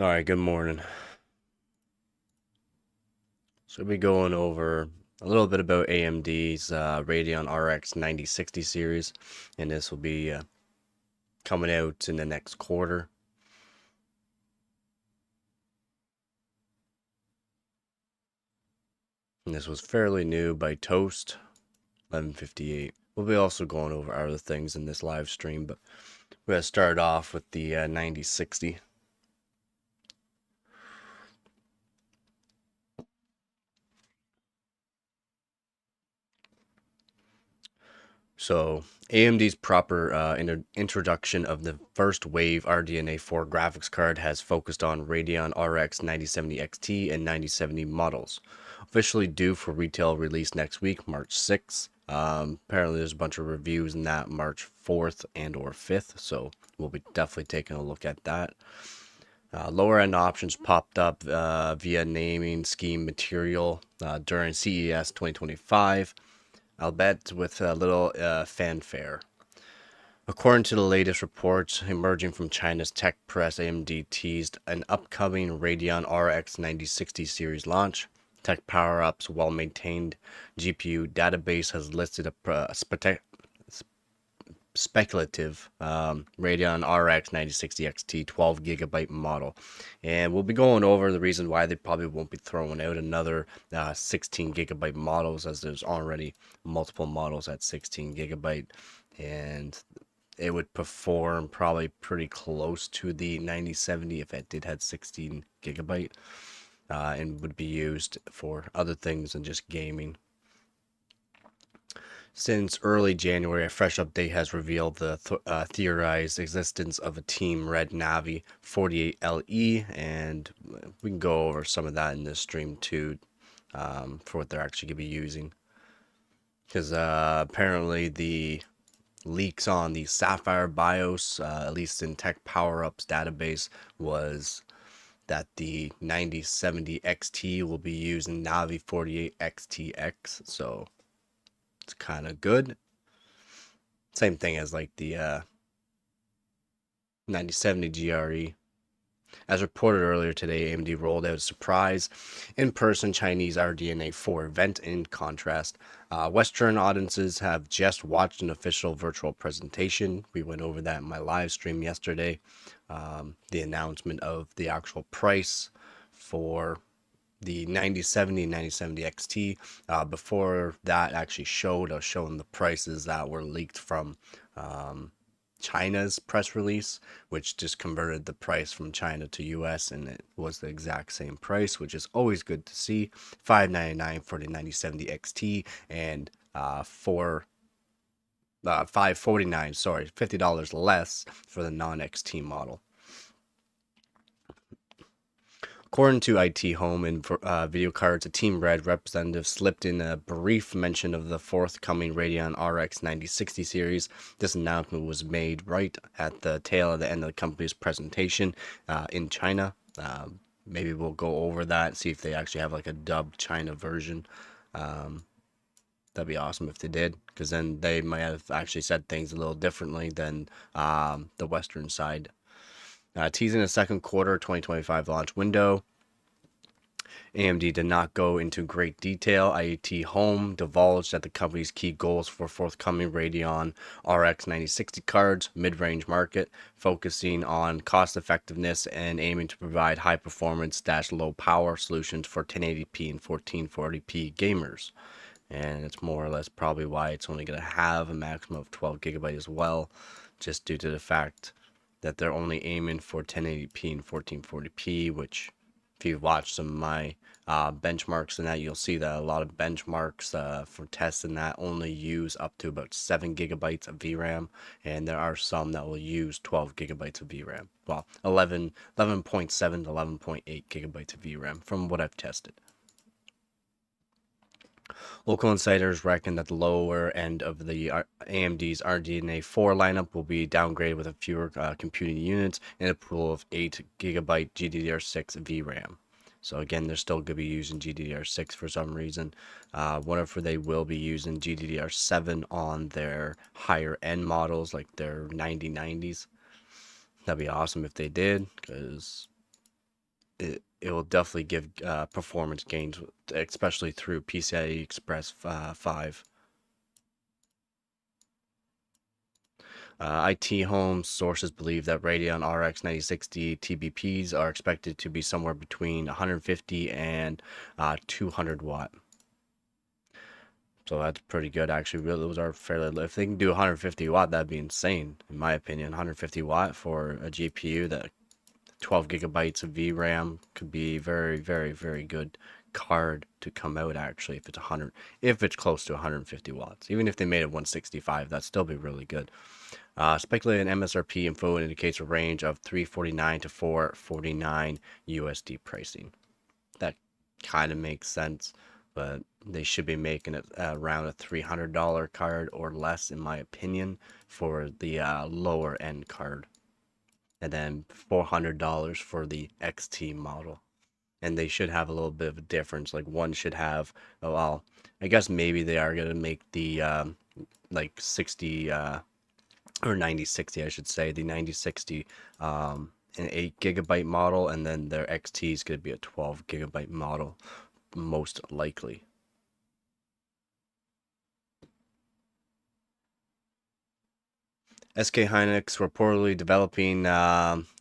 All right, good morning. So we'll be going over a little bit about AMD's Radeon RX 9060 series, and this will be coming out in the next quarter. And this was fairly new by Toast, 1158. We'll be also going over other things in this live stream, but we're going to start off with the 9060. So AMD's proper introduction of the first wave RDNA 4 graphics card has focused on Radeon RX 9070 XT and 9070 models. Officially due for retail release next week, March 6th. Apparently there's a bunch of reviews in that March 4th and or 5th, so we'll be definitely taking a look at that. Lower end options popped up via naming scheme material during CES 2025. I'll bet with a little fanfare. According to the latest reports emerging from China's tech press, AMD teased an upcoming Radeon RX 9060 series launch. Tech power-ups, well-maintained GPU database has listed a speculative Radeon RX 9060 XT 12 gigabyte model, and we'll be going over the reason why they probably won't be throwing out another 16 gigabyte models, as there's already multiple models at 16 gigabyte, and it would perform probably pretty close to the 9070 if it did have 16 gigabyte, and would be used for other things than just gaming. Since early January, a fresh update has revealed the theorized existence of a Team Red Navi 48LE, and we can go over some of that in this stream too, for what they're actually going to be using. Because apparently the leaks on the Sapphire BIOS, at least in Tech Power Ups database, was that the 9070 XT will be using Navi 48 XTX, so it's kind of good. Same thing as like the 9070 GRE. As reported earlier today, AMD rolled out a surprise in-person Chinese RDNA 4 event. In contrast, Western audiences have just watched an official virtual presentation. We went over that in my live stream yesterday. The announcement of the actual price for the 9070 and 9070 XT. Before that actually showed, I was showing the prices that were leaked from China's press release, which just converted the price from China to US, and it was the exact same price, which is always good to see. $599 for the 9070 XT and $549, sorry, $50 less for the non-XT model. According to IT Home and Video Cards, a Team Red representative slipped in a brief mention of the forthcoming Radeon RX 9060 series. This announcement was made right at the tail of the end of the company's presentation in China. Maybe we'll go over that, see if they actually have like a dubbed China version. That'd be awesome if they did, because then they might have actually said things a little differently than the Western side. Teasing a second quarter 2025 launch window. AMD did not go into great detail. IT Home divulged that the company's key goals for forthcoming Radeon RX 9060 cards, mid-range market, focusing on cost effectiveness and aiming to provide high performance low power solutions for 1080p and 1440p gamers. And it's more or less probably why it's only going to have a maximum of 12 gigabyte as well, just due to the fact that they're only aiming for 1080p and 1440p, which if you've watched some of my benchmarks and that, you'll see that a lot of benchmarks for testing that only use up to about 7 gigabytes of VRAM, and there are some that will use 12 gigabytes of VRAM. Well, 11.7 to 11.8 gigabytes of VRAM from what I've tested. Local insiders reckon that the lower end of the AMD's RDNA 4 lineup will be downgraded with a fewer computing units and a pool of 8 gigabyte GDDR6 VRAM. So again, they're still going to be using GDDR6 for some reason. Whatever, they will be using GDDR7 on their higher end models, like their 9090s. That'd be awesome if they did, because it will definitely give performance gains, especially through PCIe Express 5. IT Home sources believe that Radeon RX 9060 TBPs are expected to be somewhere between 150 and 200 watt. So that's pretty good, actually. Really, those are fairly low. If they can do 150 watt, that'd be insane, in my opinion. 150 watt for a GPU that 12 gigabytes of VRAM could be very, very, very good card to come out, actually, if it's close to 150 watts. Even if they made it 165, that'd still be really good. Speculated MSRP info indicates a range of 349 to 449 USD pricing. That kind of makes sense, but they should be making it around a $300 card or less, in my opinion, for the lower end card, and then $400 for the XT model. And they should have a little bit of a difference. Like one should have, oh, well, I guess maybe they are gonna make the like 60 or 9060, I should say, the 9060 an 8 gigabyte model, and then their XT is going to be a 12 gigabyte model, most likely. SK Hynix reportedly developing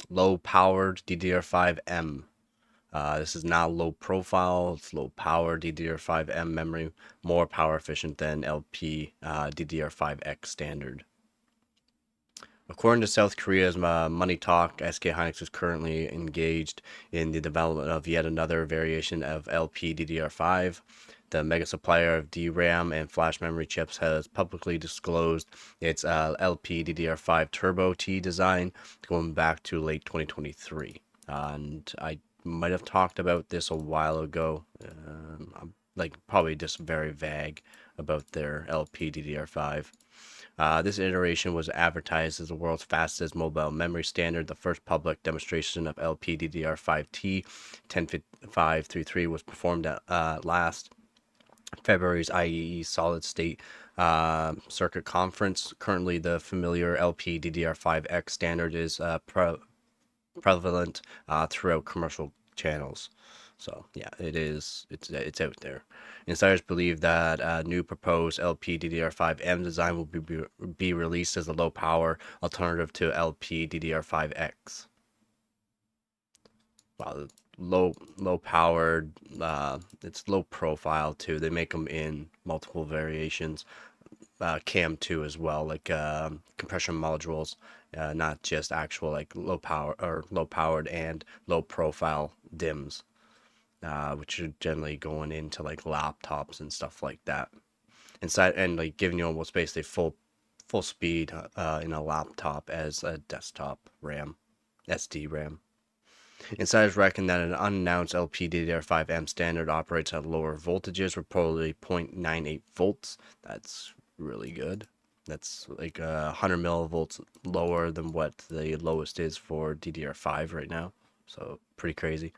low-powered DDR5M. This is not low profile, it's low power DDR5M memory, more power efficient than LP DDR5X standard. According to South Korea's Money Talk, SK Hynix is currently engaged in the development of yet another variation of LPDDR5. The mega supplier of DRAM and flash memory chips has publicly disclosed its LPDDR5 Turbo T design going back to late 2023. And I might have talked about this a while ago. I'm like probably just very vague about their LPDDR5. This iteration was advertised as the world's fastest mobile memory standard. The first public demonstration of LPDDR5T 10533 was performed at last February's IEEE Solid State Circuit Conference. Currently, the familiar LPDDR5X standard is prevalent throughout commercial channels. So yeah, it's out there. Insiders believe that a new proposed LPDDR5M design will be released as a low power alternative to LPDDR5X. Wow, low powered, it's low profile too. They make them in multiple variations. CAM2 as well, like compression modules, not just actual like low power or low powered and low profile DIMMs, which are generally going into like laptops and stuff like that. Inside and like giving you almost basically full speed in a laptop as a desktop RAM, SD RAM. Insiders reckon that an unannounced LPDDR5M standard operates at lower voltages, reportedly 0.98 volts. That's really good. That's like 100 millivolts lower than what the lowest is for DDR5 right now. So pretty crazy.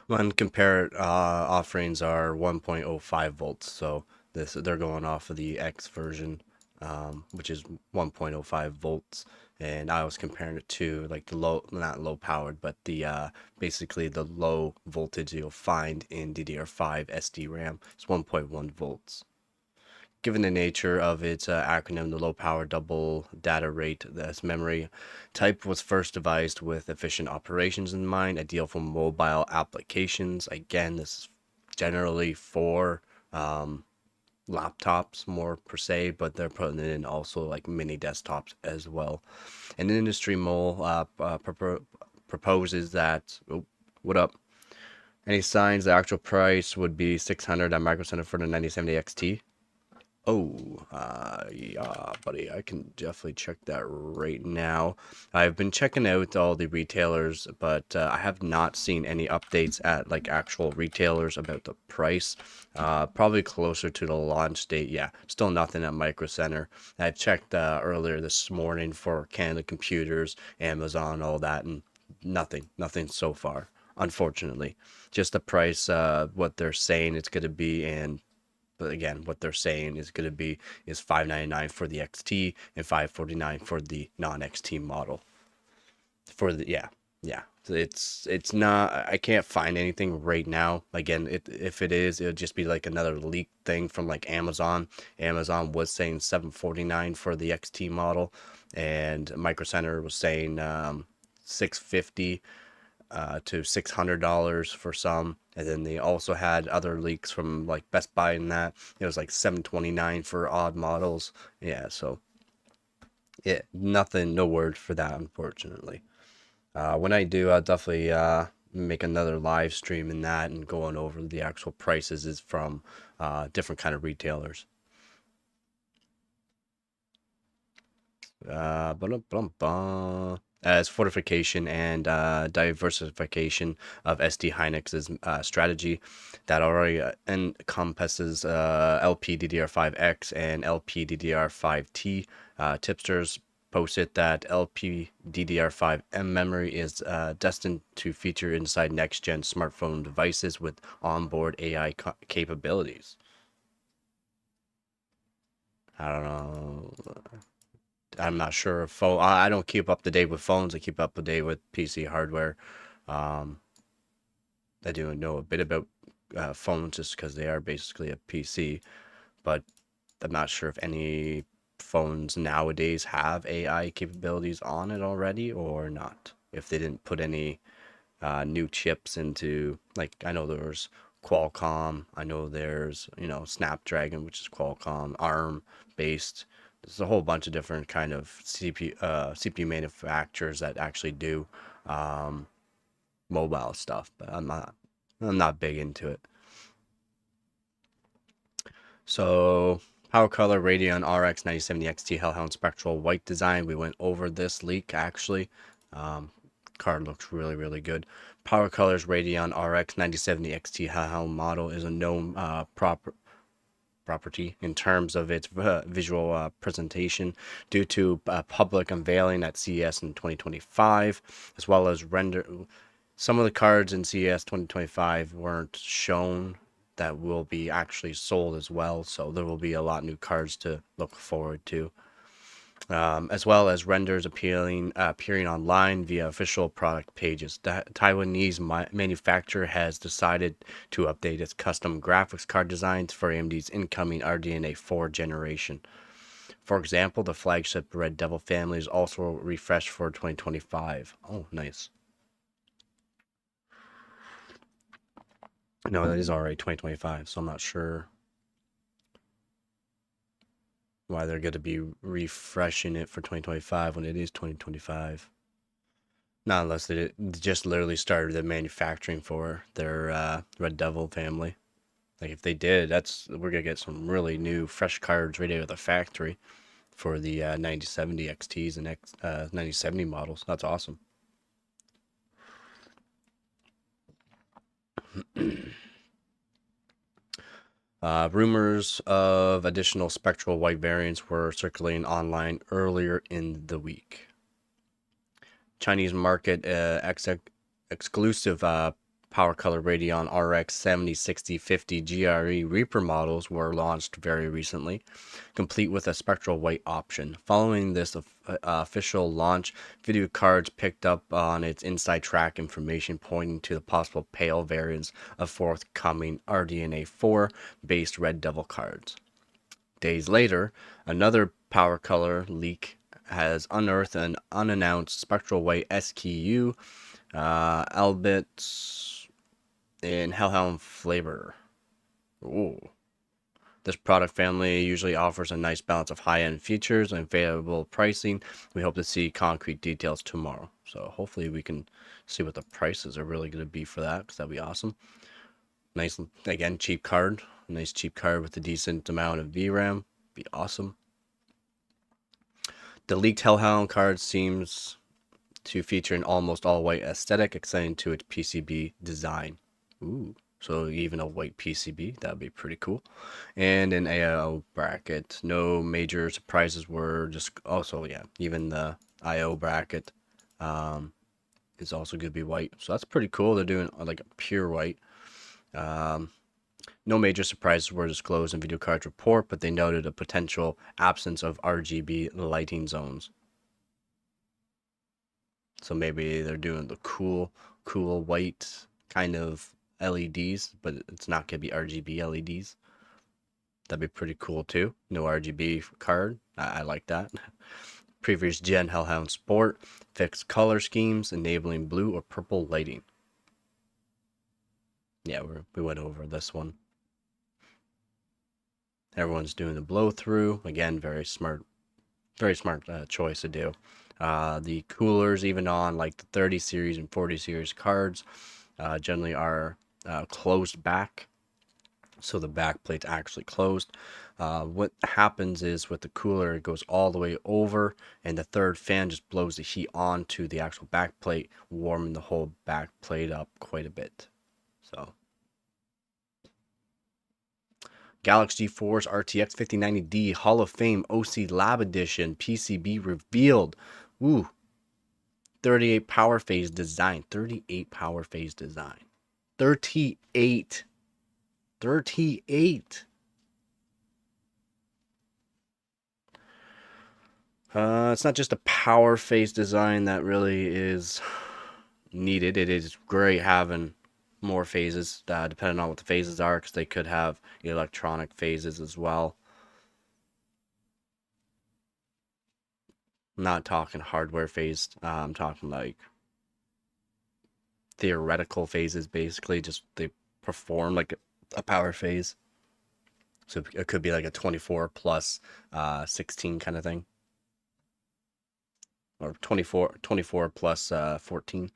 When compared, offerings are 1.05 volts. So they're going off of the X version, which is 1.05 volts. And I was comparing it to like the not low powered, but the basically the low voltage you'll find in DDR5 SDRAM. It's 1.1 volts. Given the nature of its acronym, the low power double data rate, this memory type was first devised with efficient operations in mind, ideal for mobile applications. Again, this is generally for laptops more per se, but they're putting it in also like mini desktops as well. An industry mole proposes that, oh, what up? Any signs the actual price would be 600 at Micro Center for the 9070 XT? Oh, yeah, buddy, I can definitely check that right now. I've been checking out all the retailers, but I have not seen any updates at like actual retailers about the price. Probably closer to the launch date. Yeah, still nothing at Micro Center. I checked earlier this morning for Canada Computers, Amazon, all that, and nothing so far, unfortunately. Just the price, what they're saying it's going to be, and but again, what they're saying is going to be is $599 for the XT and $549 for the non-XT model. For the yeah, It's not. I can't find anything right now. Again, if it is, it'll just be like another leak thing from like Amazon. Amazon was saying 749 for the XT model, and Micro Center was saying 650 to $600 for some. And then they also had other leaks from like Best Buy and that. It was like 729 for odd models. Yeah, so nothing, no word for that, unfortunately. When I do, I'll definitely make another live stream in that and going over the actual prices is from different kind of retailers. As fortification and diversification of SD Hynix's strategy that already encompasses LPDDR5X and LPDDR5T. Tipsters posted that LPDDR5M memory is destined to feature inside next-gen smartphone devices with onboard AI capabilities. I don't know. I'm not sure if phone. I don't keep up to date with phones. I keep up to date with PC hardware. Um, I do know a bit about phones just because they are basically a PC, but I'm not sure if any phones nowadays have AI capabilities on it already or not. If they didn't put any new chips into, like, I know there's Qualcomm, I know there's, Snapdragon, which is Qualcomm, ARM based. There's a whole bunch of different kind of CPU manufacturers that actually do um, mobile stuff, but I'm not big into it. So Power Color Radeon RX 9070 XT Hellhound Spectral White design. We went over this leak actually. Um, Card looks really, really good. Power Colors Radeon RX 9070 XT Hellhound model is a known property in terms of its visual presentation due to public unveiling at CES in 2025, as well as render. Some of the cards in CES 2025 weren't shown that will be actually sold as well, so there will be a lot of new cards to look forward to. As well as renders appearing online via official product pages. The Taiwanese manufacturer has decided to update its custom graphics card designs for AMD's incoming RDNA 4 generation. For example, the flagship Red Devil family is also refreshed for 2025. Oh, nice. No, that is already 2025, so I'm not sure why they're going to be refreshing it for 2025 when it is 2025. Not unless they just literally started the manufacturing for their Red Devil family. Like if they did, we're gonna get some really new, fresh cards right out of the factory for the 9070 XTs and 9070 models. That's awesome. Rumors of additional spectral white variants were circulating online earlier in the week. Chinese market exclusive Power Color Radeon RX 706050 GRE Reaper models were launched very recently, complete with a spectral white option. Following this official launch, video cards picked up on its inside track information pointing to the possible pale variants of forthcoming RDNA 4 based Red Devil cards. Days later, another Power Color leak has unearthed an unannounced spectral white SKU, albeit in Hellhound flavor. Ooh. This product family usually offers a nice balance of high-end features and favorable pricing. We hope to see concrete details tomorrow. So hopefully we can see what the prices are really going to be for that, because that'd be awesome. Nice, again, cheap card. Nice cheap card with a decent amount of VRAM. Be awesome. The leaked Hellhound card seems to feature an almost all-white aesthetic, extending to its PCB design. Ooh, so even a white PCB, that'd be pretty cool. And an IO bracket. No major surprises were just also, yeah, even the IO bracket is also going to be white. So that's pretty cool. They're doing like a pure white. No major surprises were disclosed in video card report, but they noted a potential absence of RGB lighting zones. So maybe they're doing the cool white kind of LEDs, but it's not gonna be RGB LEDs. That'd be pretty cool too. No RGB card. I like that. Previous gen Hellhound Sport, fixed color schemes, enabling blue or purple lighting. Yeah, we went over this one. Everyone's doing the blow through. Again, very smart choice to do. The coolers, even on like the 30 series and 40 series cards, generally are closed back. So the back plate's actually closed. What happens is with the cooler, it goes all the way over, and the third fan just blows the heat onto the actual back plate, warming the whole back plate up quite a bit. So Galaxy GeForce RTX 5090D Hall of Fame OC Lab Edition PCB revealed. Ooh, 38 power phase design. 38 power phase design. 38. 38. It's not just a power phase design that really is needed. It is great having more phases, depending on what the phases are, because they could have electronic phases as well. I'm not talking hardware phased. I'm talking like theoretical phases, basically. Just they perform like a power phase. So it could be like a 24 plus 16 kind of thing. Or 24 plus 14.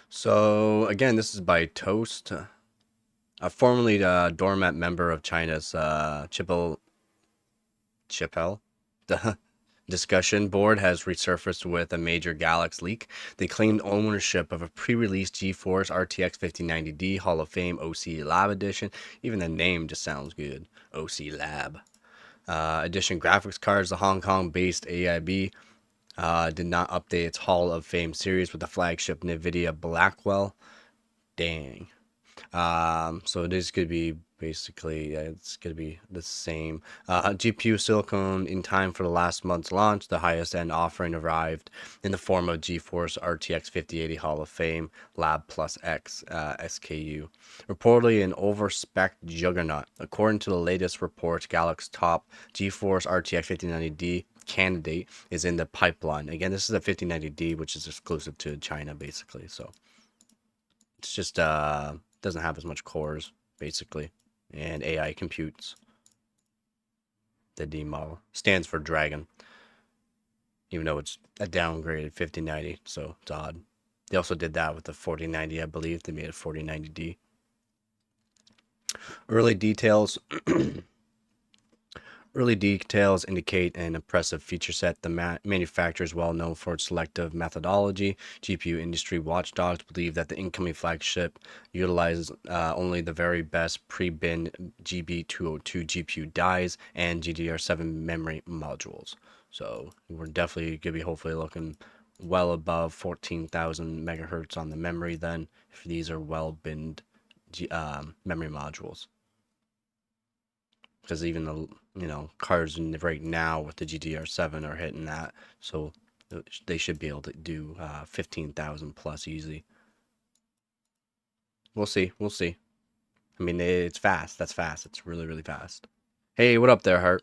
So again, this is by Toast, a formerly doormat member of China's Chipel. The discussion board has resurfaced with a major Galaxy leak. They claimed ownership of a pre-release GeForce RTX 5090D Hall of Fame OC Lab Edition. Even the name just sounds good. OC Lab. Edition graphics cards, the Hong Kong-based AIB did not update its Hall of Fame series with the flagship Nvidia Blackwell. Dang. So it is going to be basically, it's going to be the same. GPU silicone in time for the last month's launch. The highest end offering arrived in the form of GeForce RTX 5080 Hall of Fame Lab Plus X SKU. Reportedly an overspec juggernaut. According to the latest reports, Galaxy's top GeForce RTX 5090D candidate is in the pipeline. Again, this is a 5090D, which is exclusive to China, basically. So it's just doesn't have as much cores, basically, and AI computes. The D model stands for Dragon, even though it's a downgraded 5090, so it's odd. They also did that with the 4090, I believe. They made a 4090D. Early details Early details indicate an impressive feature set. The manufacturer is well known for its selective methodology. GPU industry watchdogs believe that the incoming flagship utilizes only the very best pre-bin GB202 GPU dies and GDDR7 memory modules. So we're definitely going to be hopefully looking well above 14,000 megahertz on the memory then, if these are well binned memory modules. Because even the cards right now with the GDDR7 are hitting that, so they should be able to do 15,000 plus easy. We'll see. I mean, it's fast. That's fast. It's really, really fast. Hey, what up there, Hart?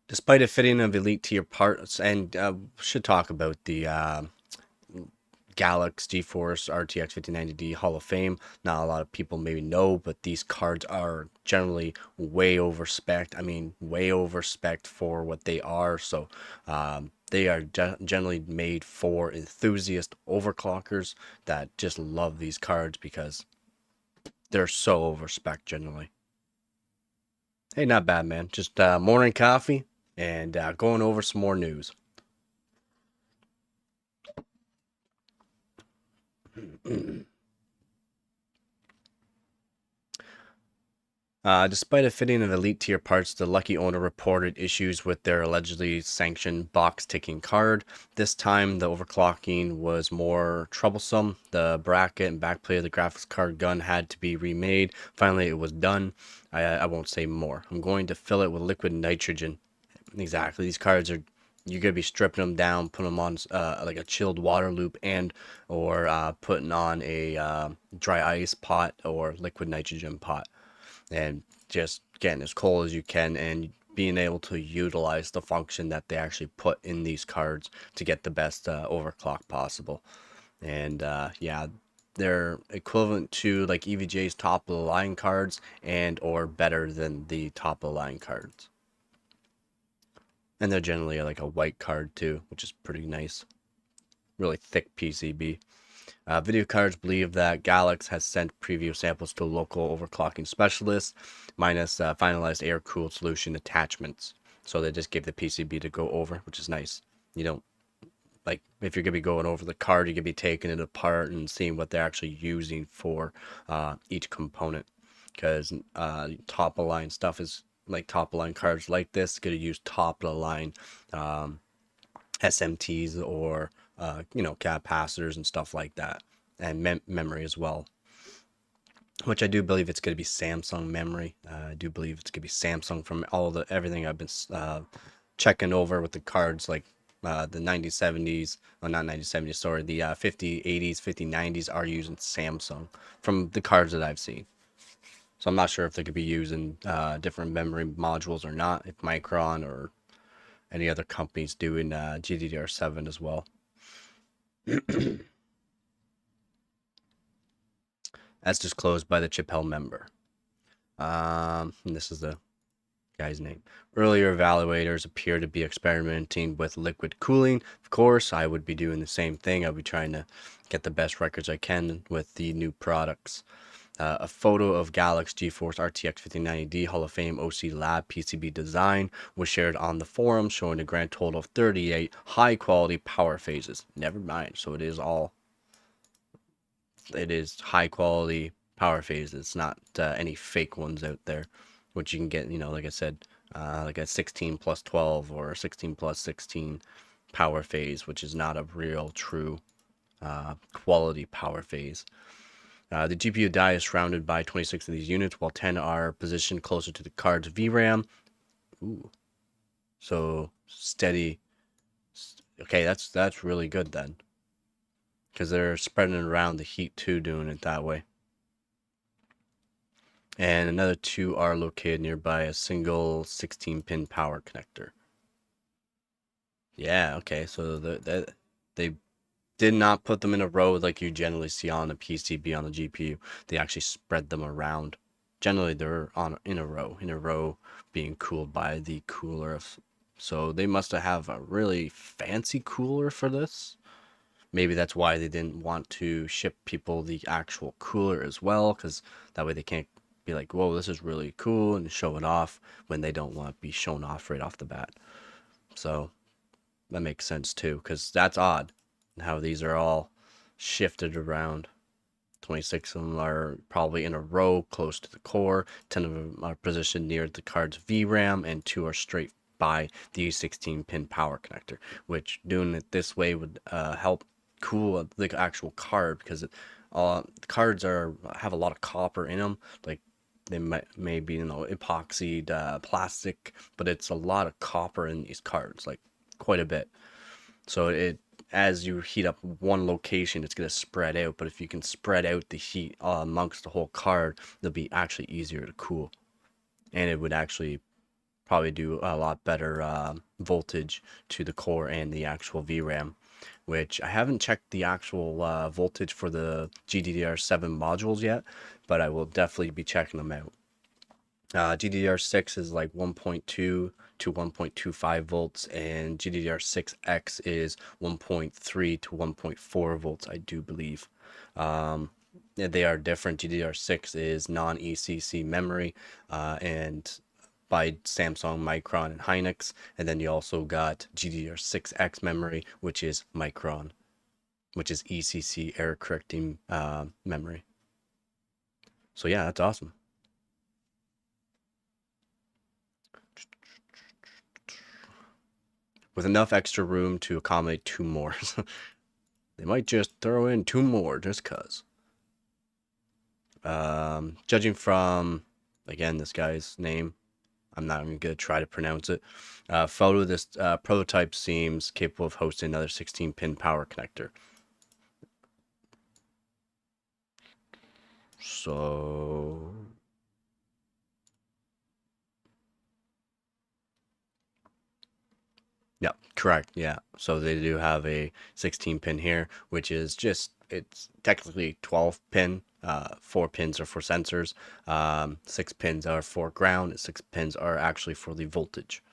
Despite it fitting of elite tier parts, and should talk about the Galaxy GeForce RTX 5090D Hall of Fame. Not a lot of people maybe know, but these cards are generally way over spec'd. I mean, way over spec'd for what they are. So they are generally made for enthusiast overclockers that just love these cards because they're so over spec'd generally. Hey, not bad, man. Just morning coffee and going over some more news. Despite a fitting of elite tier parts, the lucky owner reported issues with their allegedly sanctioned box ticking card. This time, the overclocking was more troublesome. The bracket and backplate of the graphics card gun had to be remade. Finally, it was done. I won't say more. I'm going to fill it with liquid nitrogen. Exactly. These cards are, you're gonna be stripping them down, putting them on like a chilled water loop, and or putting on a dry ice pot or liquid nitrogen pot, and just getting as cold as you can and being able to utilize the function that they actually put in these cards to get the best overclock possible. And yeah, they're equivalent to like EVGA's top of the line cards and or better than the top of the line cards. And they're generally like a white card too, which is pretty nice. Really thick PCB. Video cards believe that Galax has sent preview samples to local overclocking specialists, minus finalized air-cooled solution attachments. So they just gave the PCB to go over, which is nice. You don't, like, if you're going to be going over the card, you're going to be taking it apart and seeing what they're actually using for each component. Because top-of-line stuff is, like top-of-line cards like this, going to use top-of-the-line SMTs or capacitors and stuff like that, and memory as well. Which I do believe it's going to be Samsung memory. I do believe it's going to be Samsung from everything I've been checking over with the cards, like the 9070s, well, not 9070s, sorry, the 5080s, 5090s are using Samsung from the cards that I've seen. So I'm not sure if they could be using different memory modules or not, if Micron or any other companies doing GDDR7 as well. As disclosed by the Chappelle member. And this is the guy's name. Earlier evaluators appear to be experimenting with liquid cooling. Of course, I would be doing the same thing. I'll be trying to get the best records I can with the new products. A photo of Galax GeForce RTX 5090D Hall of Fame OC Lab PCB design was shared on the forum, showing a grand total of 38 high-quality power phases. Never mind, so it is high-quality power phases. It's not any fake ones out there, which you can get, like I said, like a 16 plus 12 or 16 plus 16 power phase, which is not a real, true quality power phase. The GPU die is surrounded by 26 of these units, while 10 are positioned closer to the card's VRAM. Ooh. So steady. Okay, that's really good then. Because they're spreading around the heat too, doing it that way. And another 2 are located nearby a single 16-pin power connector. Yeah, okay, so they did not put them in a row like you generally see on a PCB on the GPU. They actually spread them around. Generally, they're in a row being cooled by the cooler. So they must have a really fancy cooler for this. Maybe that's why they didn't want to ship people the actual cooler as well, because that way they can't be like, whoa, this is really cool, and show it off when they don't want to be shown off right off the bat. So that makes sense too, because that's odd how these are all shifted around. 26 of them are probably in a row close to the core, 10 of them are positioned near the card's VRAM, and 2 are straight by the 16-pin power connector, which doing it this way would help cool the actual card, because cards have a lot of copper in them. Like they may be epoxied plastic, but it's a lot of copper in these cards, like quite a bit. So as you heat up one location, it's going to spread out. But if you can spread out the heat amongst the whole card, it'll be actually easier to cool, and it would actually probably do a lot better voltage to the core and the actual VRAM, which I haven't checked the actual voltage for the GDDR7 modules yet, but I will definitely be checking them out. GDDR6 is like 1.2 to 1.25 volts, and GDDR6X is 1.3 to 1.4 volts, I do believe. They are different. GDDR6 is non-ECC memory, and by Samsung, Micron, and Hynix. And then you also got GDDR6X memory, which is Micron, which is ECC error correcting memory. So yeah, that's awesome. with enough extra room to accommodate 2 more. They might just throw in 2 more just cuz. Judging from, again, this guy's name, I'm not even going to try to pronounce it. Photo, this prototype seems capable of hosting another 16-pin power connector. So... yeah, correct. Yeah. So they do have a 16 pin here, which is just, it's technically 12 pin. 4 pins are for sensors. 6 pins are for ground. 6 pins are actually for the voltage.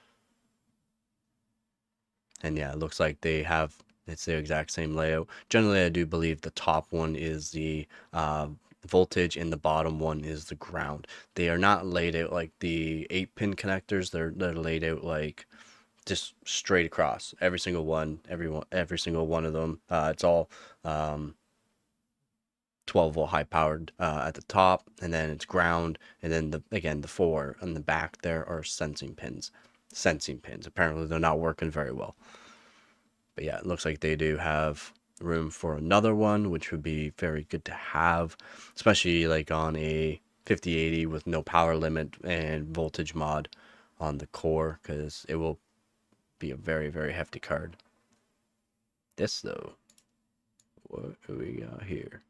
And yeah, it looks like they have, it's the exact same layout. Generally, I do believe the top one is the voltage and the bottom one is the ground. They are not laid out like the 8-pin connectors. They're laid out like just straight across every single one, every single one of them. It's all 12-volt high powered at the top, and then it's ground, and then the 4 on the back there are sensing pins. Apparently they're not working very well. But yeah, it looks like they do have room for another one, which would be very good to have, especially like on a 5080 with no power limit and voltage mod on the core, because it will be a very, very hefty card. This though, what do we got here?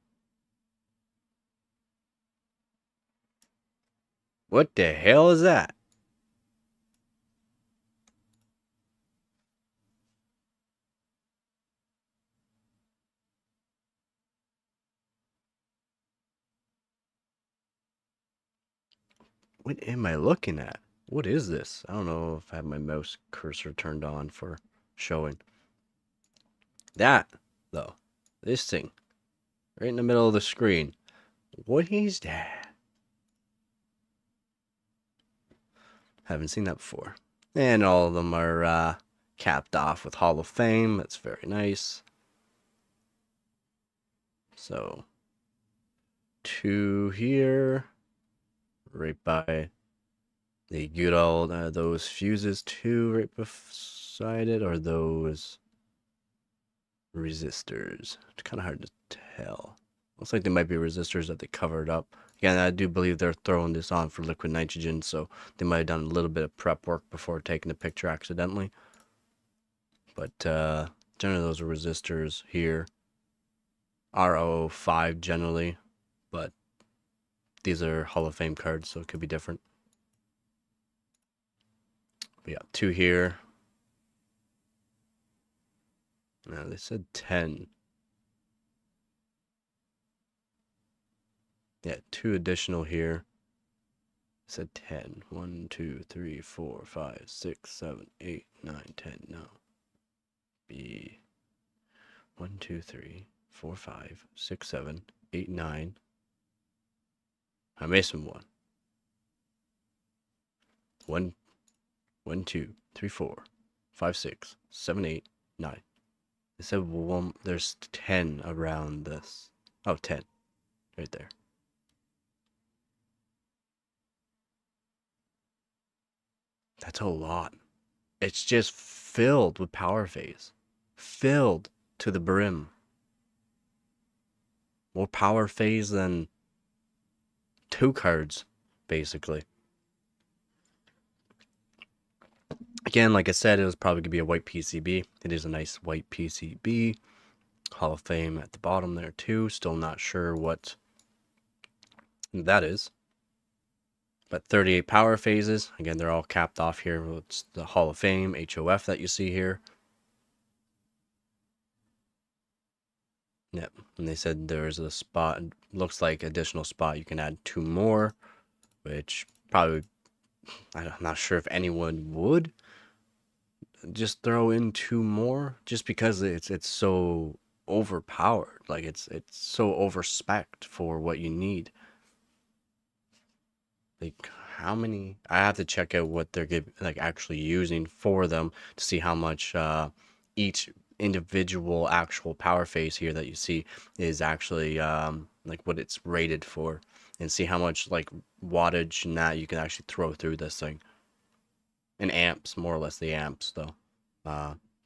What the hell is that? What am I looking at? What is this? I don't know if I have my mouse cursor turned on for showing. That, though, this thing, right in the middle of the screen. What is that? Haven't seen that before. And all of them are capped off with Hall of Fame. That's very nice. So, 2 here, right by the good old, those fuses too, right beside it, or those resistors. It's kind of hard to tell. Looks like they might be resistors that they covered up. Again, I do believe they're throwing this on for liquid nitrogen, so they might have done a little bit of prep work before taking the picture accidentally. But generally those are resistors here. RO5 generally, but these are Hall of Fame cards, so it could be different. But yeah, 2 here. Now they said 10. Yeah, 2 additional here. It said 10. 1, 2, 3, 4, 5, 6, 7, 8, 9, 10. No. B. 1, 2, 3, 4, 5, 6, 7, 8, 9. I'm missing one. 1, 1, 2, 3, 4, 5, 6, 7, 8, 9. They said one, there's 10 around this. Oh, 10. Right there. That's a lot. It's just filled with power phase. Filled to the brim. More power phase than 2 cards, basically. Again, like I said, it was probably going to be a white PCB. It is a nice white PCB. Hall of Fame at the bottom there too. Still not sure what that is. But 38 power phases. Again, they're all capped off here. It's the Hall of Fame, HOF that you see here. Yep. And they said there's a spot, looks like additional spot. You can add 2 more, which probably, I'm not sure if anyone would just throw in 2 more just because it's so overpowered. Like it's so overspec'd for what you need. Like how many? I have to check out what they're like actually using for them to see how much each individual actual power phase here that you see is actually like what it's rated for, and see how much like wattage and that you can actually throw through this thing. In amps, more or less the amps though.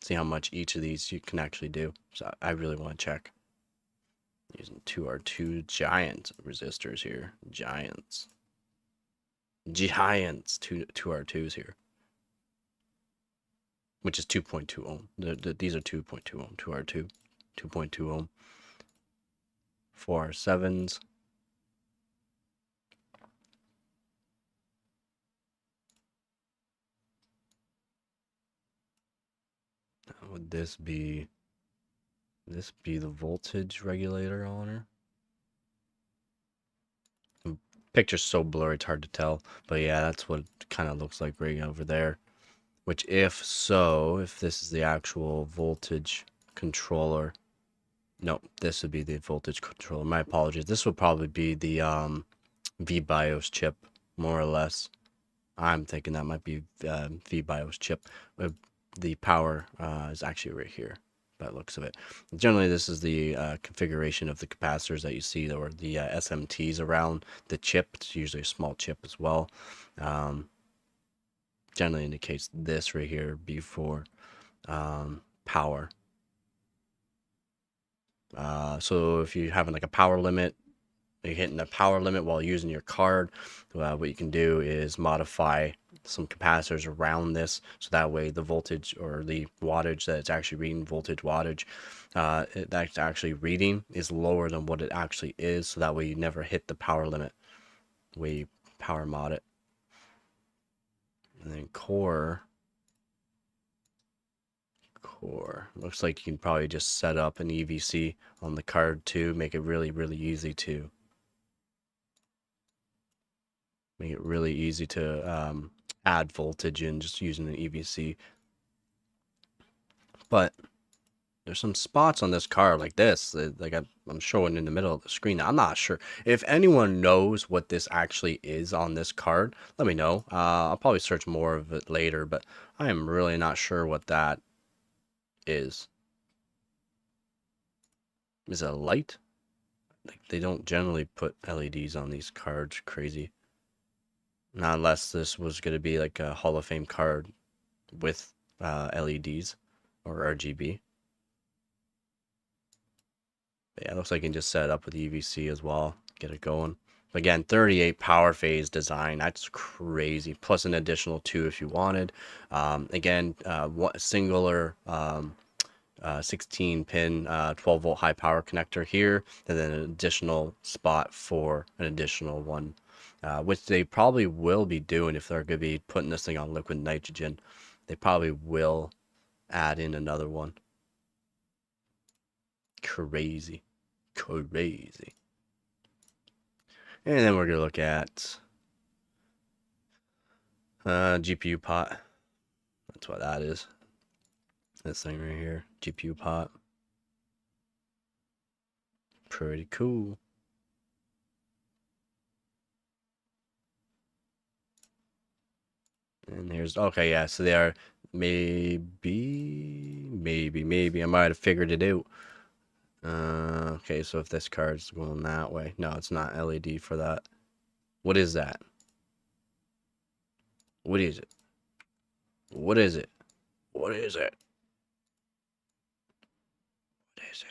See how much each of these you can actually do. So I really want to check. Using 2R2 giant resistors here. Giants. 2R2s here. Which is 2.2 ohm. These are 2.2 ohm. 2R2. 2.2 ohm. 4R7s. Would this be the voltage regulator on her? The picture's so blurry it's hard to tell, but yeah, that's what it kind of looks like right over there. Which if this is the actual voltage controller, no, this would be the voltage controller. My apologies. This would probably be the VBIOS chip, more or less. I'm thinking that might be VBIOS chip. The power is actually right here, by the looks of it. Generally, this is the configuration of the capacitors that you see, or the SMTs around the chip. It's usually a small chip as well. Generally indicates this right here before power. So if you're having like a power limit, you're hitting the power limit while using your card, what you can do is modify some capacitors around this, so that way the voltage or the wattage that it's actually reading, voltage wattage, that's actually reading is lower than what it actually is, so that way you never hit the power limit. We power mod it. And then core looks like you can probably just set up an EVC on the card too, make it really easy to add voltage in just using an EVC. But there's some spots on this card like this, like I'm showing in the middle of the screen. I'm not sure if anyone knows what this actually is on this card. Let me know. I'll probably search more of it later, but I am really not sure what that is. Is it a light? Like, they don't generally put LEDs on these cards. Crazy. Not unless this was going to be like a Hall of Fame card with LEDs or RGB. But yeah, it looks like you can just set it up with EVC as well. Get it going. But again, 38 power phase design. That's crazy. Plus an additional 2 if you wanted. Again, singular 16 pin 12 volt high power connector here, and then an additional spot for an additional one, which they probably will be doing if they're going to be putting this thing on liquid nitrogen. They probably will add in another one. Crazy. And then we're going to look at GPU pot. That's what that is. This thing right here, GPU pot. Pretty cool. And here's, okay, yeah, so they are maybe I might have figured it out. Okay, so if this card's going that way, no, it's not LED for that. What is that? What is it? What is it? What is it? What is it?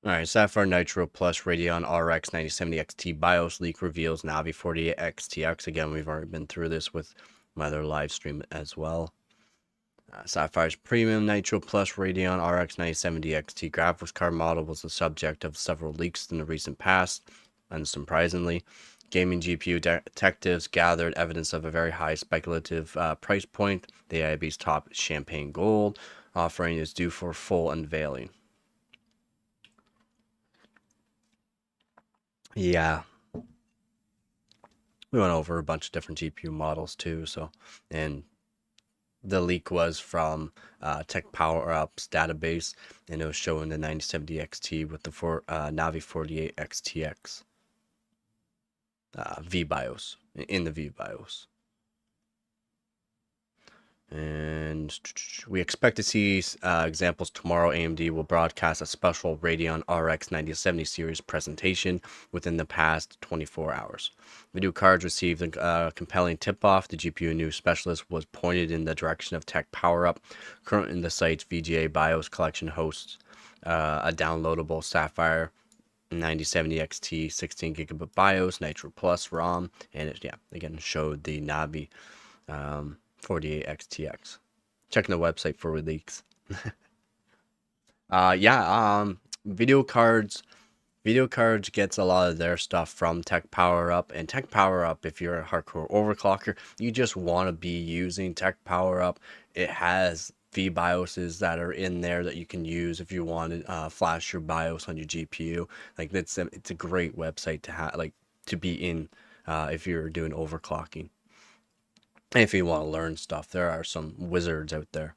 Alright, Sapphire Nitro Plus Radeon RX 9070 XT BIOS leak reveals Navi 48 XTX. Again, we've already been through this with my other live stream as well. Sapphire's Premium Nitro Plus Radeon RX 9070 XT graphics card model was the subject of several leaks in the recent past. Unsurprisingly, gaming GPU detectives gathered evidence of a very high speculative price point. The AIB's top champagne gold offering is due for full unveiling. Yeah, we went over a bunch of different GPU models too. So, and the leak was from Tech Power Up's database, and it was showing the 9070 XT with the Navi 48 XTX VBIOS in the VBIOS. And we expect to see examples tomorrow. AMD will broadcast a special Radeon RX 9070 series presentation within the past 24 hours. Video cards received a compelling tip-off. The GPU news specialist was pointed in the direction of Tech Power Up. Current in the site's VGA BIOS collection hosts a downloadable Sapphire 9070 XT 16 gigabit BIOS, Nitro Plus ROM, and it again showed the Navi 48XTX. Checking the website for leaks. Video cards. Video cards gets a lot of their stuff from Tech Power Up, and Tech Power Up, if you're a hardcore overclocker, you just want to be using Tech Power Up. It has VBIOSes that are in there that you can use if you want to flash your BIOS on your GPU. Like it's a great website to have, like to be in if you're doing overclocking. And if you want to learn stuff, there are some wizards out there.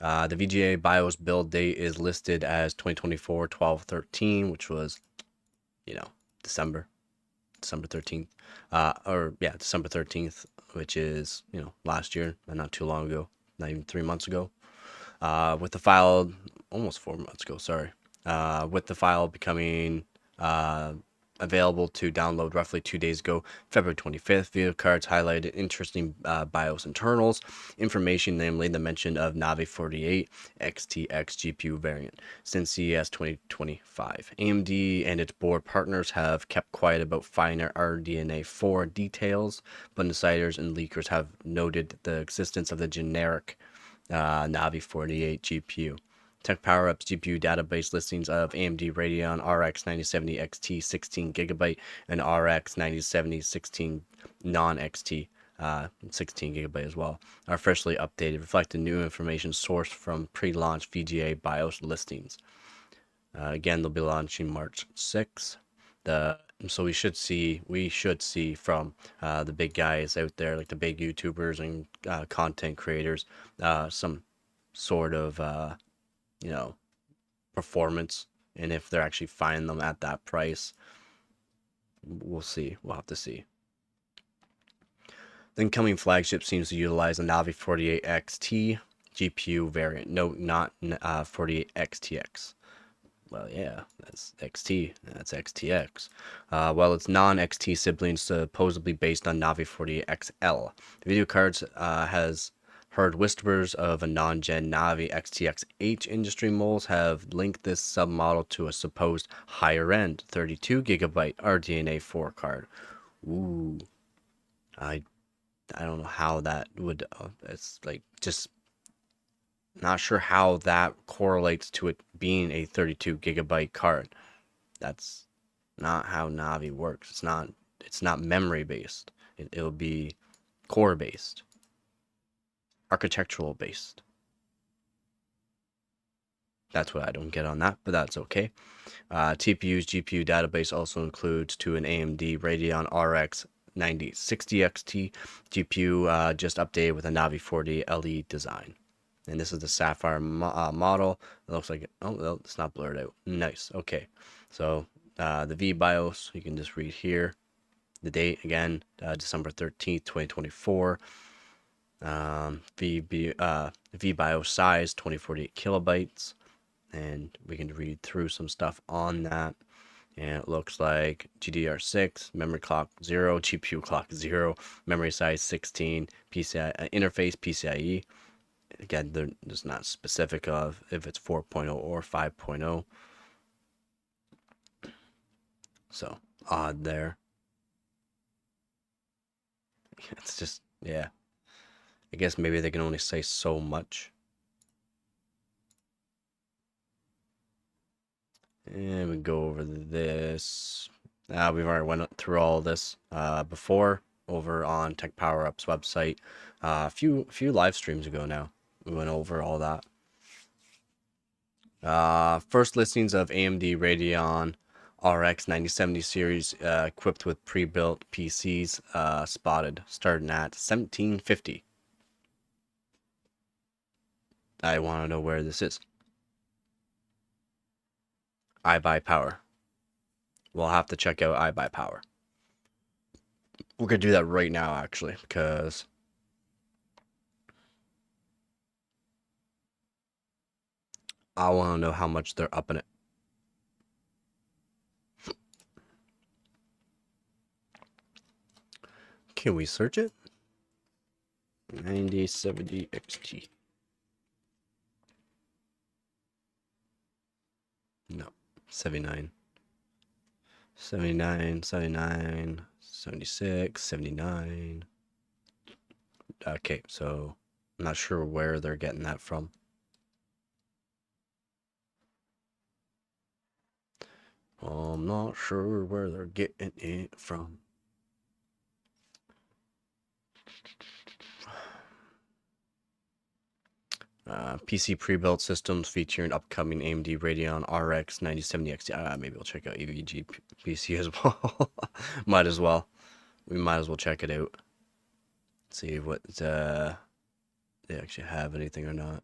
The VGA BIOS build date is listed as 2024 12/13, which was, December 13th. December 13th, which is, last year, and not too long ago, not even 3 months ago. With the file, almost 4 months ago, sorry. With the file becoming available to download roughly 2 days ago, February 25th. Video cards highlighted interesting BIOS internals information, namely the mention of Navi 48 XTX GPU variant since CES 2025. AMD and its board partners have kept quiet about finer RDNA 4 details, but insiders and leakers have noted the existence of the generic Navi 48 GPU. Tech Power Up's GPU database listings of AMD Radeon RX 9070 XT 16 GB and RX 9070 16 non-XT 16 GB as well are officially updated, reflecting new information sourced from pre-launch VGA BIOS listings. Again, they'll be launching March 6th. So we should see from the big guys out there, like the big YouTubers and content creators, some sort of performance, and if they're actually finding them at that price, we'll have to see. The incoming flagship seems to utilize the Navi 48 XT GPU variant. No, not 48 XTX. Well, yeah, that's XT, that's XTX. Well, its non-XT siblings supposedly based on Navi 48 XL. The video cards has heard whispers of a non-gen Navi XTX-H. Industry moles have linked this submodel to a supposed higher-end 32 gigabyte RDNA 4 card. Ooh, I don't know how that would. It's like just not sure how that correlates to it being a 32 gigabyte card. That's not how Navi works. It's not memory based. It'll be core based, architectural based. That's what I don't get on that, but that's okay. TPU's GPU database also includes to an AMD Radeon RX 9060 XT GPU just updated with a Navi 40 LE design. And this is the Sapphire model. It looks like it's not blurred out. Nice. Okay. So the VBIOS, you can just read here. The date again, December 13th, 2024. VBIOS size 2048 kilobytes, and we can read through some stuff on that. And it looks like GDDR6, memory clock 0, GPU clock 0, memory size 16, PCI interface PCIe. Again, they're just not specific of if it's 4.0 or 5.0. So odd there. It's just, yeah. I guess maybe they can only say so much. And we go over this. We've already went through all this before over on Tech Power Up's website. A few live streams ago now. We went over all that. First listings of AMD Radeon RX 9070 series equipped with pre-built PCs spotted, starting at $1,750. I want to know where this is. iBuyPower. We'll have to check out iBuyPower. We're gonna do that right now, actually, because I want to know how much they're upping it. Can we search it? 9070 XT. No. 79. 79, 79, 76, 79. Okay, so I'm not sure where they're getting that from. I'm not sure where they're getting it from. PC pre-built systems featuring upcoming AMD Radeon RX 9070 XT. Maybe we'll check out EVG PC as well. Might as well. We might as well check it out. See what they actually have anything or not.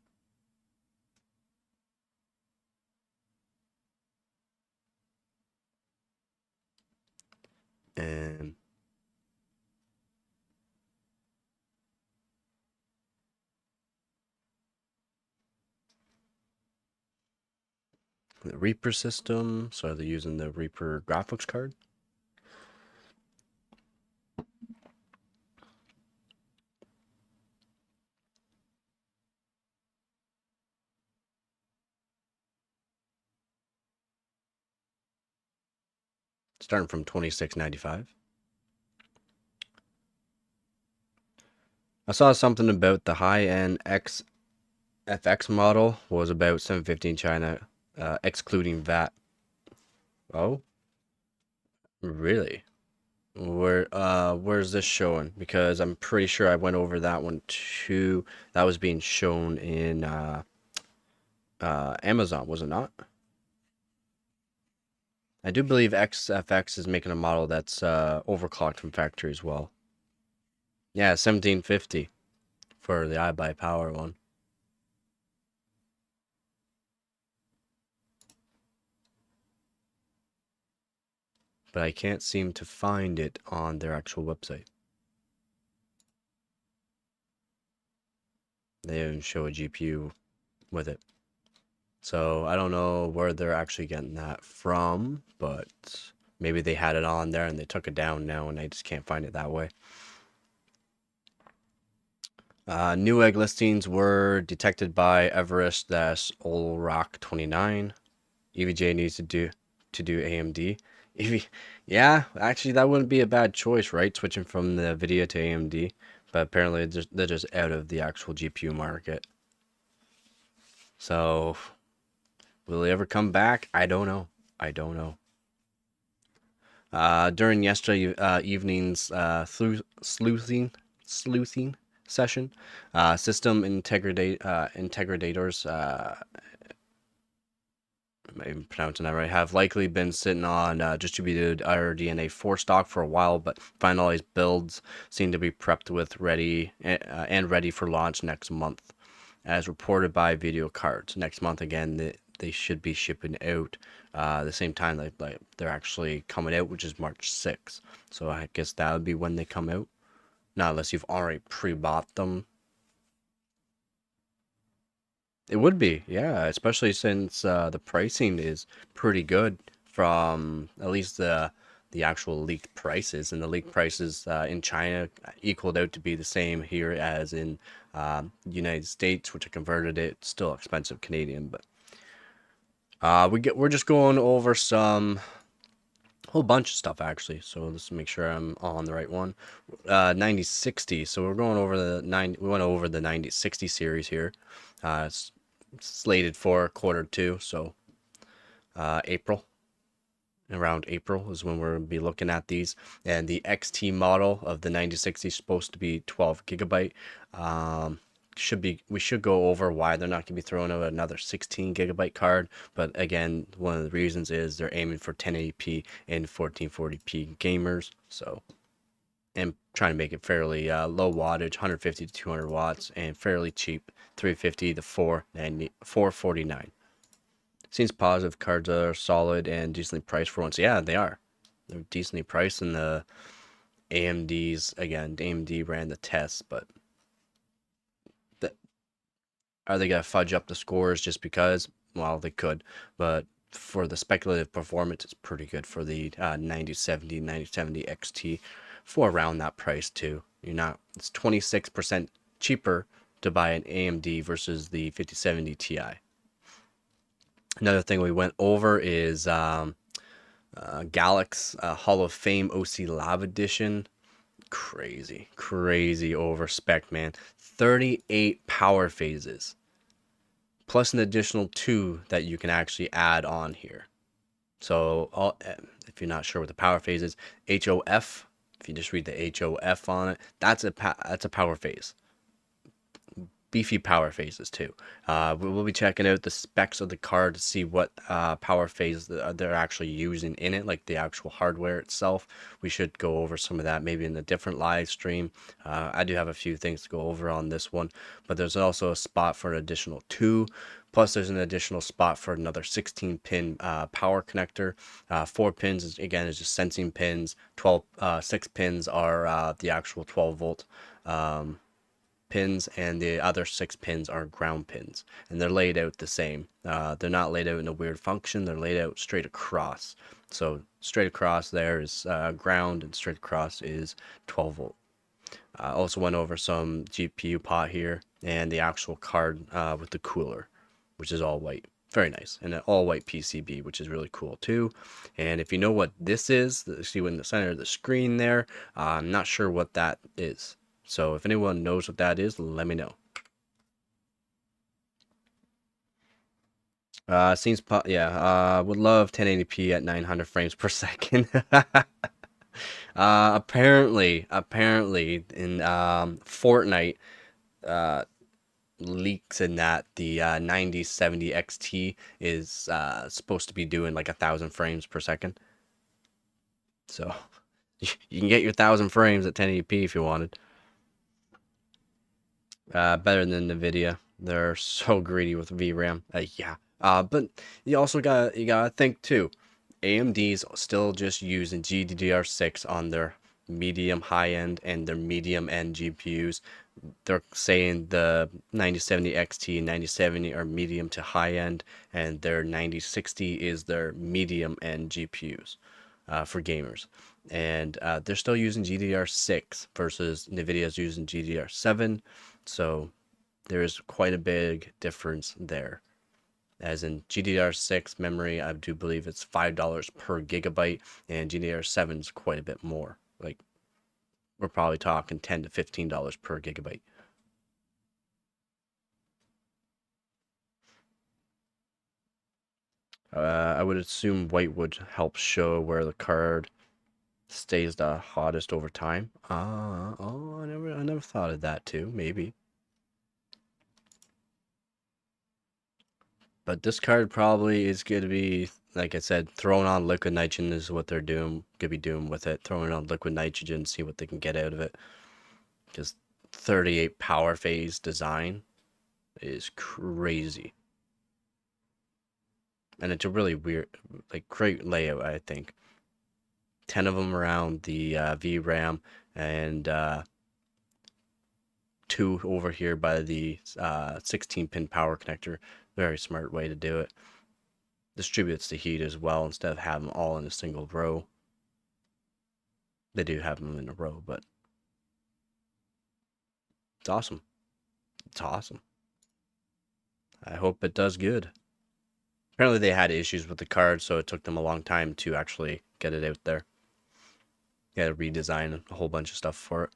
And the Reaper system. So they're using the Reaper graphics card. Starting from $26.95. I saw something about the high-end XFX model was about $750 in China, excluding VAT. Oh, really? Where's this showing? Because I'm pretty sure I went over that one too. That was being shown in Amazon, was it not? I do believe XFX is making a model that's overclocked from factory as well. Yeah, 1750 for the iBuyPower one. But I can't seem to find it on their actual website. They didn't show a GPU with it. So I don't know where they're actually getting that from, but maybe they had it on there and they took it down now and I just can't find it that way. New egg listings were detected by Everest-Olrock29. EVJ needs to do AMD. Yeah, actually that wouldn't be a bad choice, right? Switching from the Nvidia to AMD, but apparently they're just out of the actual GPU market. So will they ever come back? I don't know. I don't know. During yesterday evening's sleuthing session, system integrators, am I even pronouncing that right, have likely been sitting on distributed RDNA 4 stock for a while, but finalized builds seem to be prepped with ready and ready for launch next month, as reported by Video Cards. Next month again, they should be shipping out the same time like they're actually coming out, which is March 6th. So I guess that would be when they come out. Not unless you've already pre-bought them. It would be, yeah, especially since the pricing is pretty good from at least the actual leaked prices, and the leaked prices in China equaled out to be the same here as in United States, which I converted it. Still expensive Canadian, but we're just going over some whole bunch of stuff actually. So let's make sure I'm on the right one. 9060. So we're going over we went over the 9060 series here. It's slated for Q2, so April. Around April is when we'll be looking at these. And the XT model of the 9060 is supposed to be 12 gigabyte. We should go over why they're not going to be throwing out another 16 gigabyte card, but again, one of the reasons is they're aiming for 1080p and 1440p gamers, so, and trying to make it fairly low wattage, 150 to 200 watts, and fairly cheap, 350 to 449. Seems positive. Cards are solid and decently priced for once. Yeah, they are. They're decently priced, and AMD's, again, AMD ran the tests, but the, are they going to fudge up the scores just because? Well, they could, but for the speculative performance, it's pretty good for the 9070 XT for around that price too. It's 26% cheaper to buy an AMD versus the 5070 Ti. Another thing we went over is Galax Hall of Fame OC Lab Edition. Crazy over spec, man. 38 power phases, plus an additional 2 that you can actually add on here. So if you're not sure what the power phase is, HOF, if you just read the HOF on it, that's a power phase. Beefy power phases too. We'll be checking out the specs of the card to see what power phase they're actually using in it, like the actual hardware itself. We should go over some of that maybe in a different live stream. I do have a few things to go over on this one, but there's also a spot for an additional 2. Plus, there's an additional spot for another 16-pin power connector. 4 pins is just sensing pins. 6 pins are the actual 12-volt pins, and the other 6 pins are ground pins, and they're laid out the same. They're not laid out in a weird function. They're laid out straight across. So straight across there is ground, and straight across is 12 volt. Also went over some GPU pot here and the actual card with the cooler, which is all white. Very nice. And an all white PCB, which is really cool too. And if you know what this is, see in the center of the screen there, I'm not sure what that is. So if anyone knows what that is, let me know. Would love 1080p at 900 frames per second. Apparently in Fortnite leaks in that the 9070 XT is supposed to be doing like 1,000 frames per second. So you can get your 1,000 frames at 1080p if you wanted. Better than Nvidia. They're so greedy with VRAM. But you also gotta think too. AMD's still just using GDDR6 on their medium high end and their medium end GPUs. They're saying the 9070 XT and 9070 are medium to high end, and their 9060 is their medium end GPUs for gamers. And they're still using GDDR6 versus Nvidia's using GDDR7. So there's quite a big difference there. As in GDDR6 memory, I do believe it's $5 per gigabyte, and GDDR7 is quite a bit more. Like, we're probably talking $10 to $15 per gigabyte. I would assume white would help show where the card stays the hottest over time. I never thought of that too. Maybe. But this card probably is going to be, like I said, throwing on liquid nitrogen is what they're doing. Could be doing with it, throwing on liquid nitrogen, see what they can get out of it. Because 38 power phase design is crazy, and it's a really weird, like, great layout. I think 10 of them around the VRAM, and 2 over here by the 16-pin power connector. Very smart way to do it. Distributes the heat as well instead of having them all in a single row. They do have them in a row, but it's awesome. It's awesome. I hope it does good. Apparently they had issues with the card, so it took them a long time to actually get it out there. They had to redesign a whole bunch of stuff for it.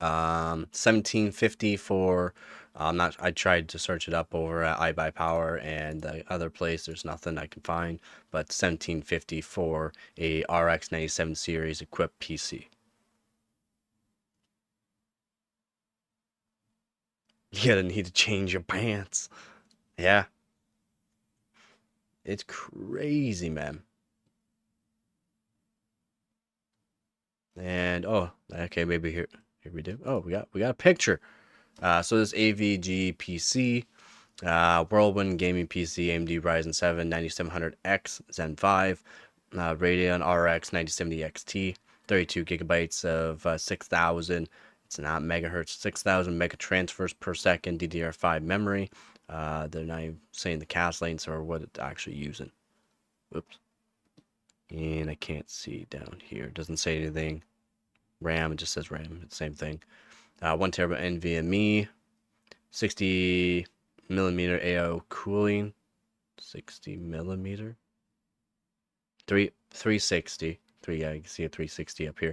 1750 for I tried to search it up over at iBuyPower and the other place. There's nothing I can find, but 1750 for a RX 97 series equipped PC. You're gonna need to change your pants. Yeah, it's crazy, man. And oh, okay, maybe here we do. Oh, we got a picture. So this AVG PC, Whirlwind Gaming PC, AMD Ryzen 7 9700X Zen 5, Radeon RX 9070 XT, 32 gigabytes of 6,000. It's not megahertz, 6,000 mega transfers per second DDR5 memory. They're not even saying the cache lengths or what it's actually using. Whoops. And I can't see down here. It doesn't say anything. RAM, it just says RAM. It's the same thing. 1 terabyte NVMe, 60 millimeter AO cooling, 60 millimeter, 360. Yeah, you can see a 360 up here.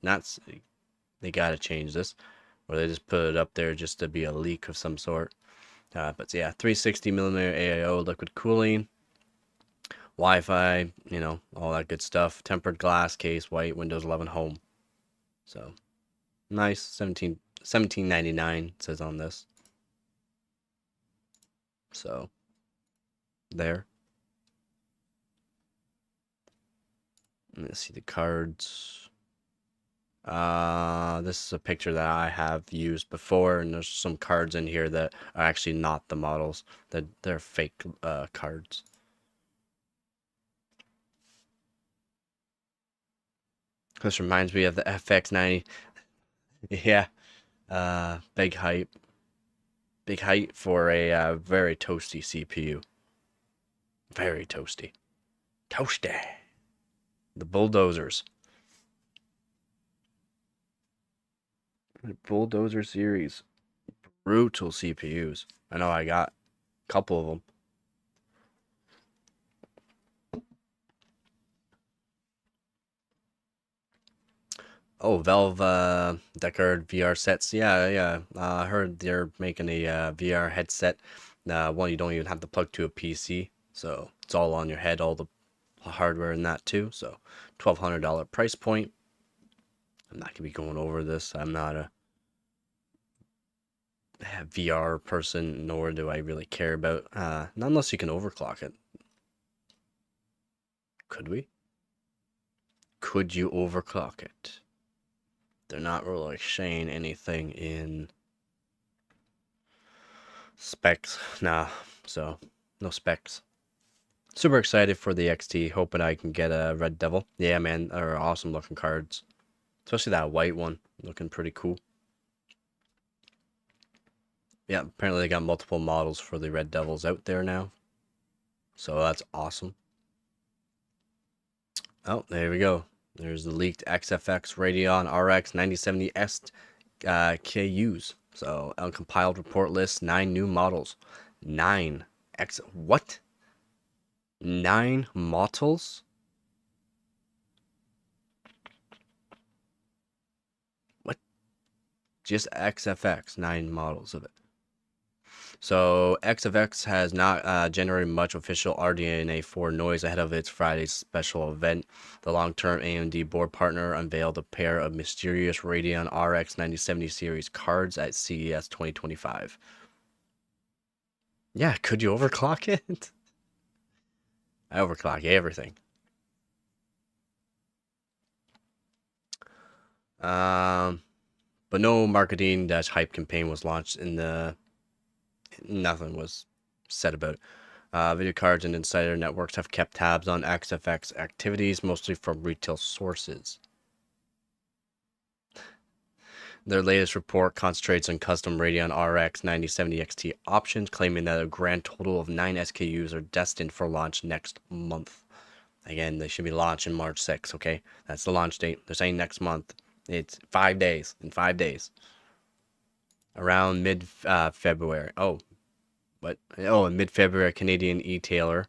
Not, they gotta change this, or they just put it up there just to be a leak of some sort. But yeah, 360 millimeter AIO liquid cooling, Wi-Fi, you know, all that good stuff. Tempered glass case, white, Windows 11 Home. So nice. 17.99 says on this. So there. Let's see the cards. This is a picture that I have used before, and there's some cards in here that are actually not the models. That they're fake cards. This reminds me of the FX90. Yeah, big hype. Big hype for a very toasty CPU. Very toasty. Toasty. The bulldozers. The bulldozer series. Brutal CPUs. I know I got a couple of them. Oh, Valve Deckard VR sets. Yeah. I heard they're making a VR headset. One you don't even have to plug to a PC, so it's all on your head, all the hardware in that too. So, $1,200 price point. I'm not gonna be going over this. I'm not a VR person, nor do I really care about. Not unless you can overclock it. Could we? Could you overclock it? They're not really saying anything in specs. Nah, so no specs. Super excited for the XT. Hoping I can get a Red Devil. Yeah, man, they're awesome looking cards. Especially that white one. Looking pretty cool. Yeah, apparently they got multiple models for the Red Devils out there now. So that's awesome. Oh, there we go. There's the leaked XFX Radeon RX 9070S KUs. So, uncompiled report list, 9 new models. 9. What? 9 models? What? Just XFX, 9 models of it. So, XFX has not generated much official RDNA 4 noise ahead of its Friday's special event. The long-term AMD board partner unveiled a pair of mysterious Radeon RX 9070 series cards at CES 2025. Yeah, could you overclock it? I overclock everything. But no marketing dash hype campaign was launched in the. Nothing was said about it. Video cards and insider networks have kept tabs on XFX activities, mostly from retail sources. Their latest report concentrates on custom Radeon RX 9070 XT options, claiming that a grand total of 9 SKUs are destined for launch next month. Again, they should be launching March 6th, okay? That's the launch date. They're saying next month. It's 5 days. In 5 days. Around mid-February. Oh, what? Oh, in mid-February, Canadian e-tailer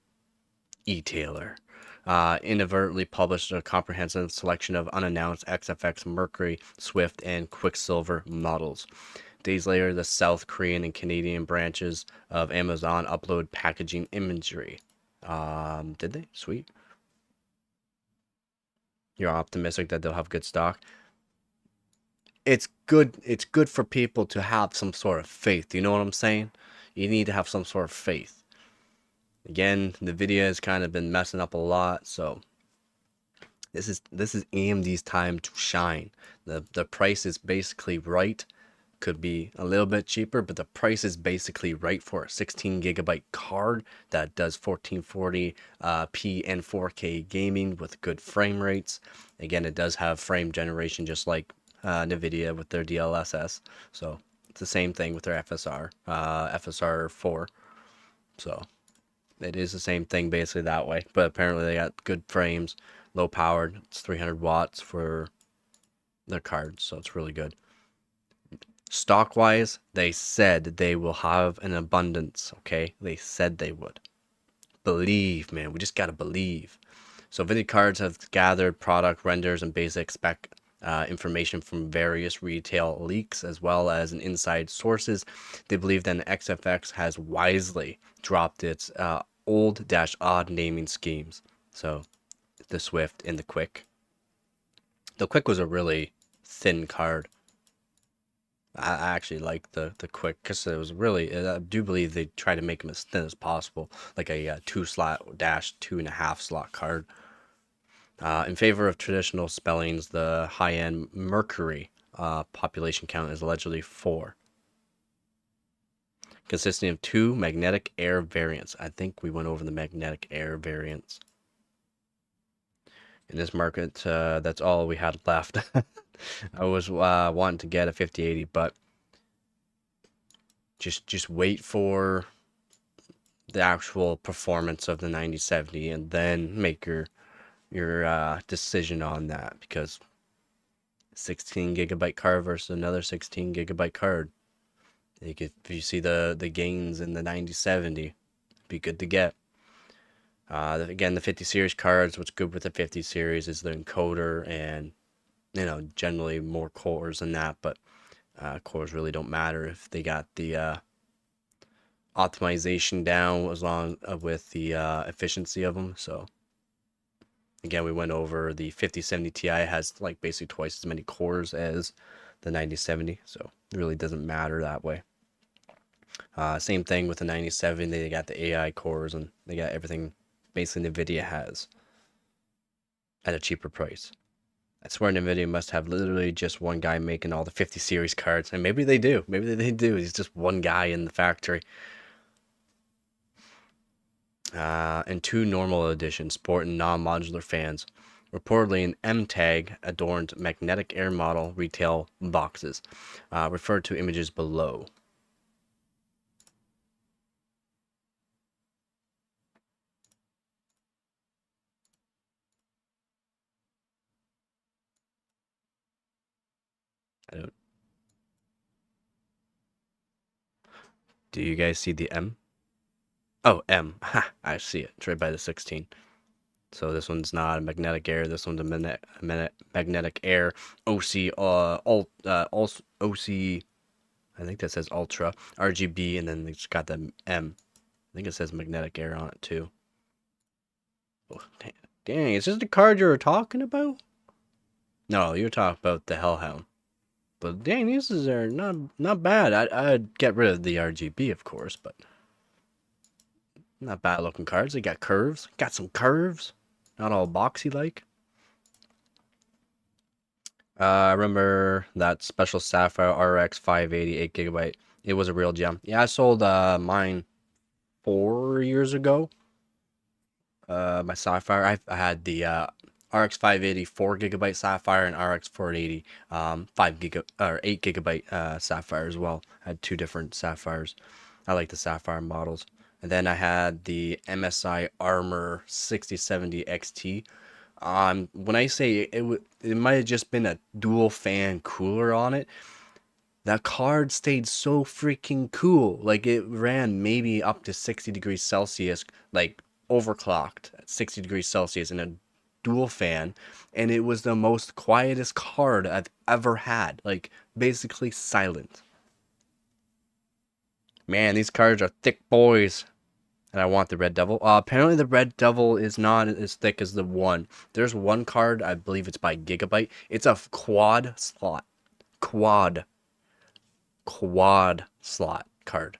inadvertently published a comprehensive selection of unannounced XFX Mercury, Swift, and Quicksilver models. Days later, the South Korean and Canadian branches of Amazon upload packaging imagery. Did they? Sweet. You're optimistic that they'll have good stock. It's good for people to have some sort of faith. You know what I'm saying? You need to have some sort of faith. Again, Nvidia has kind of been messing up a lot, so this is AMD's time to shine. The price is basically right. could be a little bit cheaper, but the price is basically right for a 16 gigabyte card that does 1440p and 4K gaming with good frame rates. Again, it does have frame generation just like Nvidia with their DLSS, so it's the same thing with their FSR 4. So it is the same thing basically that way, but apparently they got good frames, low powered. It's 300 watts for their cards, so it's really good. Stock wise, they said they will have an abundance. Okay, they said they would. Believe, man, we just gotta believe. So video cards have gathered product renders and basic spec information from various retail leaks as well as in inside sources. They believe that XFX has wisely dropped its old-odd naming schemes. So the Swift and the Quick. The Quick was a really thin card. I actually like the Quick because it was really, I do believe they try to make them as thin as possible, like a 2-slot dash 2.5 slot card. In favor of traditional spellings, the high-end Mercury population count is allegedly 4, consisting of 2 magnetic air variants. I think we went over the magnetic air variants. In this market, that's all we had left. I was wanting to get a 5080, but just wait for the actual performance of the 9070 and then make your decision on that, because 16 gigabyte card versus another 16 gigabyte card, if you see the gains in the 9070, be good to get. Again, the 50 series cards, what's good with the 50 series is the encoder and generally more cores than that, but cores really don't matter if they got the optimization down as long with the efficiency of them. So again, we went over the 5070 Ti has like basically twice as many cores as the 9070, so it really doesn't matter that way. Same thing with the 9070, they got the AI cores and they got everything basically Nvidia has at a cheaper price. I swear Nvidia must have literally just one guy making all the 50 series cards, and maybe they do. Maybe they do. He's just one guy in the factory. And 2 normal edition sport and non-modular fans. Reportedly, an M tag adorned magnetic air model retail boxes. Refer to images below. I don't. Do you guys see the M? Oh, M. Ha! I see it. It's right by the 16. So this one's not a magnetic air. This one's a magnetic air OC OC. I think that says Ultra RGB, and then it's got the M. I think it says magnetic air on it too. Oh, dang, is this the card you were talking about? No, you're talking about the Hellhound. But dang, these are not bad. I'd get rid of the RGB, of course, but not bad looking cards. They got curves. Got some curves. Not all boxy like. I remember that special Sapphire RX 580 8GB. It was a real gem. Yeah, I sold mine 4 years ago. My Sapphire. I had the RX 580 4GB Sapphire and RX 480 8GB Sapphire as well. I had 2 different Sapphires. I like the Sapphire models. And then I had the MSI Armor 6070 XT. When I say it might have just been a dual fan cooler on it. That card stayed so freaking cool. Like it ran maybe up to 60 degrees Celsius, like overclocked at 60 degrees Celsius in a dual fan, and it was the most quietest card I've ever had. Like basically silent. Man, these cards are thick boys. And I want the Red Devil. Apparently the Red Devil is not as thick as the one. There's one card, I believe it's by Gigabyte. It's a quad slot. Quad slot card.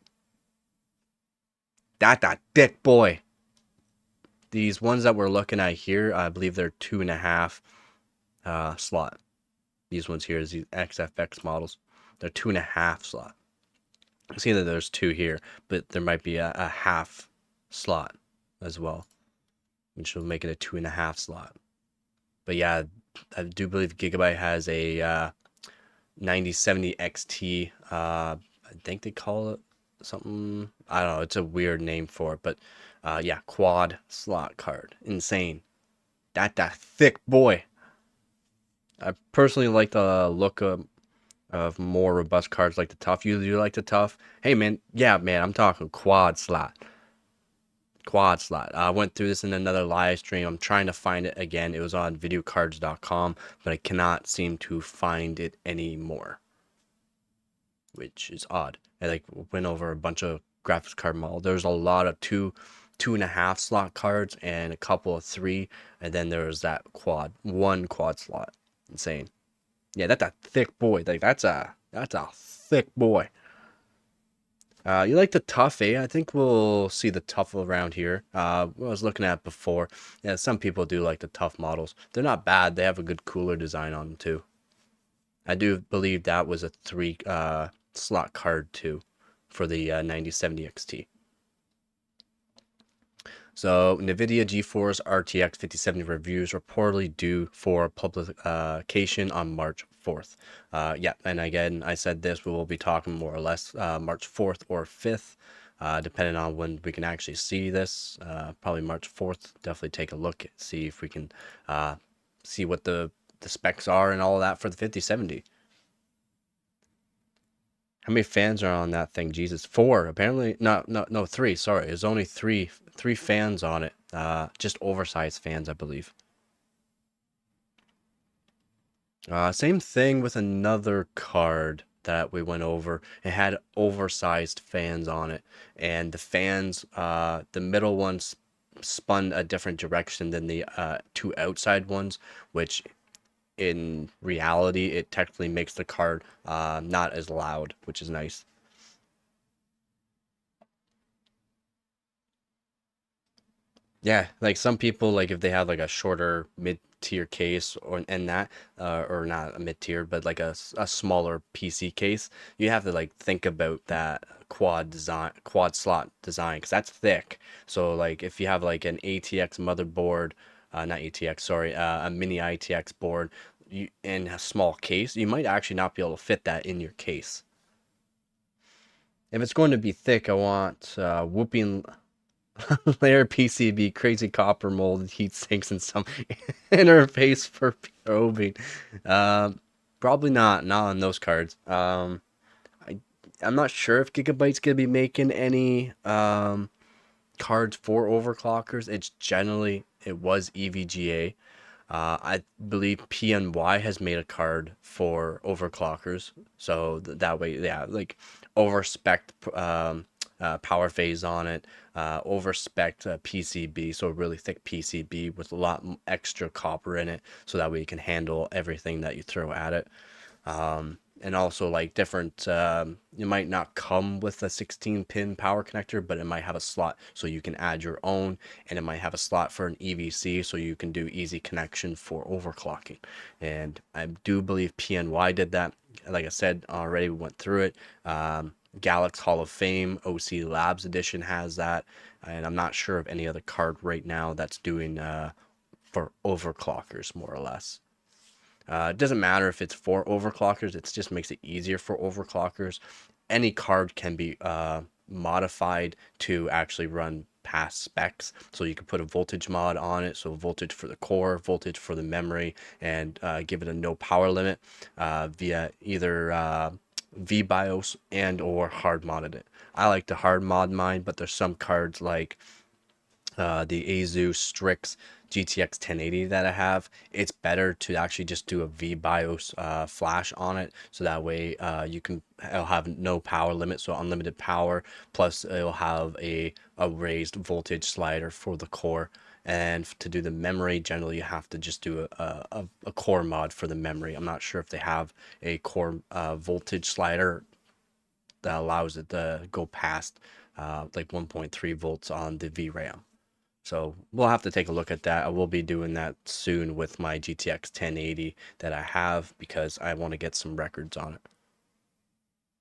That's a thick boy. These ones that we're looking at here, I believe they're 2.5 slot. These ones here is these XFX models. They're 2.5 slot. I see that there's 2 here, but there might be a half slot as well, which will make it a 2.5 slot. But yeah, I do believe Gigabyte has a 9070 XT. I think they call it something. I don't know. It's a weird name for it, but yeah, quad slot card. Insane. That thick boy. I personally like the look of more robust cards like the tough. You like the tough? Hey man, yeah man, I'm talking quad slot. Quad slot. I went through this in another live stream. I'm trying to find it again. It was on videocards.com, but I cannot seem to find it anymore, which is odd. I like went over a bunch of graphics card models. There's a lot of 2.5 slot cards and a couple of 3, and then there's that one quad slot. Insane. Yeah, that's a thick boy. Like that's a thick boy. You like the tough, eh? I think we'll see the tough around here. I was looking at before. Yeah, some people do like the tough models. They're not bad. They have a good cooler design on them too. I do believe that was a 3 slot card too for the 9070 XT. So Nvidia GeForce RTX 5070 reviews reportedly due for publication on March 4th. Yeah, and again, I said this, we will be talking more or less March 4th or 5th, depending on when we can actually see this. Probably March 4th. Definitely take a look, see if we can see what the specs are and all of that for the 5070. How many fans are on that thing? Jesus, 4 apparently. No, 3. Sorry, there's only three fans on it. Just oversized fans, I believe. Same thing with another card that we went over. It had oversized fans on it, and the fans, the middle ones spun a different direction than the 2 outside ones, which in reality, it technically makes the card not as loud, which is nice. Yeah, like some people, like if they have like a shorter mid-tier case and that, or not a mid-tier, but like a smaller PC case, you have to like think about that quad slot design, because that's thick. So like if you have like an ATX motherboard, not ATX, sorry, a mini ITX board, in a small case, you might actually not be able to fit that in your case. If it's going to be thick, I want whooping layer PCB, crazy copper molded heat sinks, and some interface for probing. Probably not on those cards. I'm not sure if Gigabyte's gonna be making any cards for overclockers. It was EVGA. I believe PNY has made a card for overclockers, so that way, yeah, like over spec power phase on it, over spec PCB, so a really thick PCB with a lot extra copper in it, so that way you can handle everything that you throw at it. And also like different, it might not come with a 16-pin power connector, but it might have a slot so you can add your own, and it might have a slot for an EVC so you can do easy connection for overclocking. And I do believe PNY did that. Like I said already, we went through it. Galax Hall of Fame OC Labs edition has that, and I'm not sure of any other card right now that's doing for overclockers, more or less. It doesn't matter if it's for overclockers, it just makes it easier for overclockers. Any card can be modified to actually run past specs. So you can put a voltage mod on it, so voltage for the core, voltage for the memory, and give it a no power limit via either VBIOS and or hard modded it. I like to hard mod mine, but there's some cards like the Asus Strix GTX 1080 that I have. It's better to actually just do a VBIOS flash on it, so that way it'll have no power limit, so unlimited power, plus it'll have a raised voltage slider for the core. And to do the memory, generally you have to just do a core mod for the memory. I'm not sure if they have a core voltage slider that allows it to go past like 1.3 volts on the VRAM. So we'll have to take a look at that. I will be doing that soon with my GTX 1080 that I have, because I want to get some records on it.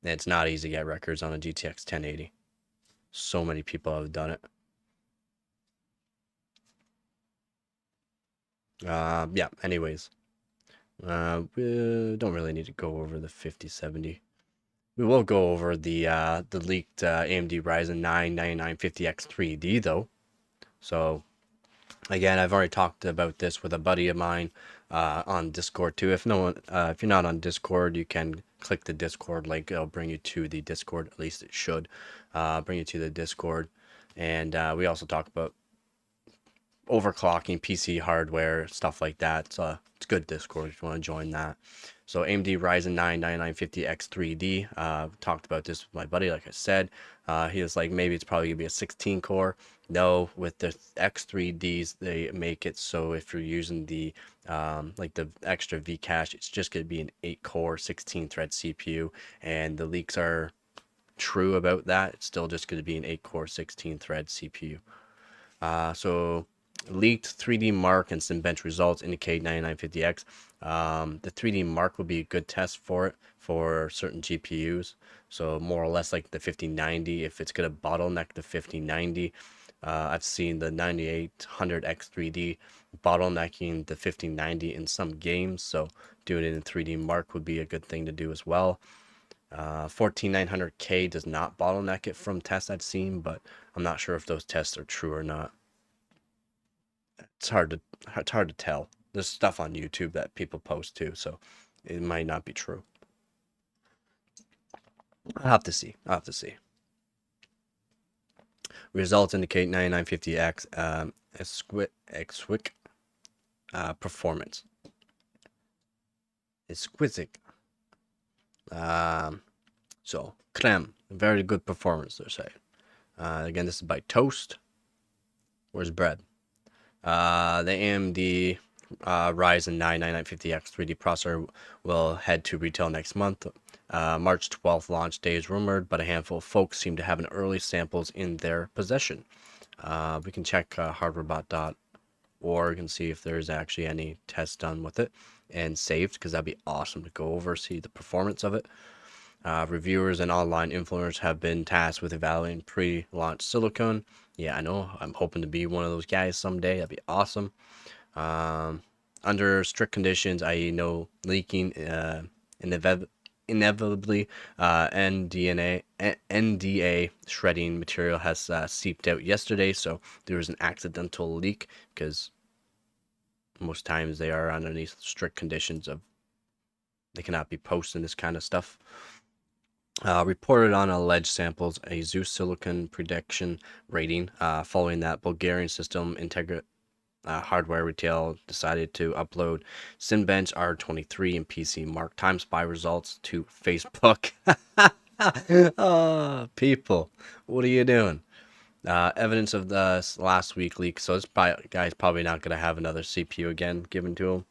It's not easy to get records on a GTX 1080. So many people have done it. Yeah, anyways. We don't really need to go over the 5070. We will go over the leaked AMD Ryzen 9 9950X 3D though. So again, I've already talked about this with a buddy of mine on Discord too. If no one, if you're not on Discord, you can click the Discord link. It'll bring you to the Discord. At least it should bring you to the Discord. And we also talk about overclocking PC hardware, stuff like that. It's good Discord if you want to join that. So AMD Ryzen 9 9950X 3D. Talked about this with my buddy, like I said. He was like, maybe it's probably gonna be a 16 core. No, with the X3Ds, they make it so if you're using the like the extra V cache, it's just gonna be an 8 core 16 thread CPU, and the leaks are true about that. It's still just gonna be an 8 core 16 thread CPU. So leaked 3D Mark and some bench results indicate 9950X. The 3D Mark will be a good test for it for certain GPUs. So more or less like the 5090, if it's going to bottleneck the 5090. I've seen the 9800X3D bottlenecking the 5090 in some games. So doing it in 3D Mark would be a good thing to do as well. 14900K does not bottleneck it from tests I've seen, but I'm not sure if those tests are true or not. It's hard to tell. There's stuff on YouTube that people post too, so it might not be true. I'll have to see. Results indicate 9950X exquisite performance. Exquisite. So creme, very good performance. They're saying. Again, this is by Toast. Where's bread? The AMD Ryzen 9 9950X 3D processor will head to retail next month. March 12th launch day is rumored, but a handful of folks seem to have an early samples in their possession. We can check hardwarebot.org and see if there's actually any tests done with it and saved, because that'd be awesome to go over, see the performance of it. Reviewers and online influencers have been tasked with evaluating pre-launch silicon. Yeah, I know. I'm hoping to be one of those guys someday. That'd be awesome. Under strict conditions, i.e. no leaking, inevitably, NDA shredding material has seeped out yesterday, so there was an accidental leak, because most times they are underneath strict conditions of they cannot be posting this kind of stuff. Reported on alleged samples a Zeus silicon prediction rating. Following that, Bulgarian system integrate hardware retail decided to upload Cinebench R23 and PC Mark time spy results to Facebook. Oh, people, what are you doing? Evidence of the last week leak. So this guy's probably not going to have another CPU again given to him.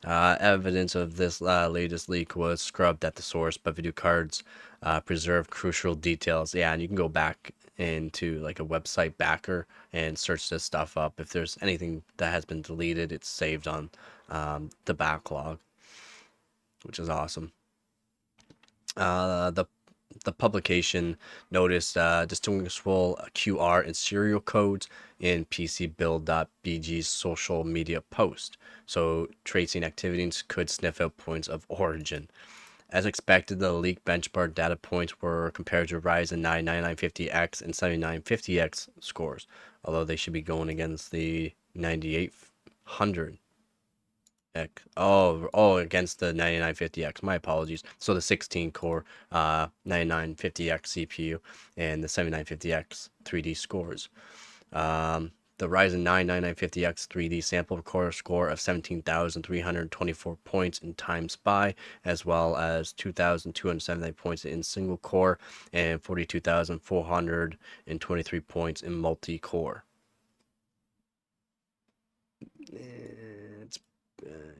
Evidence of this latest leak was scrubbed at the source, but video cards preserve crucial details. Yeah, and you can go back into like a website backer and search this stuff up. If there's anything that has been deleted, it's saved on the backlog, which is awesome. The publication noticed distinguishable QR and serial codes in PCBuild.bg's social media post. So tracing activities could sniff out points of origin. As expected, the leaked benchmark data points were compared to Ryzen 9 9950X and 7950X scores, although they should be going against the 9800. Against the 9950X. My apologies. So the 16 core 9950X CPU and the 7950X 3D scores. The Ryzen 9 9950X 3D sample core score of 17,324 points in time spy, as well as 2,279 points in single core and 42,423 points in multi-core.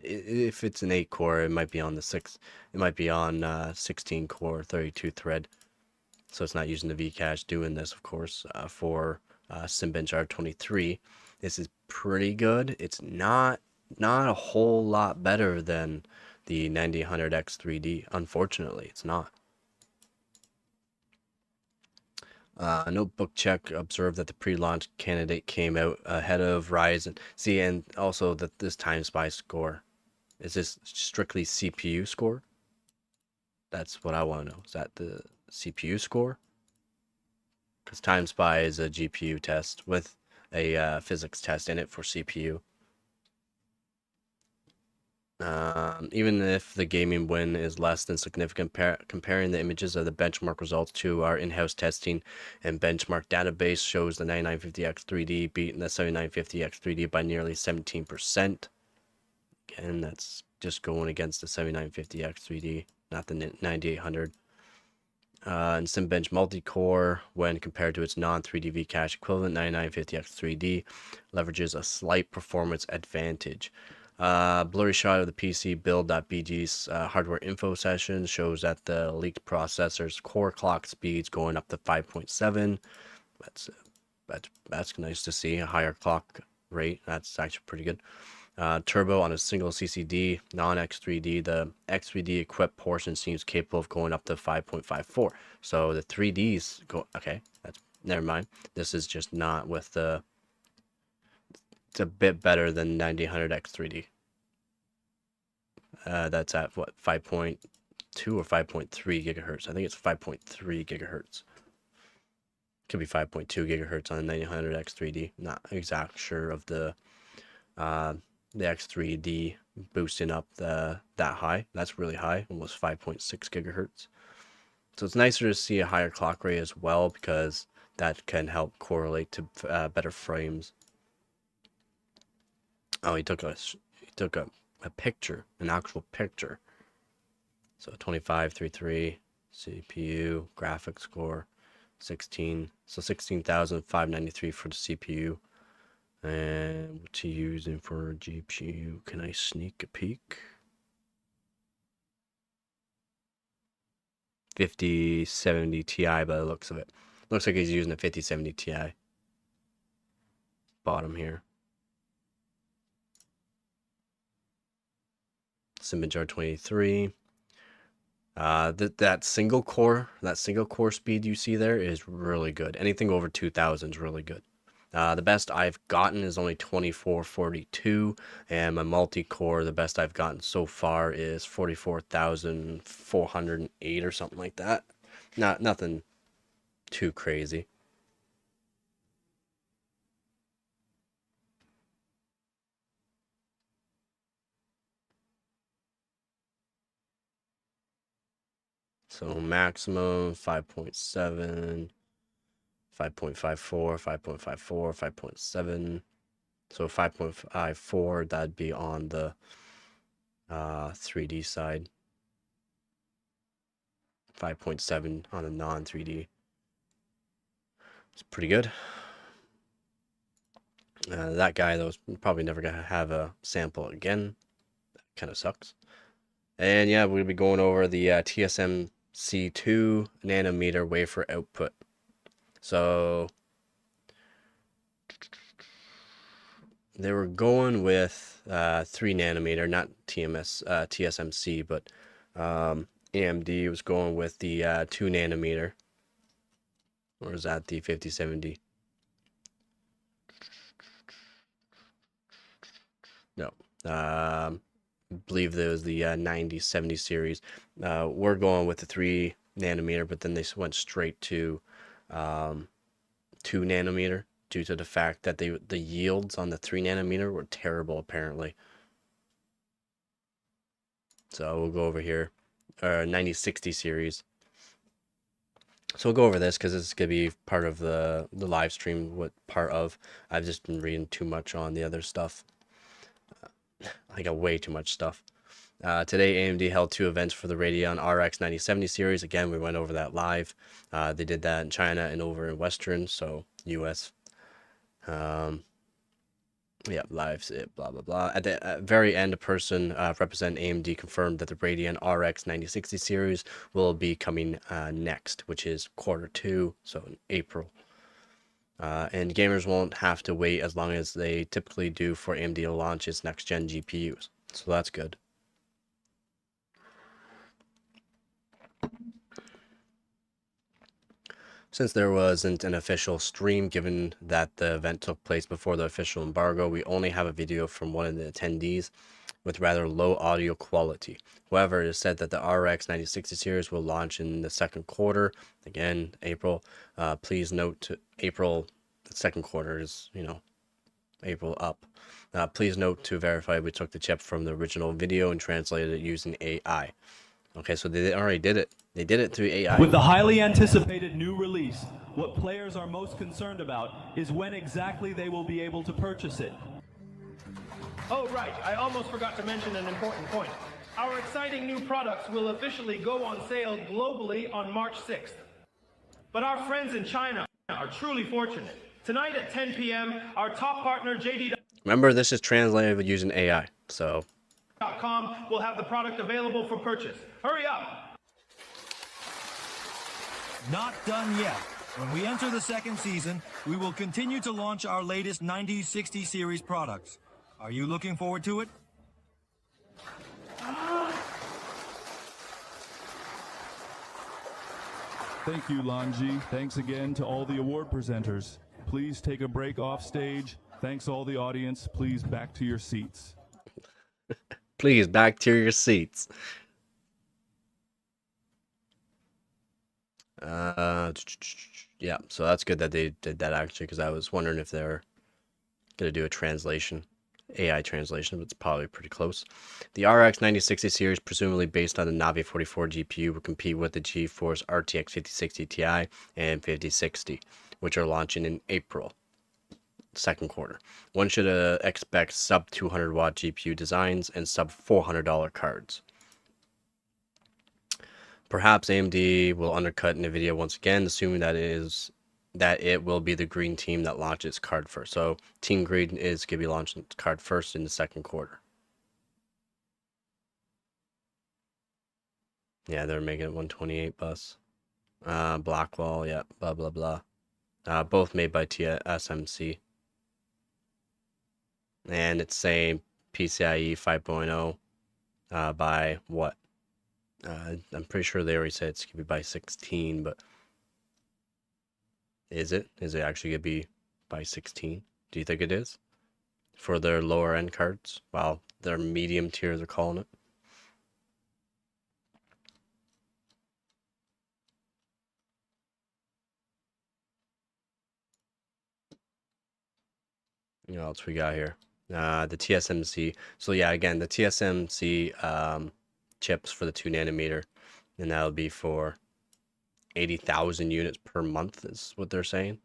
If it's an 8 core, it might be on the 16 core 32 thread, so it's not using the V cache doing this. Of course, for Cinebench R23, this is pretty good. It's not a whole lot better than the 9000X 3D. Unfortunately, it's not. Notebook Check observed that the pre-launch candidate came out ahead of Ryzen. See, and also that this time spy score. Is this strictly CPU score? That's what I want to know. Is that the CPU score? Because Time Spy is a GPU test with a physics test in it for CPU. Even if the gaming win is less than significant, comparing the images of the benchmark results to our in-house testing and benchmark database shows the 9950X 3D beating the 7950X 3D by nearly 17%. Again, that's just going against the 7950X 3D, not the 9800. And SimBench multi-core, when compared to its non-3D V-Cache equivalent 9950X 3D, leverages a slight performance advantage. Blurry shot of the PC build.bg's hardware info session shows that the leaked processor's core clock speeds going up to 5.7. That's nice to see, a higher clock rate. That's actually pretty good. Turbo on a single CCD, non-X3D. The X3D equipped portion seems capable of going up to 5.54. So the 3Ds go, okay, that's, never mind. This is just not with the, it's a bit better than 9000X3D. That's at what, 5.2 or 5.3 gigahertz? I think it's 5.3 gigahertz. Could be 5.2 gigahertz on the 9000X3D. Not exact sure of the X3D boosting up that high. That's really high, almost 5.6 gigahertz. So it's nicer to see a higher clock rate as well, because that can help correlate to better frames. Oh, he took a picture, an actual picture. So 2533 CPU graphics score 16, so 16,593 for the CPU. And what's he using for GPU? Can I sneak a peek? 5070 Ti by the looks of it. Looks like he's using a 5070 Ti. Bottom here. SimBench 23. That single core speed you see there is really good. Anything over 2000 is really good. The best I've gotten is only 2442, and my multi-core, the best I've gotten so far is 44,408 or something like that. Nothing too crazy. So maximum 5.7, 5.54, 5.54, 5.7. So 5.54, that'd be on the 3D side. 5.7 on the non-3D. It's pretty good. That guy, though, is probably never going to have a sample again. That kind of sucks. And yeah, we'll be going over the TSMC 2 nanometer wafer output. So they were going with 3 nanometer, not TSMC, but AMD was going with the 2 nanometer. Or is that the 5070? No. I believe there was the 9070 series. We're going with the 3 nanometer, but then they went straight to 2 nanometer due to the fact that the yields on the 3 nanometer were terrible, apparently. So we'll go over here, 9060 series. So we'll go over this because this is going to be part of the live stream. I've just been reading too much on the other stuff. I got way too much stuff. Today, AMD held 2 events for the Radeon RX 9070 series. Again, we went over that live. They did that in China and over in Western, so US. Yeah, live, blah, blah, blah. At the very end, a person representing AMD confirmed that the Radeon RX 9060 series will be coming next, which is Q2, so in April. And gamers won't have to wait as long as they typically do for AMD to launch its next-gen GPUs. So that's good. Since there wasn't an official stream, given that the event took place before the official embargo, we only have a video from one of the attendees with rather low audio quality. However, it is said that the RX 9060 series will launch in the second quarter, again, April. Please note to April, the second quarter is, April up. Please note to verify we took the chip from the original video and translated it using AI. Okay, so they already did it. They did it through AI. With the highly anticipated new release, what players are most concerned about is when exactly they will be able to purchase it. Oh, right. I almost forgot to mention an important point. Our exciting new products will officially go on sale globally on March 6th. But our friends in China are truly fortunate. Tonight at 10 p.m., our top partner, JD.com, Remember, this is translated using AI, so will have the product available for purchase. Hurry up! Not done yet. When we enter the second season, we will continue to launch our latest 9060 series products. Are you looking forward to it? Thank you, Lanji. Thanks again to all the award presenters. Please take a break off stage. Thanks all the audience. Please back to your seats. please back to your seats. Yeah, so that's good that they did that actually, because I was wondering if they're gonna do a translation, AI translation, but it's probably pretty close. The RX 9060 series, presumably based on the Navi 44 GPU, will compete with the GeForce RTX 5060 Ti and 5060, which are launching in April, second quarter. One should expect sub 200 watt GPU designs and sub $400 cards. Perhaps AMD will undercut Nvidia once again, assuming that it will be the green team that launches card first. So Team Green is going to be launching card first in the second quarter. Yeah, they're making it 128 bus. Blackwall, yeah, blah blah blah. Both made by TSMC. And it's saying PCIe 5.0 by what? I'm pretty sure they already said it's going to be by 16, but is it? Is it actually going to be by 16? Do you think it is? For their lower end cards? Well, their medium tier, they're calling it. What else we got here? The TSMC. So yeah, again, the TSMC chips for the 2 nanometer, and that'll be for 80,000 units per month is what they're saying.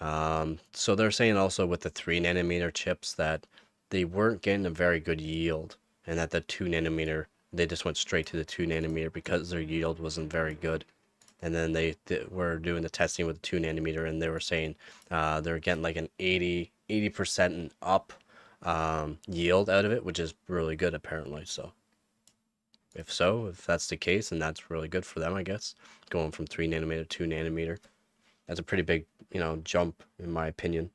So they're saying also with the 3 nanometer chips that they weren't getting a very good yield, and that the 2 nanometer, they just went straight to the 2 nanometer because their yield wasn't very good. And then they were doing the testing with the 2 nanometer, and they were saying they're getting like an 80% and up yield out of it, which is really good apparently. So if that's the case, then that's really good for them, I guess, going from 3 nanometer to 2 nanometer. That's a pretty big, jump in my opinion.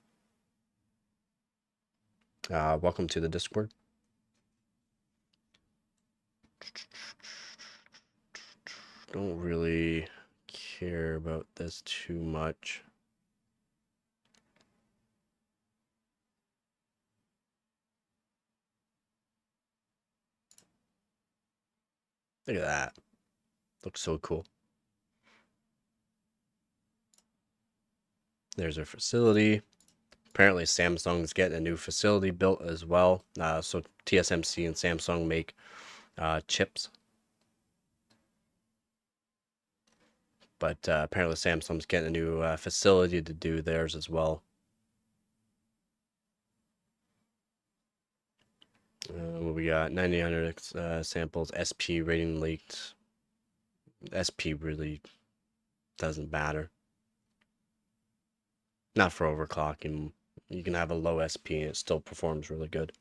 Welcome to the Discord. Don't really care about this too much. Look at that. Looks so cool. There's our facility. Apparently Samsung's getting a new facility built as well. So TSMC and Samsung make chips. But apparently Samsung's getting a new facility to do theirs as well. What we got? 9,800 samples. SP rating leaked. SP really doesn't matter. Not for overclocking. You can have a low SP and it still performs really good.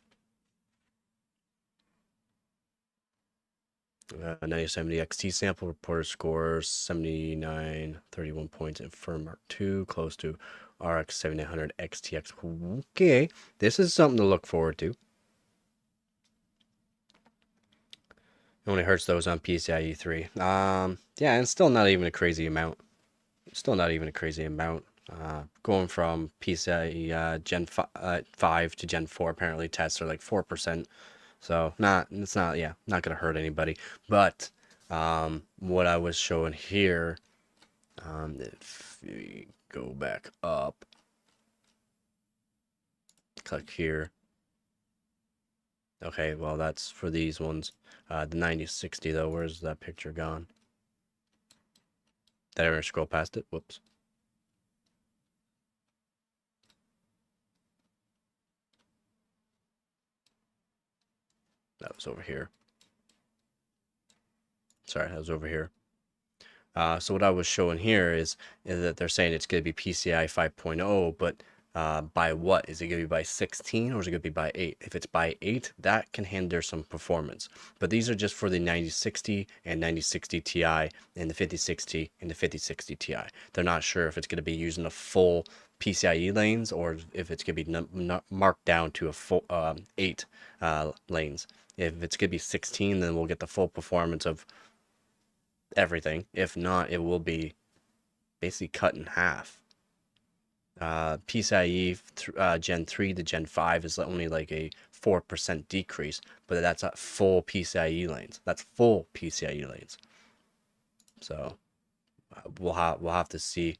9070 XT sample reported scores 79, 31 points in firmware 2, close to RX 7900 XTX. Okay, this is something to look forward to. It only hurts those on PCIe 3. Yeah, and still not even a crazy amount. Still not even a crazy amount. Going from PCIe Gen 5 to Gen 4, apparently tests are like 4%. So it's not, yeah, not gonna hurt anybody. But what I was showing here, if you go back up, click here. Okay, well that's for these ones. The 9060 though, where's that picture gone? Did I ever scroll past it? Whoops. That was over here. Sorry, that was over here. So what I was showing here is that they're saying it's going to be PCI 5.0, but by what? Is it going to be by 16 or is it going to be by 8? If it's by 8, that can hinder some performance. But these are just for the 9060 and 9060 Ti and the 5060 and the 5060 Ti. They're not sure if it's going to be using the full PCIe lanes or if it's going to be marked down to a full 8 lanes. If it's going to be 16, then we'll get the full performance of everything. If not, it will be basically cut in half. PCIe Gen 3 to Gen 5 is only like a 4% decrease, but that's at full PCIe lanes. That's full PCIe lanes. So we'll have to see.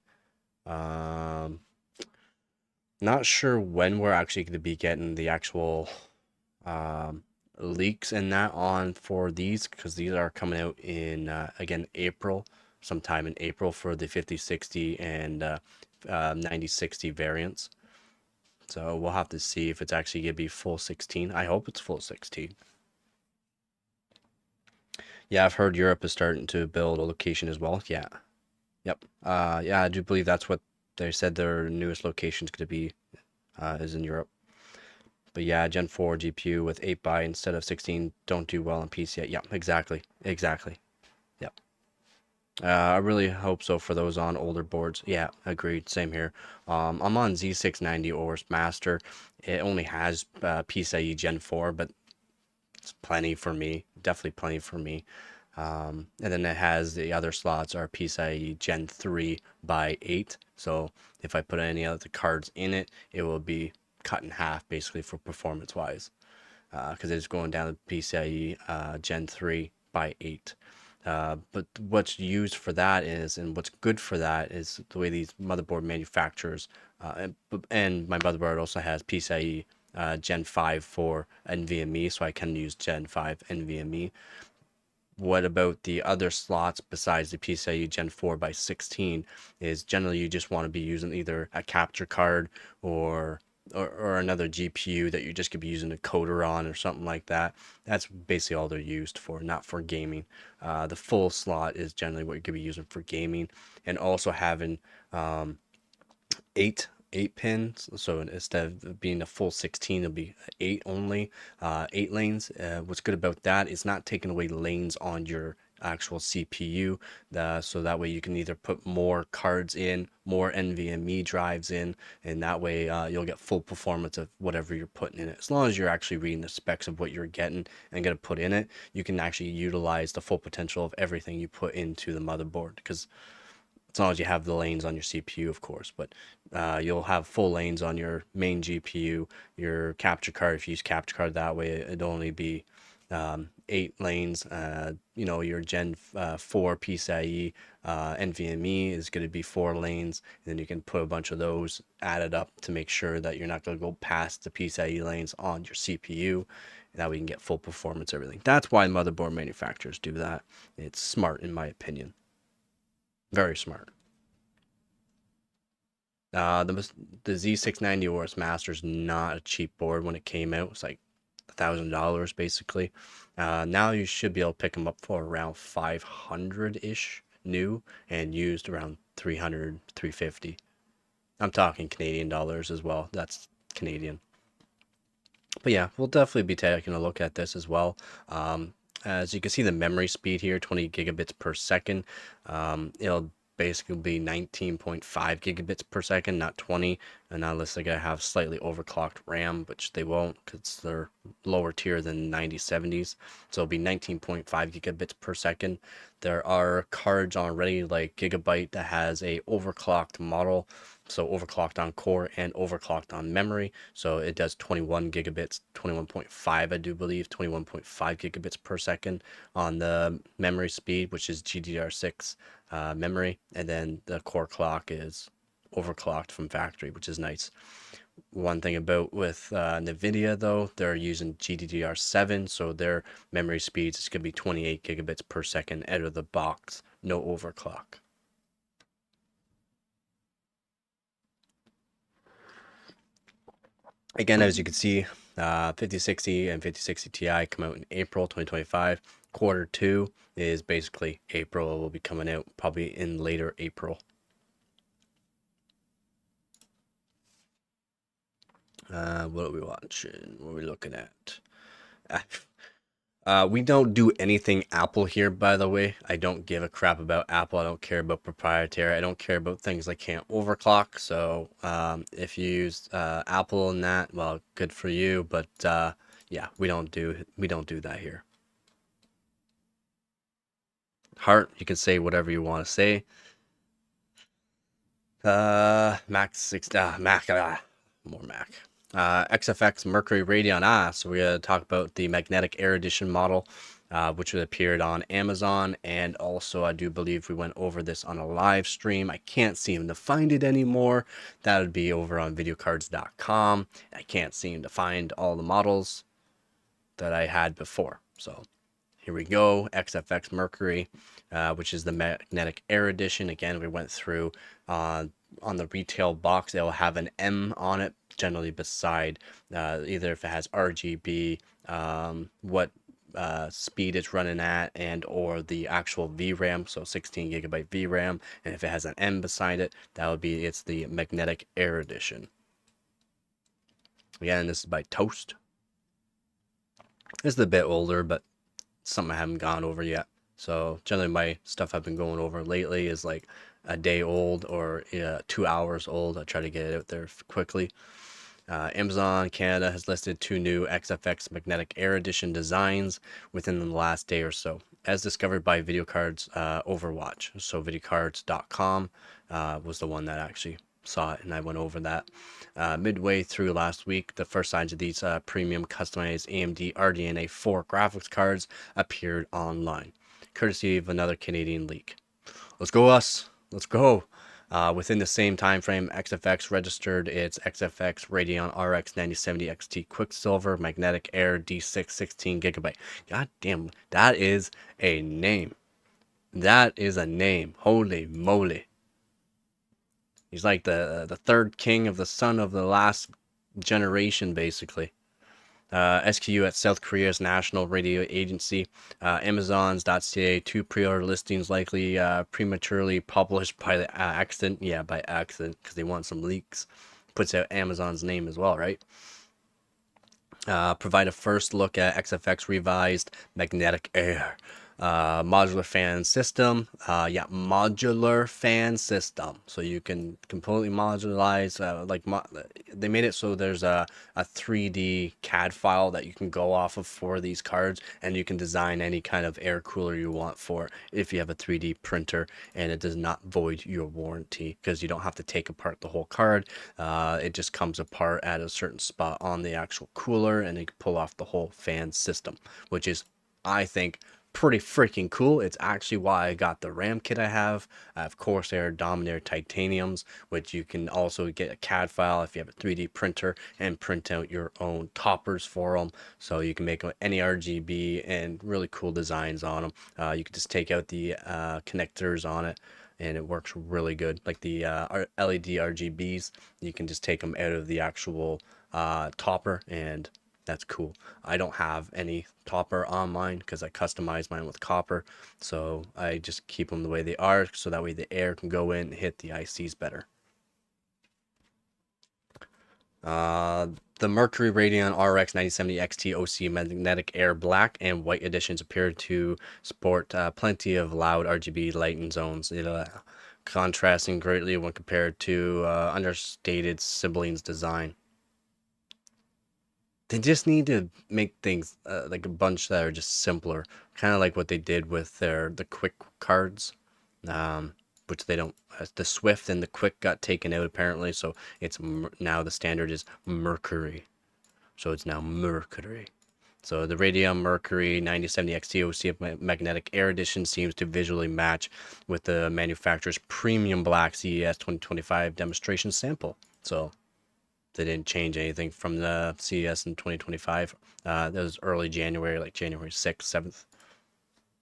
Not sure when we're actually going to be getting the actual leaks and that on for these, because these are coming out in again April, sometime in April for the 5060 and 9060 variants. So we'll have to see if it's actually gonna be full 16. I hope it's full 16. Yeah, I've heard Europe is starting to build a location as well. Yeah, yep. Yeah, I do believe that's what they said their newest location is going to be, is in Europe. But yeah, Gen 4 GPU with 8 by instead of 16 don't do well on PCIe. Yep, exactly. Yep. I really hope so for those on older boards. Yeah, agreed. Same here. I'm on Z690 ORS Master. It only has PCIe Gen 4, but it's plenty for me. Definitely plenty for me. And then it has the other slots are PCIe Gen 3 by 8. So if I put any other cards in it, it will be cut in half basically for performance wise, because it's going down to PCIe Gen 3 by 8. But what's used for that is, and what's good for that is the way these motherboard manufacturers, and my motherboard also has PCIe Gen 5 for NVMe, so I can use Gen 5 NVMe. What about the other slots besides the PCIe Gen 4 by 16 is generally you just want to be using either a capture card or another GPU that you just could be using a coder on or something like that. That's basically all they're used for, not for gaming. The full slot is generally what you could be using for gaming, and also having 8 pins. So instead of being a full 16, it'll be 8 only, 8 lanes. What's good about that is not taking away lanes on your actual CPU, so that way you can either put more cards in, more NVMe drives in, and that way you'll get full performance of whatever you're putting in it. As long as you're actually reading the specs of what you're getting and going to put in it, you can actually utilize the full potential of everything you put into the motherboard, because as long as you have the lanes on your CPU, of course, but you'll have full lanes on your main GPU, your capture card. If you use capture card that way, it'd only be 8 lanes. Your Gen 4 PCIe NVMe is going to be 4 lanes, and then you can put a bunch of those added up to make sure that you're not going to go past the PCIe lanes on your CPU, and that way you can get full performance, everything. That's why motherboard manufacturers do that. It's smart, in my opinion. Very smart. The Z690 ORS Master is not a cheap board. When it came out, it's like $1,000 basically. Now you should be able to pick them up for around 500-ish new, and used around 300, 350. I'm talking Canadian dollars as well. That's Canadian. But yeah, we'll definitely be taking a look at this as well. As you can see, the memory speed here, 20 gigabits per second. It'll basically be 19.5 gigabits per second, not 20, and unless they're going to have slightly overclocked RAM, which they won't because they're lower tier than 9070s, so it'll be 19.5 gigabits per second. There are cards already like Gigabyte that has a overclocked model, so overclocked on core and overclocked on memory, so it does 21 gigabits, 21.5 I do believe, 21.5 gigabits per second on the memory speed, which is GDDR6 memory, and then the core clock is overclocked from factory, which is nice. One thing about with Nvidia though, they're using GDDR7, so their memory speeds is going to be 28 gigabits per second out of the box, no overclock. Again, as you can see, 5060 and 5060 Ti come out in April 2025. Quarter 2 is basically April. It will be coming out probably in later April. What are we watching? What are we looking at? We don't do anything Apple here, by the way. I don't give a crap about Apple. I don't care about proprietary. I don't care about things like can't overclock. So if you use Apple and that, well, good for you. But yeah, we don't do that here. Heart, you can say whatever you want to say. Mac 6, Mac, more Mac. XFX Mercury Radeon. So we're going to talk about the Magnetic Air Edition model, which appeared on Amazon, and also I do believe we went over this on a live stream. I can't seem to find it anymore. That would be over on videocards.com. I can't seem to find all the models that I had before. So here we go, XFX Mercury, which is the Magnetic Air Edition. Again, we went through on the retail box, it will have an M on it, generally beside either if it has RGB, what speed it's running at, and or the actual VRAM, so 16 gigabyte VRAM, and if it has an M beside it, that would be it's the Magnetic Air Edition. Again, this is by Toast. This is a bit older, but something I haven't gone over yet. So generally my stuff I've been going over lately is like a day old or 2 hours old. I try to get it out there quickly. Amazon Canada has listed 2 new XFX Magnetic Air Edition designs within the last day or so, as discovered by VideoCards Overwatch. So videocards.com was the one that actually saw it, and I went over that. Midway through last week, the first signs of these premium customized AMD RDNA 4 graphics cards appeared online, courtesy of another Canadian leak. Let's go us! Let's go! Within the same time frame, XFX registered its XFX Radeon RX 9070 XT Quicksilver Magnetic Air D6 16GB. God damn, that is a name. That is a name. Holy moly. He's like the third king of the son of the last generation, basically. SKU at South Korea's National Radio Agency. Amazons.ca, 2 pre-order listings likely prematurely published by the accident. Yeah, by accident, because they want some leaks. Puts out Amazon's name as well, right? Provide a first look at XFX revised Magnetic Air. Modular fan system. Yeah, modular fan system. So you can completely modularize, they made it so there's a 3D CAD file that you can go off of for these cards, and you can design any kind of air cooler you want for if you have a 3D printer, and it does not void your warranty because you don't have to take apart the whole card. It just comes apart at a certain spot on the actual cooler, and you can pull off the whole fan system, which is, I think, pretty freaking cool. It's actually why I got the RAM kit I have. I have Corsair Dominator Titaniums, which you can also get a CAD file if you have a 3D printer and print out your own toppers for them. So you can make any RGB and really cool designs on them. You can just take out the connectors on it, and it works really good. Like the LED RGBs, you can just take them out of the actual topper, and that's cool. I don't have any topper on mine because I customize mine with copper, so I just keep them the way they are, so that way the air can go in and hit the ICs better. The Mercury Radeon RX 9070 XT OC Magnetic Air Black and White editions appear to sport plenty of loud RGB lighting zones, contrasting greatly when compared to understated siblings design. They just need to make things like a bunch that are just simpler, kind of like what they did with the quick cards, which they don't. The Swift and the Quick got taken out apparently, so it's now the standard is Mercury. So it's now Mercury. So the Radeon Mercury 9070 XT Magnetic Air Edition seems to visually match with the manufacturer's premium black CES 2025 demonstration sample. So they didn't change anything from the CES in 2025. That was early January, like January 6th, 7th.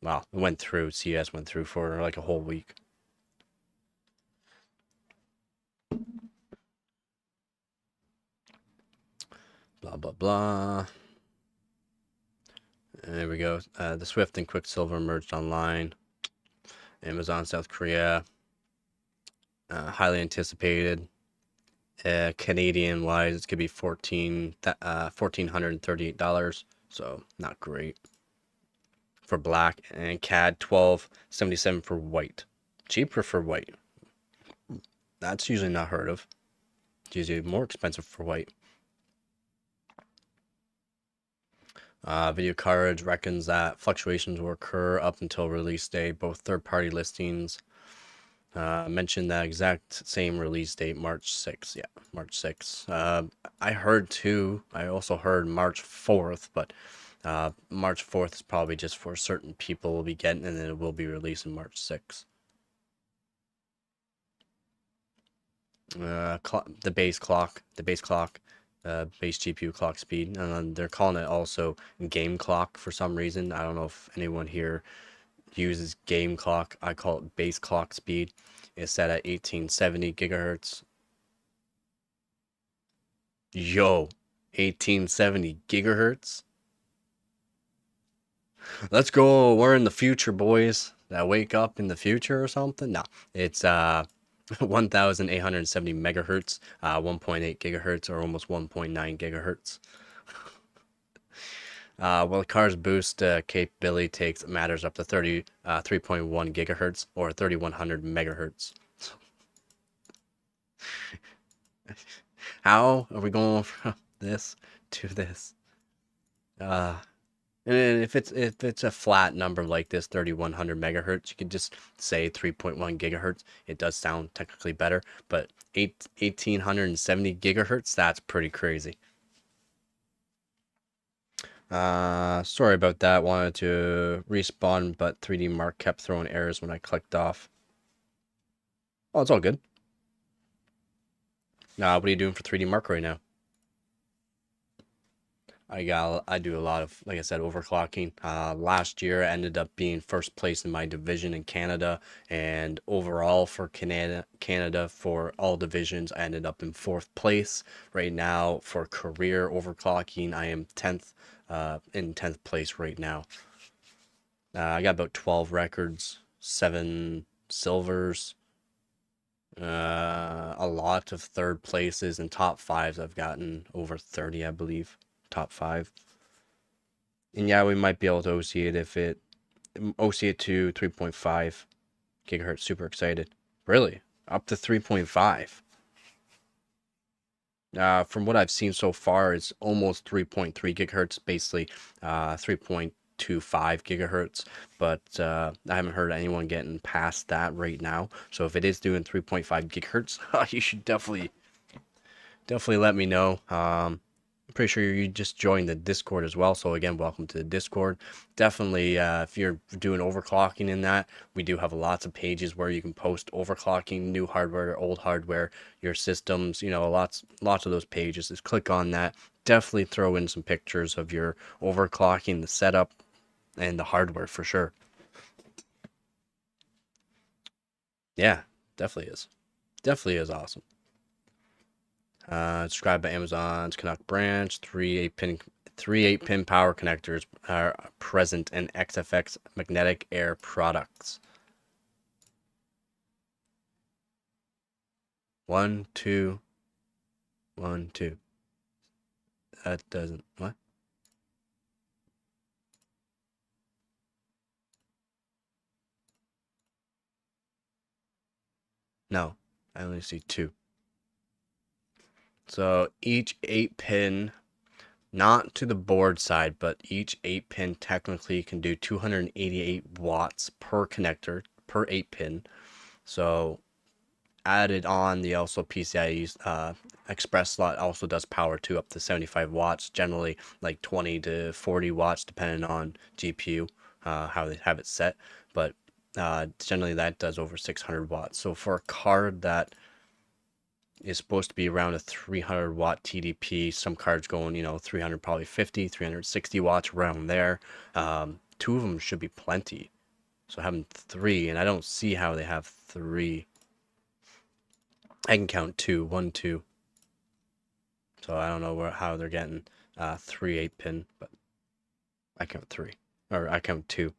Well, it went through, CES went through for like a whole week. Blah, blah, blah. And there we go. The Swift and Quicksilver merged online. Amazon South Korea. Highly anticipated. Canadian wise, it's gonna be $1,438, so not great for black, and CAD 1277 for white, cheaper for white. That's usually not heard of. It's usually more expensive for white. Video Cards reckons that fluctuations will occur up until release day. Both third-party listings mentioned that exact same release date, March 6th. Yeah, March 6th. I heard too. I also heard March 4th, but March 4th is probably just for certain people will be getting, and then it will be released in March 6th. The base GPU clock speed, and they're calling it also game clock for some reason. I don't know if anyone here uses game clock. I call it base clock speed. It's set at 1870 gigahertz. Yo, 1870 gigahertz. Let's go. We're in the future, boys. That wake up in the future or something? No, it's 1870 megahertz, 1.8 gigahertz, or almost 1.9 gigahertz. Well, the car's boost capability takes matters up to 3.1 gigahertz or 3100 megahertz. How are we going from this to this? And if it's a flat number like this, 3100 megahertz, you could just say 3.1 gigahertz. It does sound technically better, but 1870 gigahertz, that's pretty crazy. Sorry about that. Wanted to respawn, but 3D Mark kept throwing errors when I clicked off. Oh, it's all good. What are you doing for 3D Mark right now? I do a lot of, like I said, overclocking. Last year I ended up being first place in my division in Canada, and overall for Canada for all divisions I ended up in 4th place. Right now for career overclocking I am 10th in 10th place right now. I got about 12 records, 7 silvers, a lot of 3rd places, and top 5s I've gotten over 30, I believe. Top 5. And yeah, we might be able to OC it if it OC it to 3.5 gigahertz. Super excited. Really? Up to 3.5. From what I've seen so far, it's almost 3.3 gigahertz, basically 3.25 gigahertz, but I haven't heard anyone getting past that right now. So if it is doing 3.5 gigahertz, you should definitely let me know. I'm pretty sure you just joined the Discord as well. So again, welcome to the Discord. Definitely, if you're doing overclocking in that, we do have lots of pages where you can post overclocking, new hardware, old hardware, your systems, lots of those pages. Just click on that. Definitely throw in some pictures of your overclocking, the setup, and the hardware for sure. Yeah, definitely is. Definitely is awesome. Described by Amazon's Canuck branch. 3 8-pin power connectors are present in XFX magnetic air products. 1 2 1 2. That doesn't... What? No, I only see 2. So each 8-pin, not to the board side, but each 8-pin technically can do 288 watts per connector per 8-pin. So added on, the also PCIe express slot also does power to up to 75 watts, generally like 20 to 40 watts depending on GPU, how they have it set, but generally that does over 600 watts. So for a card that is supposed to be around a 300 watt TDP, some cards going, 300, probably 50, 360 watts around there. 2 of them should be plenty. So having 3, and I don't see how they have 3. I can count 2, 1, 2. So I don't know how they're getting 3 8-pin, but I count 3, or I count 2.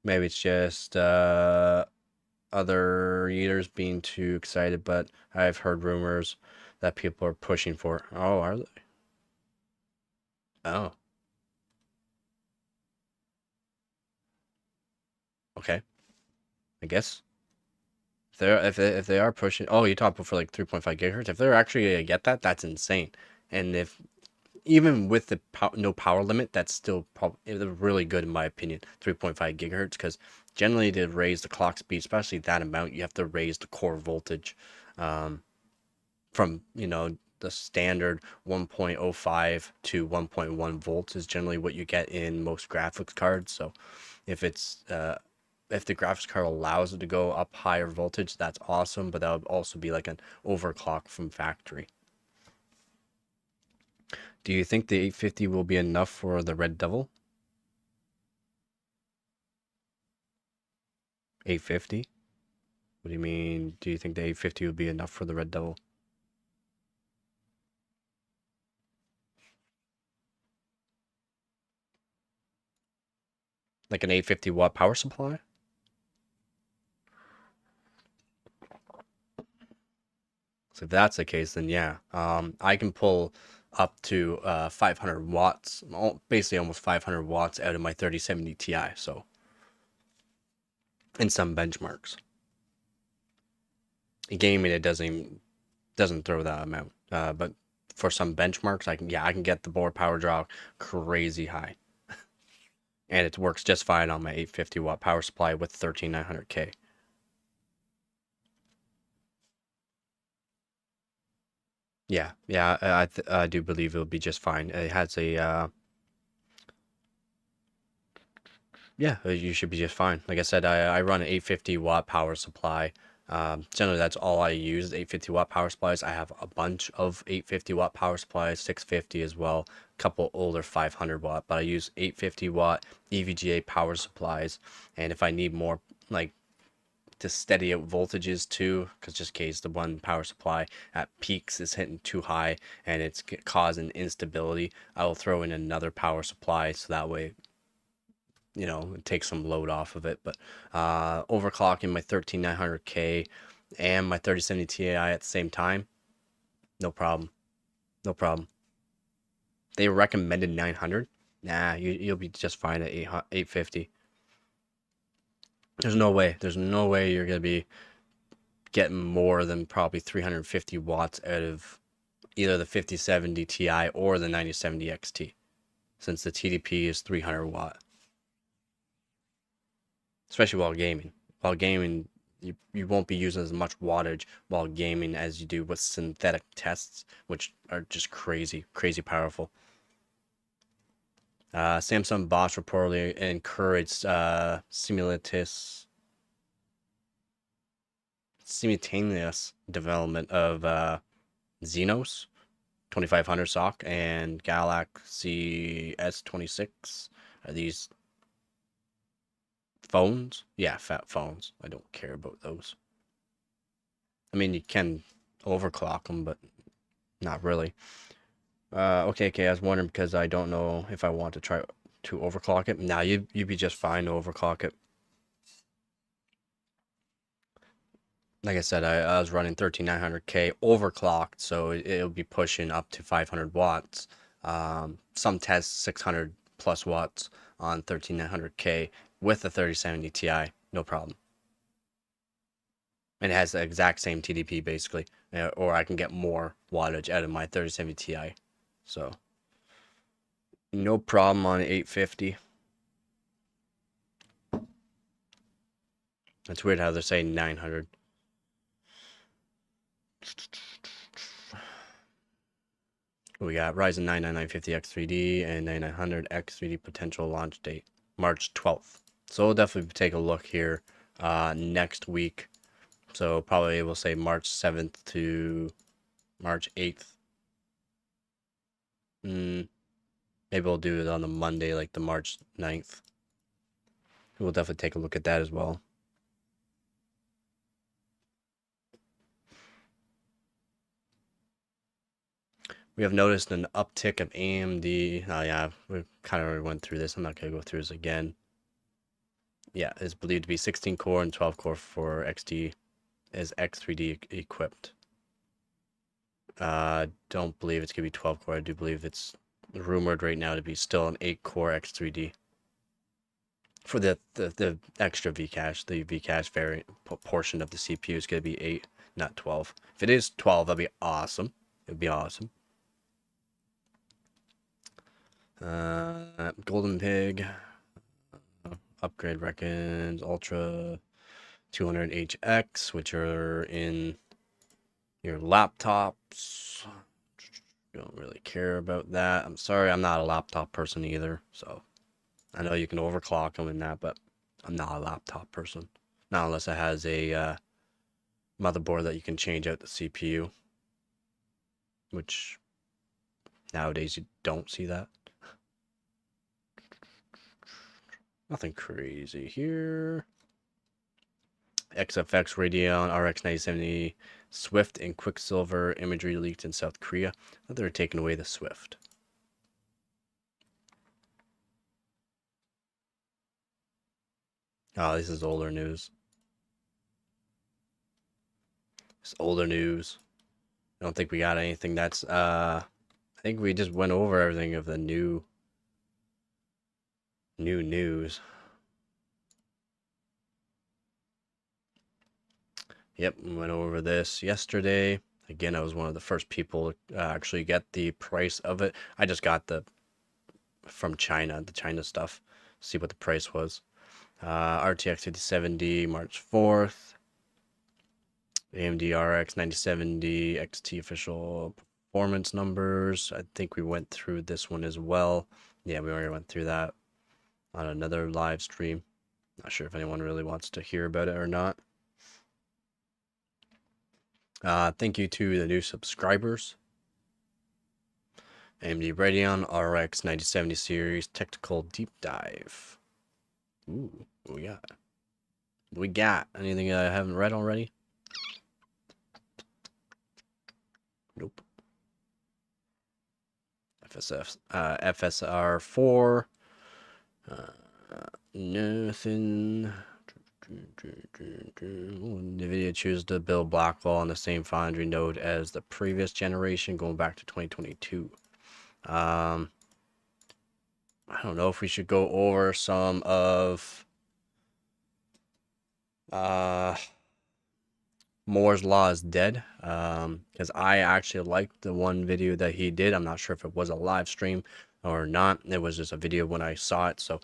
Maybe it's just other eaters being too excited, but I've heard rumors that people are pushing for. Oh, are they? Oh. Okay. I guess. If they are pushing, oh, you talk for like 3.5 gigahertz. If they're actually gonna get that, that's insane. And if even with the no power limit, that's still really good in my opinion. 3.5 gigahertz, because generally to raise the clock speed, especially that amount, you have to raise the core voltage from the standard 1.05 to 1.1 volts is generally what you get in most graphics cards. So if it's if the graphics card allows it to go up higher voltage, that's awesome, but that would also be like an overclock from factory. Do you think the 850 will be enough for the Red Devil? 850? What do you mean? Do you think the 850 will be enough for the Red Devil? Like an 850 watt power supply? So if that's the case, then yeah, I can pull up to 500 watts, basically almost 500 watts out of my 3070 Ti. So in some benchmarks, in gaming it doesn't throw that amount, but for some benchmarks, I can get the board power draw crazy high, and it works just fine on my 850 watt power supply with 13900K. Yeah, I do believe it'll be just fine. It has a yeah, you should be just fine. Like I said, I run an 850 watt power supply. Generally, that's all I use, 850 watt power supplies. I have a bunch of 850 watt power supplies, 650 as well, a couple older 500 watt, but I use 850 watt EVGA power supplies. And if I need more, like, to steady out voltages too, because just in case the one power supply at peaks is hitting too high and it's causing instability, I will throw in another power supply so that way it takes some load off of it. But overclocking my 13900K and my 3070 Ti at the same time, no problem. No problem. They recommended 900. Nah, you'll be just fine at 850. There's no way. There's no way you're going to be getting more than probably 350 watts out of either the 5070 Ti or the 9070 XT, since the TDP is 300 watt. Especially while gaming. While gaming, you won't be using as much wattage while gaming as you do with synthetic tests, which are just crazy powerful. Samsung Bosch reportedly encouraged simultaneous development of Xenos 2500 SOC and Galaxy S26. Are these phones? Yeah, fat phones. I don't care about those. I mean, you can overclock them, but not really. Okay, I was wondering because I don't know if I want to try to overclock it. Nah, you'd be just fine to overclock it. Like I said, I was running 13900K overclocked, so it'll be pushing up to 500 watts. Some tests 600 plus watts on 13900K with the 3070 Ti, no problem. And it has the exact same TDP basically, or I can get more wattage out of my 3070 Ti. So no problem on 850. It's weird how they're saying 900. We got Ryzen 9 9950X3D and 9900X3D potential launch date March 12th. So we'll definitely take a look here next week. So probably we'll say March 7th to March 8th. Maybe we'll do it on the Monday, like the March 9th. We'll definitely take a look at that as well. We have noticed an uptick of AMD. Oh yeah, we kind of already went through this. I'm not going to go through this again. Yeah, it's believed to be 16 core and 12 core for XD is X3D equipped. Don't believe it's going to be 12 core. I do believe it's rumored right now to be still an 8 core X3D. For the extra Vcache, the Vcache variant portion of the CPU is going to be 8, not 12. If it is 12, that'd be awesome. It would be awesome. Golden Pig, upgrade reckons Ultra 200HX, which are in your laptops. Don't really care about that. I'm sorry, I'm not a laptop person either. So I know you can overclock them and that, but I'm not a laptop person. Not unless it has a motherboard that you can change out the CPU, which nowadays you don't see that. Nothing crazy here. XFX Radeon RX 9070 Swift and Quicksilver imagery leaked in South Korea. I thought they were taking away the Swift. Oh, this is older news. It's older news. I don't think we got anything that's I think we just went over everything of the new news. Yep, we went over this yesterday. Again, I was one of the first people to actually get the price of it. I just got from China, the China stuff. See what the price was. RTX 5070 March 4th. AMD RX 9070 XT official performance numbers. I think we went through this one as well. Yeah, we already went through that on another live stream. Not sure if anyone really wants to hear about it or not. Thank you to the new subscribers. AMD Radeon RX 9070 series technical deep dive. Ooh, what we got? What we got? Anything I haven't read already? Nope. FSR4. Nothing. Nvidia chooses to build Blackwell on the same foundry node as the previous generation, going back to 2022. I don't know if we should go over some of Moore's Law is dead, because I actually liked the one video that he did. I'm not sure if it was a live stream or not. It was just a video when I saw it. So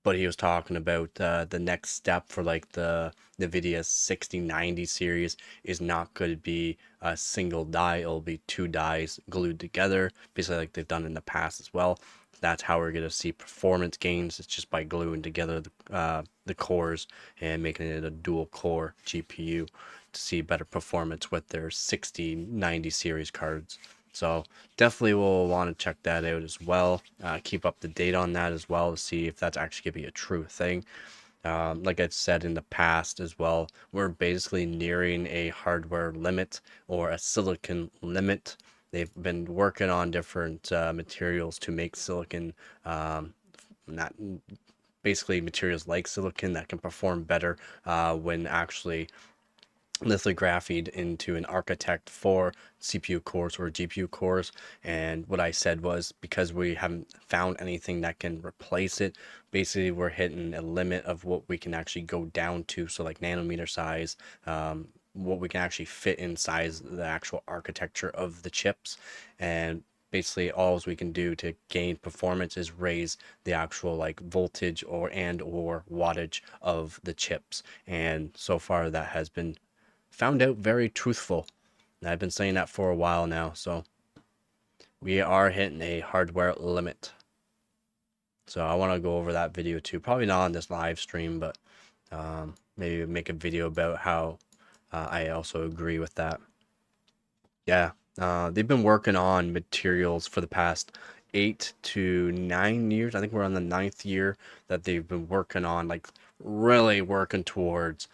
but he was talking about the next step for like the Nvidia 6090 series is not going to be a single die. It'll be two dies glued together, basically like they've done in the past as well. That's how we're going to see performance gains. It's just by gluing together the cores and making it a dual core GPU to see better performance with their 6090 series cards. So definitely we'll want to check that out as well. Keep up to date on that as well to see if that's actually going to be a true thing. Like I said in the past as well, we're basically nearing a hardware limit or a silicon limit. They've been working on different materials to make silicon, not basically materials like silicon that can perform better when actually lithographied into an architect for CPU cores or GPU cores. And what I said was, because we haven't found anything that can replace it, basically we're hitting a limit of what we can actually go down to. So like nanometer size, what we can actually fit inside the actual architecture of the chips. And basically all we can do to gain performance is raise the actual like voltage or wattage of the chips. And so far that has been found out very truthful. And I've been saying that for a while now, so we are hitting a hardware limit. So I want to go over that video too. Probably not on this live stream, but maybe make a video about how I also agree with that. Yeah, they've been working on materials for the past 8 to 9 years. I think we're on the 9th year that they've been working on, like really working towards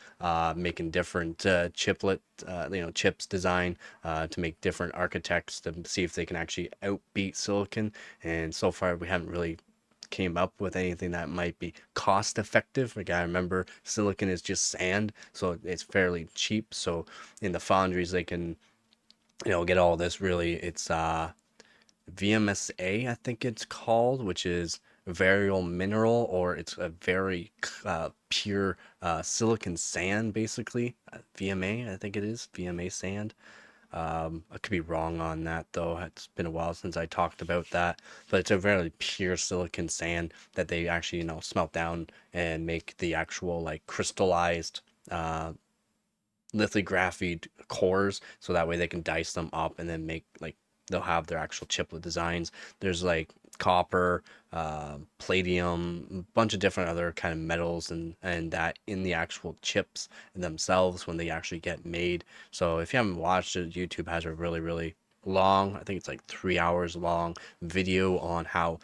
making different chips design to make different architects to see if they can actually outbeat silicon. And so far we haven't really came up with anything that might be cost effective. Like, I remember silicon is just sand, so it's fairly cheap. So in the foundries they can get all this. Really, it's VMSA, I think it's called, which is variable mineral, or it's a very pure silicon sand, basically. VMA, I think it is VMA sand. I could be wrong on that though. It's been a while since I talked about that, but it's a very pure silicon sand that they actually smelt down and make the actual like crystallized lithography cores, so that way they can dice them up and then make like they'll have their actual chiplet designs. There's like copper, palladium, a bunch of different other kind of metals and that in the actual chips themselves when they actually get made. So if you haven't watched it, YouTube has a really long, I think it's like 3 hours long video on how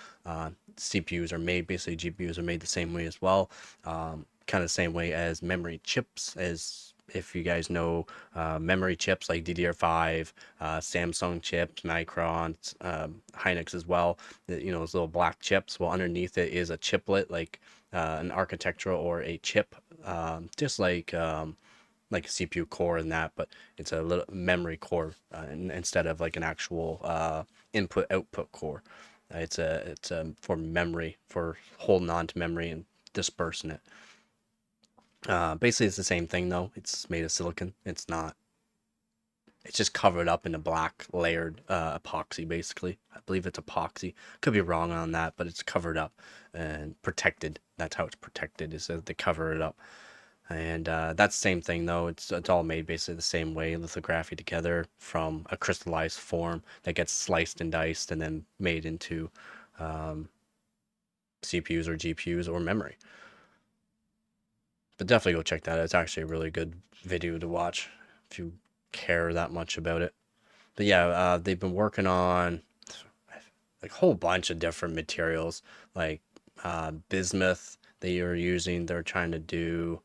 CPUs are made. Basically GPUs are made the same way as well, kind of the same way as memory chips. As if you guys know, memory chips like DDR5, Samsung chips, Micron, Hynix as well, those little black chips. Well, underneath it is a chiplet, like an architecture or a chip, just like a CPU core and that, but it's a little memory core instead of like an actual input output core. It's for memory, for holding on to memory and dispersing it. Basically, it's the same thing though. It's made of silicon. It's just covered up in a black layered epoxy, basically. I believe it's epoxy. Could be wrong on that, but it's covered up and protected. That's how it's protected, is that they cover it up. And that's the same thing though. It's all made basically the same way, lithography together from a crystallized form that gets sliced and diced and then made into CPUs or GPUs or memory. But definitely go check that out. It's actually a really good video to watch if you care that much about it. But yeah, they've been working on like a whole bunch of different materials, like bismuth they are using. They're trying to do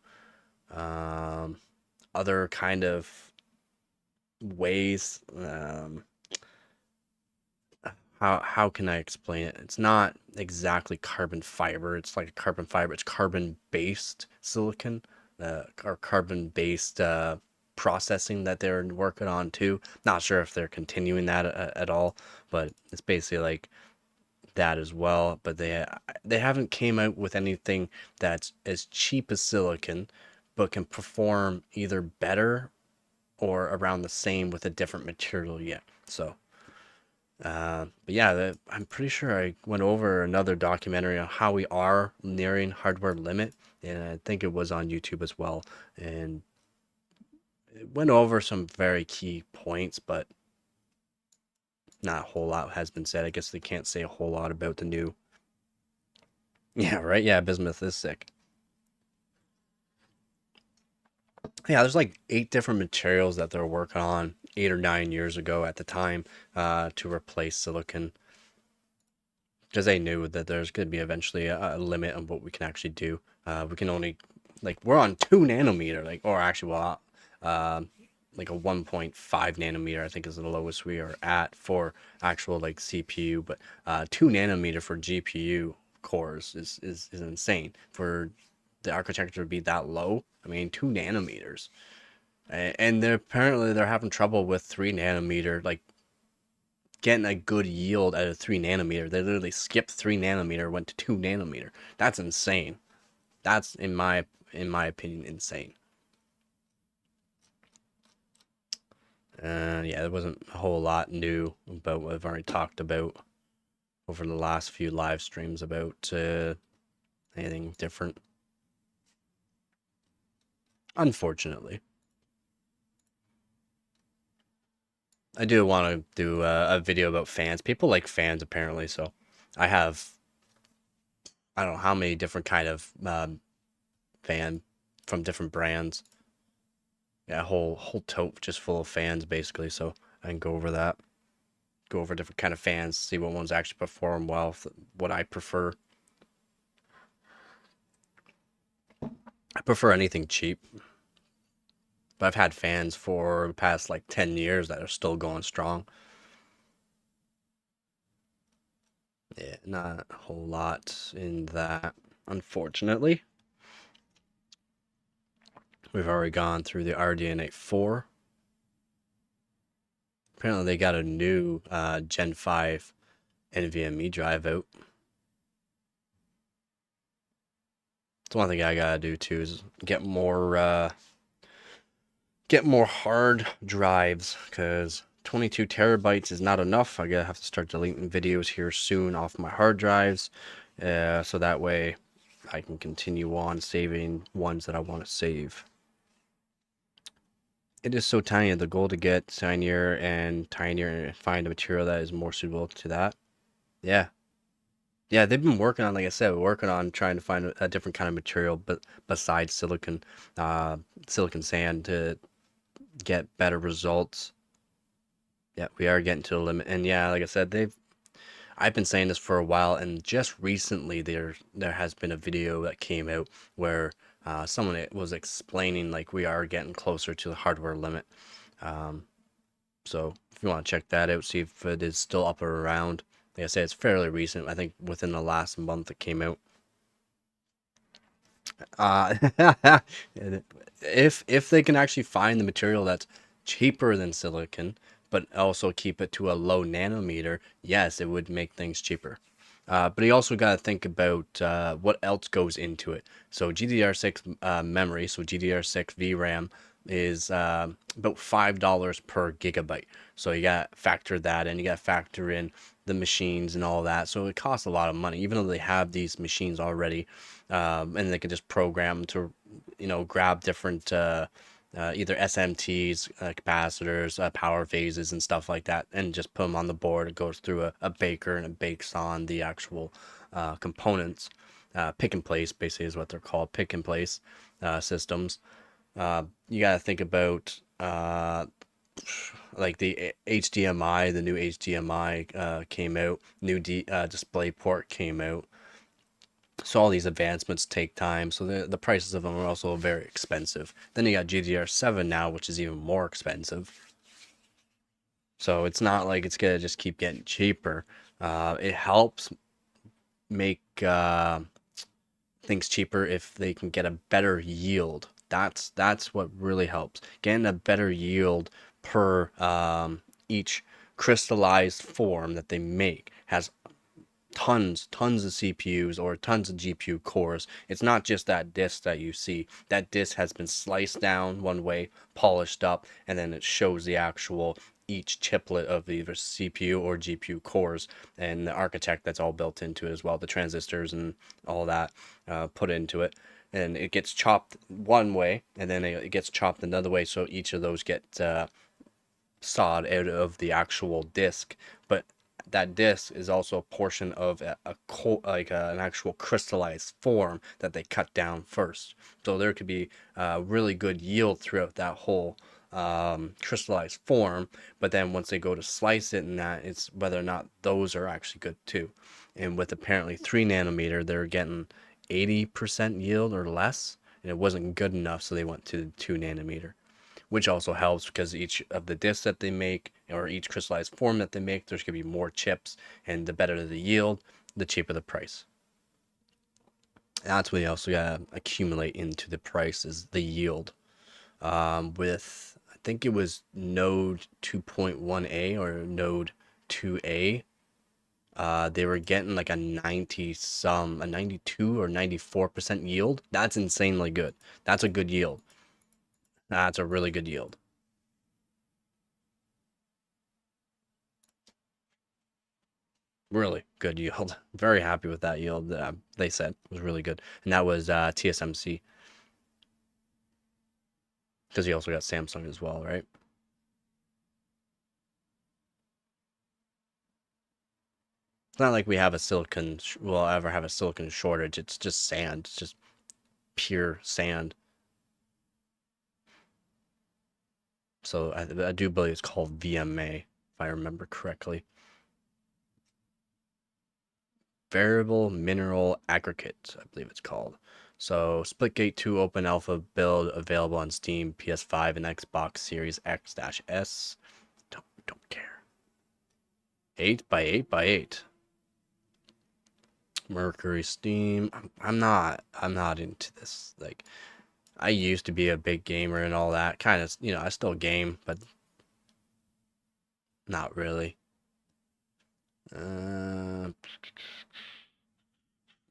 other kind of ways. How can I explain it? It's not exactly carbon fiber. It's like a carbon fiber. It's carbon-based silicon, or carbon-based processing that they're working on too. Not sure if they're continuing that at all, but it's basically like that as well. But they haven't came out with anything that's as cheap as silicon, but can perform either better or around the same with a different material yet. So. But yeah, I'm pretty sure I went over another documentary on how we are nearing hardware limit, and I think it was on YouTube as well. And it went over some very key points, but not a whole lot has been said. I guess they can't say a whole lot about the new. Yeah, right? Yeah, bismuth is sick. Yeah, there's like 8 different materials that they're working on 8 or 9 years ago at the time to replace silicon, because they knew that there's going to be eventually a limit on what we can actually do. We can only, like, we're on 2 nanometer, like, or actually, well, like a 1.5 nanometer, I think is the lowest we are at for actual like CPU, but 2 nanometer for GPU cores is insane for the architecture to be that low. I mean, 2 nanometers. And they're apparently they're having trouble with 3 nanometer, like getting a good yield out of 3 nanometer. They literally skipped 3 nanometer, went to 2 nanometer. That's insane. That's in my opinion insane. Yeah, there wasn't a whole lot new about what I've already talked about over the last few live streams about anything different. Unfortunately. I do want to do a video about fans. People like fans apparently, so I have I don't know how many different kind of fan from different brands. Yeah, a whole tote just full of fans basically, so I can go over that. Go over different kind of fans, see what ones actually perform well, what I prefer. I prefer anything cheap. But I've had fans for the past like 10 years that are still going strong. Yeah, not a whole lot in that, unfortunately. We've already gone through the RDNA 4. Apparently they got a new Gen 5 NVMe drive out. It's one thing I gotta do too is get more hard drives, because 22 terabytes is not enough. I gotta have to start deleting videos here soon off my hard drives, so that way I can continue on saving ones that I want to save. It is so tiny. The goal to get tinier and tinier and find a material that is more suitable to that. Yeah. Yeah, they've been working on, like I said, working on trying to find a different kind of material, but besides silicon, silicon sand, to get better results. Yeah, we are getting to the limit. And yeah, like I said, I've been saying this for a while, and just recently there has been a video that came out where someone was explaining like we are getting closer to the hardware limit. So if you want to check that out, see if it is still up or around. Like I say, it's fairly recent. I think within the last month it came out. If they can actually find the material that's cheaper than silicon, but also keep it to a low nanometer, yes, it would make things cheaper. But you also got to think about what else goes into it. So GDDR6 memory, so GDDR6 VRAM is about $5 per gigabyte. So you got to factor that in. You got to factor in the machines and all that. So it costs a lot of money, even though they have these machines already, and they can just program to, grab different either SMTs, capacitors, power phases, and stuff like that, and just put them on the board. It goes through a baker, and it bakes on the actual components. Pick and place, basically, is what they're called. Pick and place systems. You got to think about like the HDMI, the new HDMI came out, new display port came out. So all these advancements take time, so the prices of them are also very expensive. Then you got GDDR7 now, which is even more expensive. So it's not like it's gonna just keep getting cheaper. It helps make things cheaper if they can get a better yield. That's what really helps. Getting a better yield per each crystallized form that they make has tons of CPUs or tons of GPU cores. It's not just that disk that you see. That disk has been sliced down one way, polished up, and then it shows the actual each chiplet of either CPU or GPU cores, and the architect that's all built into it as well, the transistors and all that put into it. And it gets chopped one way, and then it gets chopped another way, so each of those get sawed out of the actual disk. But that disk is also a portion of an actual crystallized form that they cut down first. So there could be really good yield throughout that whole crystallized form, but then once they go to slice it, and that, it's whether or not those are actually good too. And with apparently 3 nanometer, they're getting 80% yield or less, and it wasn't good enough, so they went to 2 nanometer. Which also helps because each of the discs that they make, or each crystallized form that they make, there's going to be more chips, and the better the yield, the cheaper the price. That's what you also got to accumulate into the price, is the yield. with, I think it was node 2.1a or node 2a. They were getting like a 92 or 94% yield. That's insanely good. That's a good yield. That's a really good yield. Really good yield. Very happy with that yield. They said it was really good, and that was TSMC, because you also got Samsung as well, right? It's not like we have a silicon. We'll ever have a silicon shortage. It's just sand. It's just pure sand. So I do believe it's called VMA, if I remember correctly. Variable mineral aggregate, I believe it's called. So Splitgate 2 open alpha build available on Steam, PS5, and Xbox Series X-S. Don't care. 8 by 8 by 8. Mercury Steam. I'm not into this. Like, I used to be a big gamer and all that. Kind of, I still game, but not really.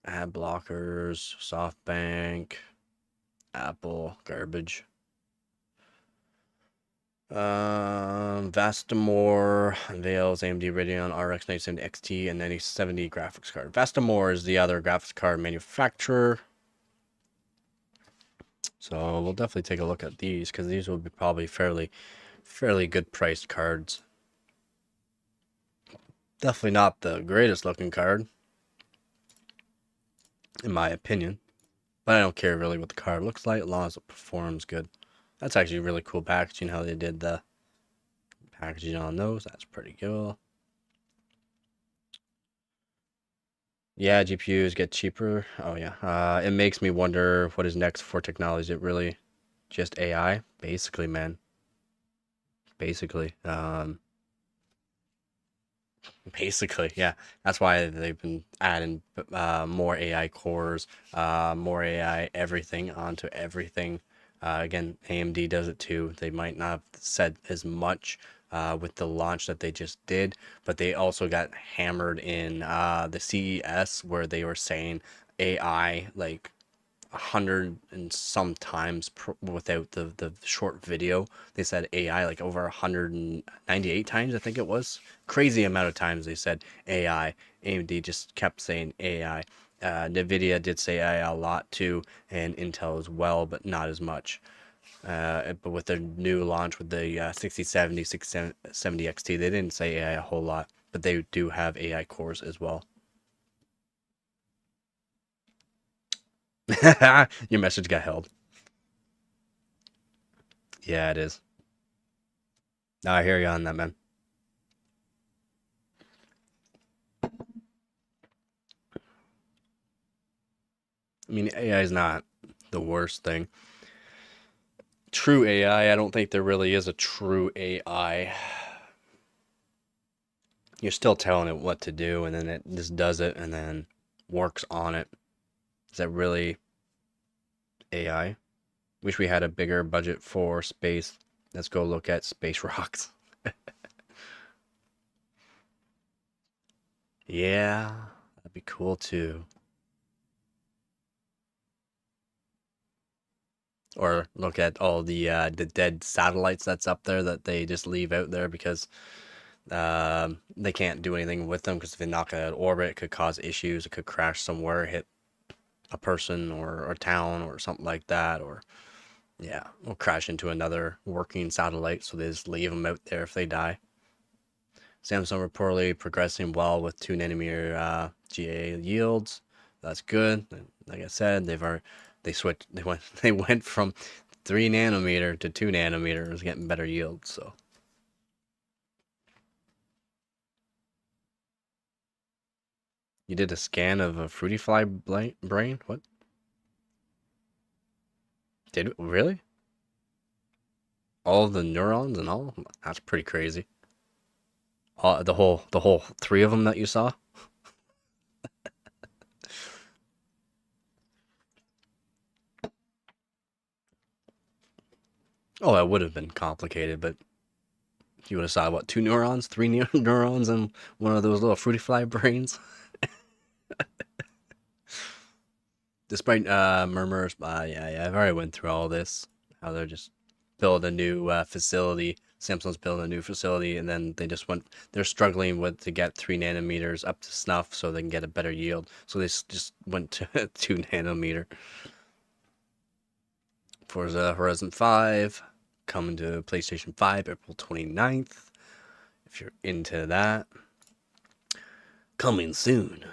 Ad blockers, SoftBank, Apple, garbage. Vastamore unveils AMD Radeon RX 970 XT and 9070 graphics card. Vastamore is the other graphics card manufacturer. So we'll definitely take a look at these, because these will be probably fairly good priced cards. Definitely not the greatest looking card, in my opinion. But I don't care really what the card looks like, as long as it performs good. That's actually really cool packaging, how they did the packaging on those. That's pretty cool. Yeah, GPUs get cheaper. Oh yeah. It makes me wonder what is next for technology. Is it really just AI? Basically, man. Basically. Basically, yeah. That's why they've been adding more AI cores, more AI everything onto everything. Again, AMD does it too. They might not have said as much with the launch that they just did, but they also got hammered in the CES, where they were saying AI like 100 and some times without the short video. They said AI like over 198 times, I think it was. Crazy amount of times they said AI. AMD just kept saying AI. Nvidia did say AI a lot too, and Intel as well, but not as much. But with their new launch with the 6070, 670 XT, they didn't say AI a whole lot, but they do have AI cores as well. Your message got held. Yeah, it is. No, I hear you on that, man. I mean, AI is not the worst thing. True AI, I don't think there really is a true AI. You're still telling it what to do, and then it just does it and then works on it. Is that really AI? Wish we had a bigger budget for space. Let's go look at space rocks. Yeah, that'd be cool too. Or look at all the dead satellites that's up there that they just leave out there because they can't do anything with them, because if they knock it out of orbit, it could cause issues. It could crash somewhere, hit a person or a town or something like that, or yeah, or crash into another working satellite. So they just leave them out there if they die. Samsung reportedly progressing well with 2 nanometer GA yields. That's good. Like I said, they went from 3 nanometer to 2 nanometers, getting better yields. So you did a scan of a fruity fly brain? What? Did it really? All of the neurons and all? That's pretty crazy. The whole 3 of them that you saw? Oh, it would have been complicated, but you would have saw what, two neurons, three neurons, and one of those little fruity fly brains. Despite murmurs, yeah, I've already went through all this. How they're just build a new facility. Samsung's building a new facility, and then they're struggling with to get 3 nanometers up to snuff so they can get a better yield. So they just went to 2 nanometer. Forza Horizon 5 coming to PlayStation 5 April 29th. If you're into that, coming soon.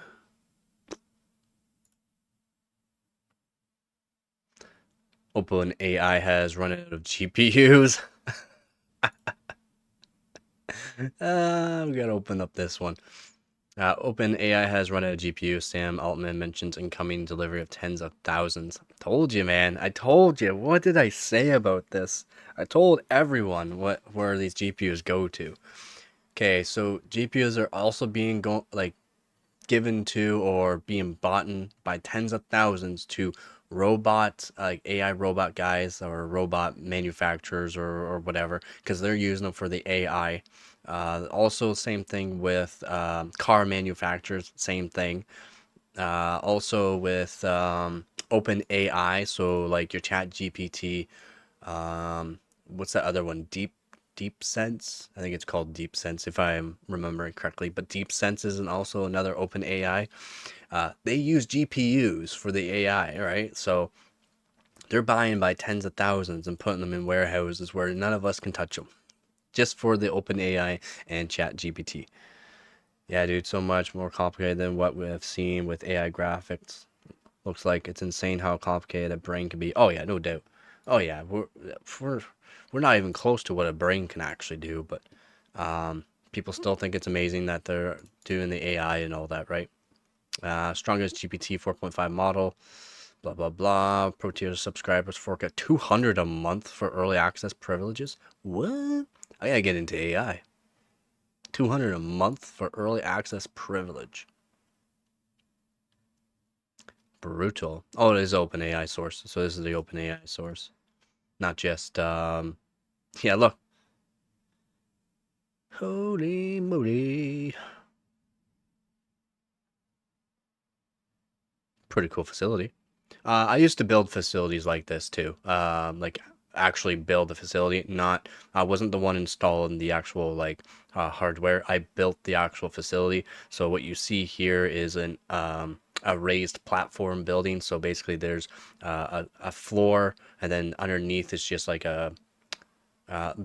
OpenAI has run out of GPUs. We gotta open up this one. OpenAI has run out of GPU. Sam Altman mentions incoming delivery of tens of thousands. Told you, man. I told you. What did I say about this? I told everyone where these GPUs go to. Okay, so GPUs are also being given to or being bought by tens of thousands to robots, like AI robot guys or robot manufacturers or whatever, because they're using them for the AI. Also, same thing with car manufacturers, same thing. Also with Open AI, so like your Chat GPT, what's that other one? Deep Sense. I think it's called Deep Sense if I'm remembering correctly. But Deep Sense is also another Open AI. They use GPUs for the AI, right? So they're buying by tens of thousands and putting them in warehouses where none of us can touch them, just for the Open AI and Chat GPT. Yeah, dude, so much more complicated than what we have seen with AI graphics. Looks like it's insane how complicated a brain can be. Oh yeah, no doubt. Oh yeah, we're not even close to what a brain can actually do, but people still think it's amazing that they're doing the AI and all that, right? Strongest GPT 4.5 model, blah blah blah. Pro tier subscribers fork 200 a month for early access privileges. What? I gotta get into AI. 200 a month for early access privilege. Brutal. Oh, it is OpenAI source. So this is the OpenAI source. Not just, yeah, look. Holy moly. Pretty cool facility. I used to build facilities like this too. Like actually build the facility. Not, I wasn't the one installing the actual hardware. I built the actual facility. So what you see here is a raised platform building. So basically there's a floor, and then underneath is just like a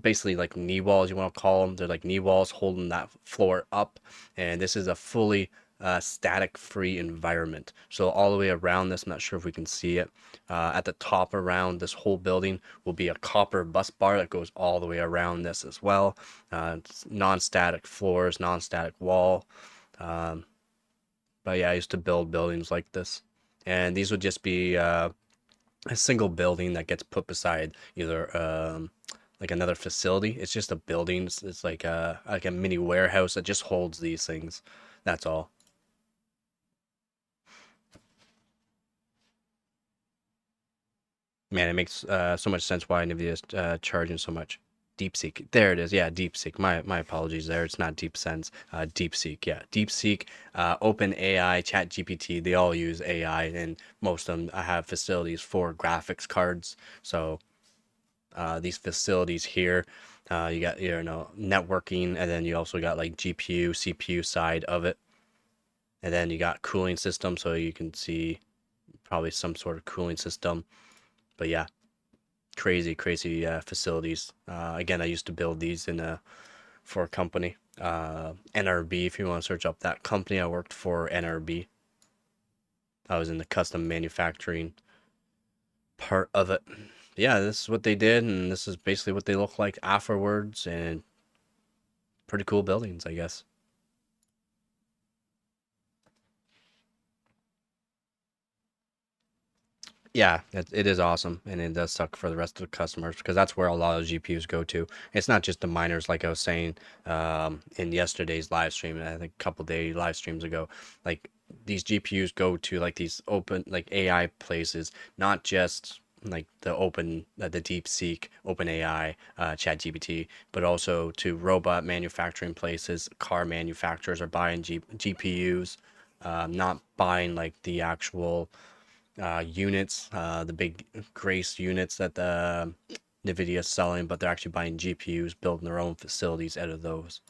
basically like knee walls, you want to call them. They're like knee walls holding that floor up, and this is a fully static free environment. So all the way around this, I'm not sure if we can see it, at the top around this whole building will be a copper bus bar that goes all the way around this as well. It's non-static floors, non-static wall. But yeah, I used to build buildings like this, and these would just be a single building that gets put beside either like another facility. It's just a building. It's like a mini warehouse that just holds these things. That's all. Man, it makes so much sense why Nvidia is charging so much. DeepSeek. There it is. Yeah, DeepSeek. My apologies there. It's not DeepSense. DeepSeek. Yeah, DeepSeek, OpenAI, ChatGPT. They all use AI, and most of them have facilities for graphics cards. So these facilities here, you got networking, and then you also got like GPU, CPU side of it, and then you got cooling system. So you can see probably some sort of cooling system. But yeah, crazy facilities. Again, I used to build these for a company, NRB. If you want to search up that company, I worked for NRB. I was in the custom manufacturing part of it. Yeah, this is what they did, and this is basically what they look like afterwards, and pretty cool buildings, I guess. Yeah, it is awesome, and it does suck for the rest of the customers because that's where a lot of GPUs go to. It's not just the miners, like I was saying in yesterday's live stream, I think a couple day live streams ago. Like these GPUs go to like these open like AI places, not just like the DeepSeek, OpenAI, ChatGPT, but also to robot manufacturing places. Car manufacturers are buying GPUs, not buying like the actual units, the big Grace units that the Nvidia is selling, but they're actually buying GPUs, building their own facilities out of those.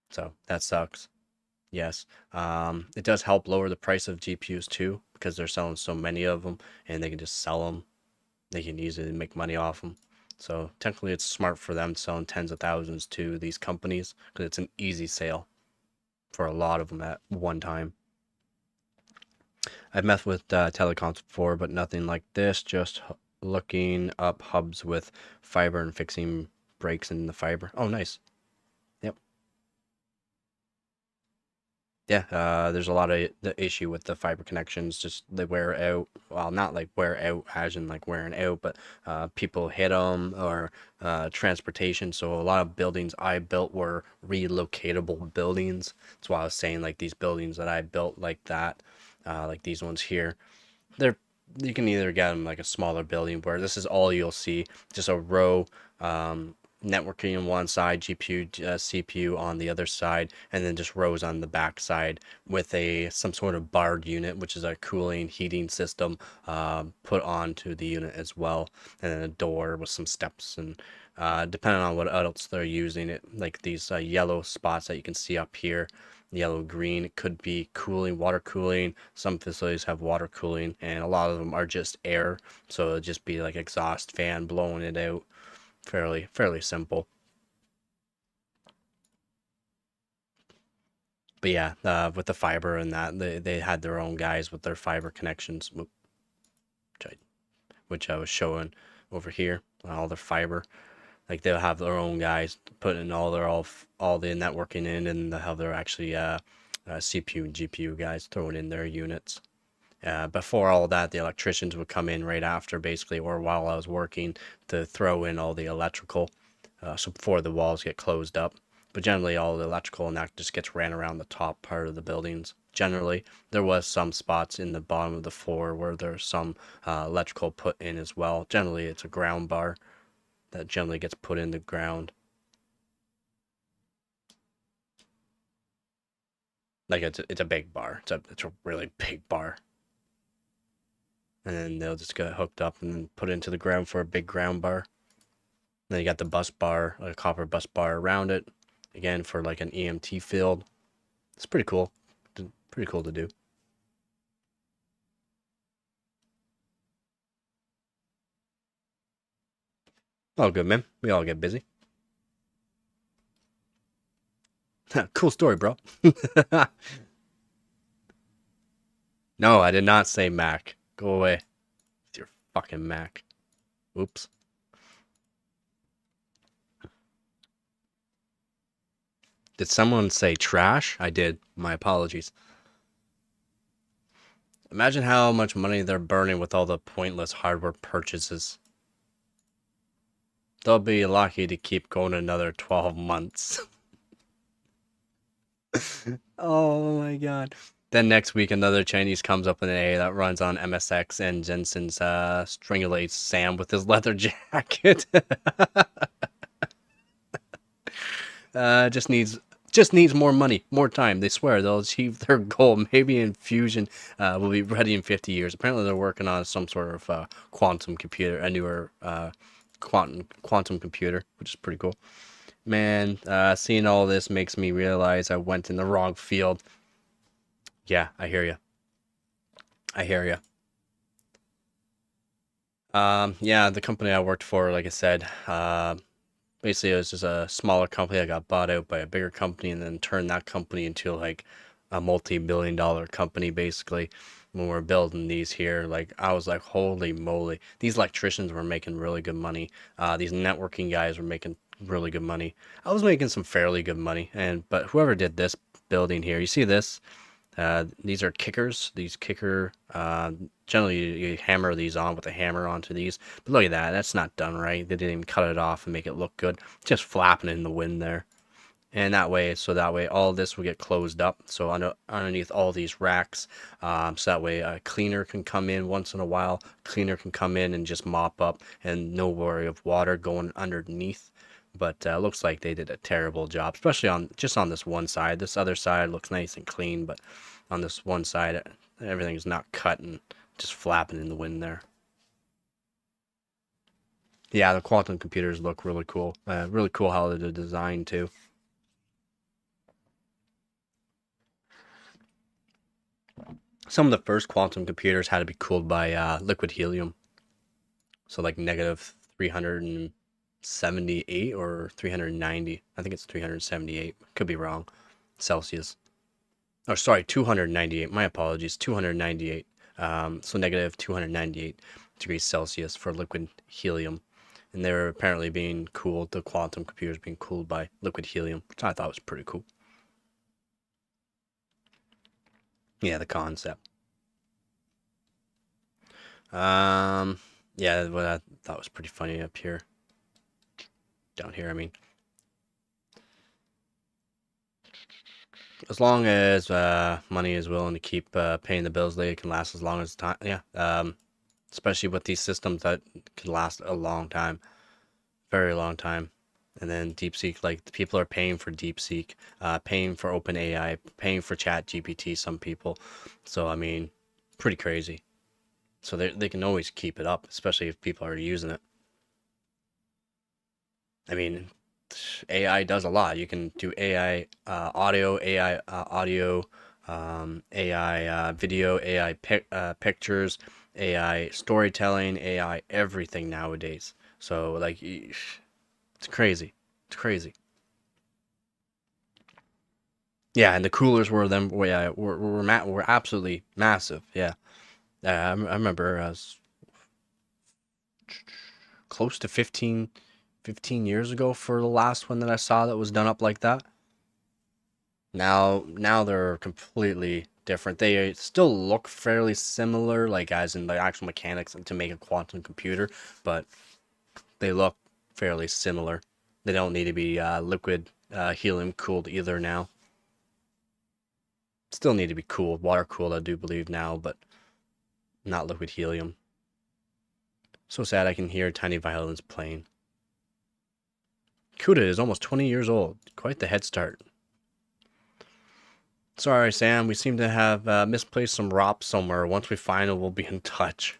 So that sucks. Yes. It does help lower the price of GPUs too, because they're selling so many of them and they can just sell them. They can easily make money off them. So technically it's smart for them selling tens of thousands to these companies because it's an easy sale for a lot of them at one time. I've met with telecoms before, but nothing like this. Just looking up hubs with fiber and fixing breaks in the fiber. Oh, nice. Yep. Yeah, there's a lot of the issue with the fiber connections. Just they wear out. Well, not like wear out as in like wearing out, but people hit them or transportation. So a lot of buildings I built were relocatable buildings. That's why I was saying like these buildings that I built like that, like these ones here. They're you can either get them like a smaller building where this is all you'll see, just a row, networking on one side, GPU, CPU on the other side, and then just rows on the back side with some sort of barred unit, which is a cooling heating system put onto the unit as well, and then a door with some steps and depending on what else they're using it, like these yellow spots that you can see up here, yellow green, it could be cooling, water cooling. Some facilities have water cooling and a lot of them are just air, so it'll just be like exhaust fan blowing it out. Fairly simple. But yeah, with the fiber and that, they had their own guys with their fiber connections, which I was showing over here, all their fiber. Like they'll have their own guys putting all the networking in, and they'll have their actually CPU and GPU guys throwing in their units. Before all that, the electricians would come in right after, basically, or while I was working, to throw in all the electrical, so before the walls get closed up. But generally, all the electrical and that just gets ran around the top part of the buildings. Generally, there was some spots in the bottom of the floor where there's some electrical put in as well. Generally, it's a ground bar that generally gets put in the ground. Like it's a big bar. It's a really big bar. And then they'll just get hooked up and then put into the ground for a big ground bar. And then you got the bus bar, like a copper bus bar around it, again for like an EMT field. It's pretty cool. Pretty cool to do. All good, man. We all get busy. Cool story, bro. No, I did not say Mac. Go away with your fucking Mac. Oops. Did someone say trash? I did. My apologies. Imagine how much money they're burning with all the pointless hardware purchases. They'll be lucky to keep going another 12 months. Oh my god. Then next week, another Chinese comes up with an A that runs on MSX and Jensen's strangulates Sam with his leather jacket. Just needs more money, more time. They swear they'll achieve their goal. Maybe Infusion will be ready in 50 years. Apparently, they're working on some sort of quantum computer, a newer quantum computer, which is pretty cool. Man, seeing all this makes me realize I went in the wrong field. Yeah, I hear you. I hear you. Yeah, the company I worked for, like I said, basically it was just a smaller company that got bought out by a bigger company and then turned that company into like a multi-billion-dollar company, basically. When we're building these here, like I was like, holy moly, these electricians were making really good money. These networking guys were making really good money. I was making some fairly good money, but whoever did this building here, you see this? These are kickers. These kicker, generally you hammer these on with a hammer onto these. But look at that. That's not done right. They didn't even cut it off and make it look good. Just flapping in the wind there. And that way, all this will get closed up. So underneath all these racks, so that way a cleaner can come in once in a while. Cleaner can come in and just mop up, and no worry of water going underneath. But looks like they did a terrible job, especially on this one side. This other side looks nice and clean, but on this one side, everything's not cut and just flapping in the wind there. Yeah, the quantum computers look really cool. Really cool how they're designed too. Some of the first quantum computers had to be cooled by liquid helium. So like negative 378 or 390. I think it's 378. Could be wrong. Celsius. Oh, sorry, 298. My apologies. 298. So negative 298 degrees Celsius for liquid helium. And they were apparently being cooled, the quantum computers being cooled by liquid helium, which I thought was pretty cool. Yeah, the concept. Yeah, what I thought was pretty funny up here. Down here, I mean. As long as money is willing to keep paying the bills, they can last as long as time. Yeah, especially with these systems that can last a long time, very long time. And then DeepSeek, like the people are paying for DeepSeek, paying for OpenAI, paying for ChatGPT. Some people, so I mean, pretty crazy. So they can always keep it up, especially if people are using it. I mean, AI does a lot. You can do AI audio, AI video, AI pictures, AI storytelling, AI everything nowadays. So like, it's crazy. It's crazy. Yeah, and the coolers were them. Yeah, were absolutely massive. Yeah, I remember close to 15 years ago for the last one that I saw that was done up like that. Now they're completely different. They still look fairly similar, like as in the actual mechanics to make a quantum computer, but they look fairly similar. They don't need to be liquid helium cooled either now. Still need to be cooled, water cooled, I do believe now, but not liquid helium. So sad I can hear tiny violins playing. Cuda is almost 20 years old. Quite the head start. Sorry, Sam. We seem to have misplaced some ROP somewhere. Once we find it, we'll be in touch.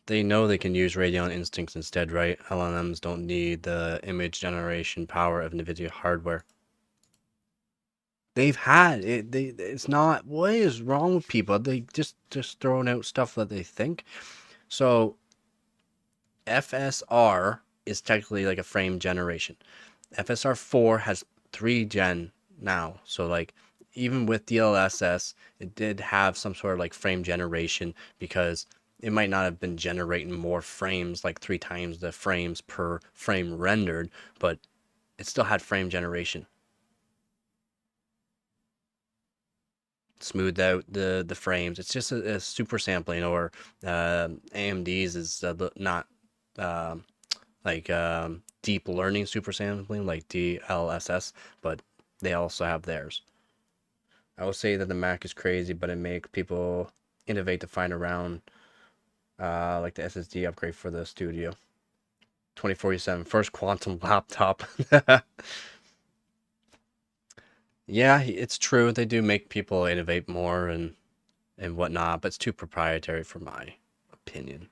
They know they can use Radeon instincts instead, right? LLMs don't need the image generation power of Nvidia hardware. They've had it. It's not. What is wrong with people? They just throwing out stuff that they think. So FSR is technically like a frame generation. FSR 4 has 3 gen now. So like even with DLSS, it did have some sort of like frame generation because it might not have been generating more frames, like 3 times the frames per frame rendered, but it still had frame generation. Smoothed out the frames. It's just a super sampling, or AMD's is not like deep learning super sampling like DLSS, but they also have theirs. I will say that the Mac is crazy, but it makes people innovate to find around like the SSD upgrade for the studio. 2047 first quantum laptop. Yeah, it's true. They do make people innovate more and whatnot, but it's too proprietary for my opinion.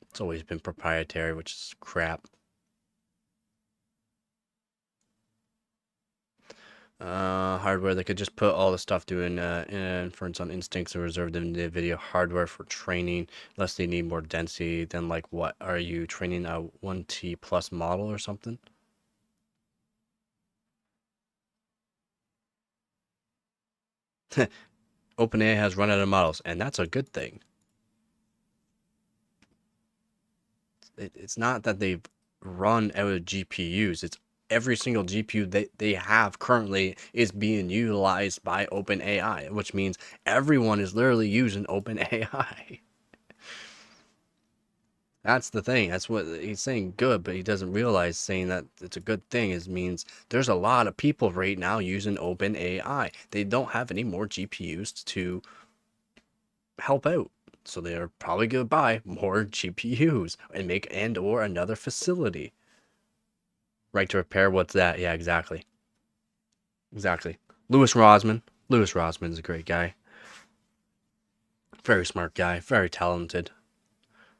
It's always been proprietary, which is crap. Hardware, they could just put all the stuff doing inference on instincts and reserve the Nvidia hardware for training, unless they need more density. Then like, what are you training, a 1T plus model or something? OpenAI has run out of models, and that's a good thing. It's not that they've run out of GPUs. It's every single GPU they have currently is being utilized by OpenAI, which means everyone is literally using OpenAI. That's the thing. That's what he's saying good, but he doesn't realize saying that it's a good thing is means there's a lot of people right now using OpenAI. They don't have any more GPUs to help out. So they're probably going to buy more GPUs and make or another facility. Right to repair, what's that? Yeah, exactly. Exactly. Louis Rosman. Louis Rosman's a great guy. Very smart guy. Very talented.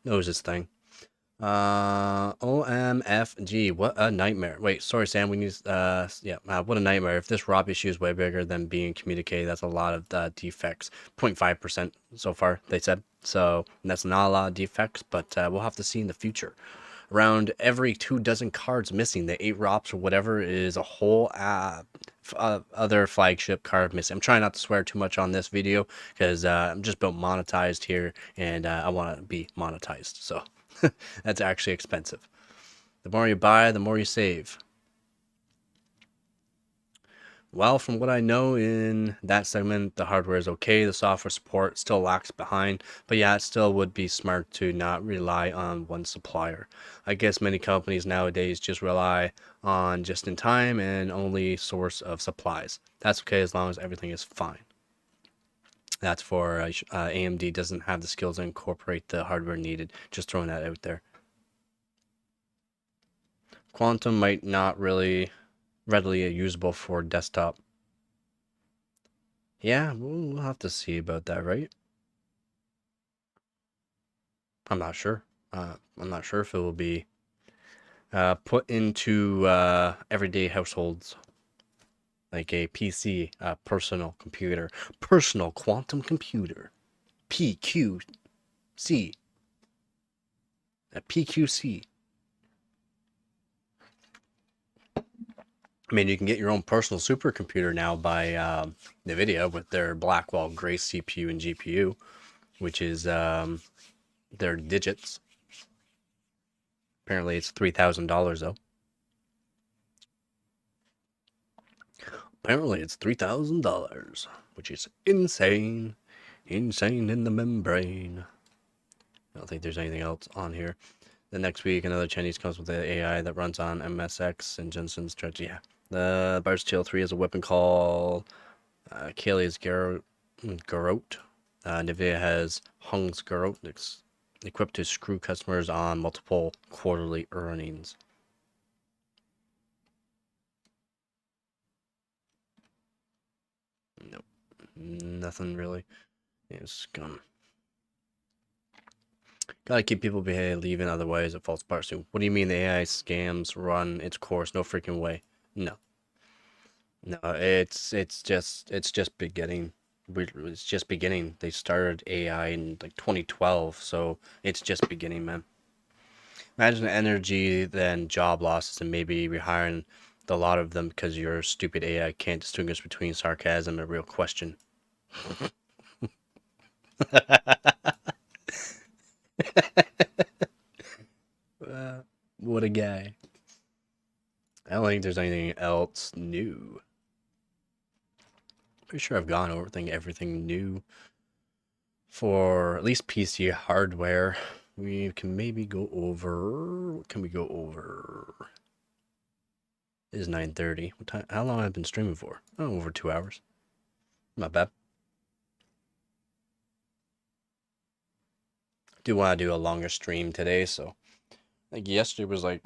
Knows his thing. OMFG. What a nightmare. Wait, sorry, Sam. We need, what a nightmare. If this ROP issue is way bigger than being communicated, that's a lot of defects. 0.5% so far, they said. So that's not a lot of defects, but we'll have to see in the future. Around every 24 cards missing, the 8 ROPs or whatever is a whole other flagship card missing. I'm trying not to swear too much on this video because I'm just about monetized here and I want to be monetized. So that's actually expensive. The more you buy, the more you save. Well, from what I know in that segment, the hardware is okay. The software support still lags behind. But yeah, it still would be smart to not rely on one supplier. I guess many companies nowadays just rely on just-in-time and only source of supplies. That's okay as long as everything is fine. That's for AMD doesn't have the skills to incorporate the hardware needed. Just throwing that out there. Quantum might not really readily usable for desktop. Yeah, we'll have to see about that, right? I'm not sure. I'm not sure if it will be put into everyday households, like a PC, personal computer, personal quantum computer, PQC, a PQC. I mean, you can get your own personal supercomputer now by Nvidia with their Blackwell Grace CPU and GPU, which is their digits. Apparently, it's $3,000 though. Apparently, it's $3,000, which is insane. Insane in the membrane. I don't think there's anything else on here. The next week, another Chinese comes with the AI that runs on MSX and Jensen's strategy. Yeah. The Bar's Tail 3 is a weapon called Kaylee's Garrote. Nvidia has Hung's Garrote equipped to screw customers on multiple quarterly earnings. Nope. Nothing really. It's gone. Gotta keep people behaving, otherwise it falls apart soon. What do you mean the AI scams run its course? No freaking way. No. No, it's just beginning. It's just beginning. They started AI in like 2012, so it's just beginning, man. Imagine the energy, then job losses, and maybe rehiring a lot of them because your stupid AI can't distinguish between sarcasm and a real question. What a guy. I don't think there's anything else new. Pretty sure I've gone over everything new for at least PC hardware. We can maybe go over. What can we go over? It is 9:30. What time? How long have I been streaming for? Oh, over 2 hours. Not bad. Do want to do a longer stream today, so I think yesterday was like,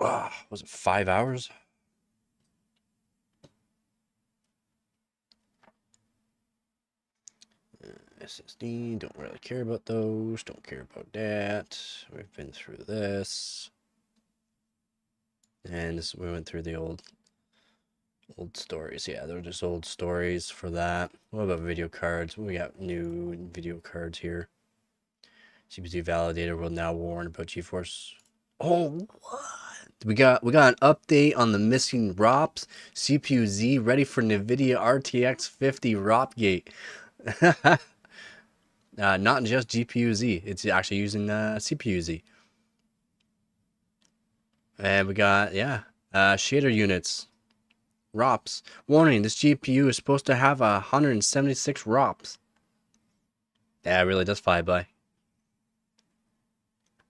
was it 5 hours? SSD, don't really care about those, don't care about that. We've been through this. And we went through the old stories. Yeah, they're just old stories for that. What about video cards? We got new video cards here. CPU validator will now warn about GeForce. Oh, what? We got an update on the missing ROPs. CPU Z ready for Nvidia RTX 50 ROP gate. Not just GPU Z. It's actually using CPU Z. And we got, yeah, shader units. ROPS. Warning, this GPU is supposed to have 176 ROPS. Yeah, it really does fly by.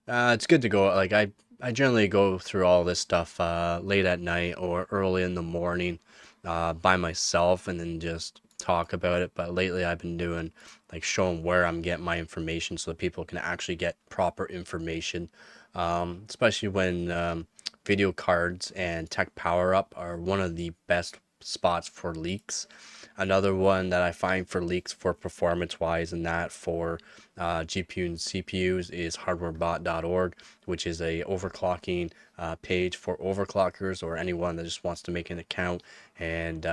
It's good to go, like, I generally go through all this stuff late at night or early in the morning by myself and then just talk about it. But lately I've been doing, like, showing where I'm getting my information so that people can actually get proper information. Especially when video cards and tech power up are one of the best spots for leaks. Another one that I find for leaks for performance wise and that for GPU and CPUs is hardwarebot.org, which is a overclocking page for overclockers or anyone that just wants to make an account and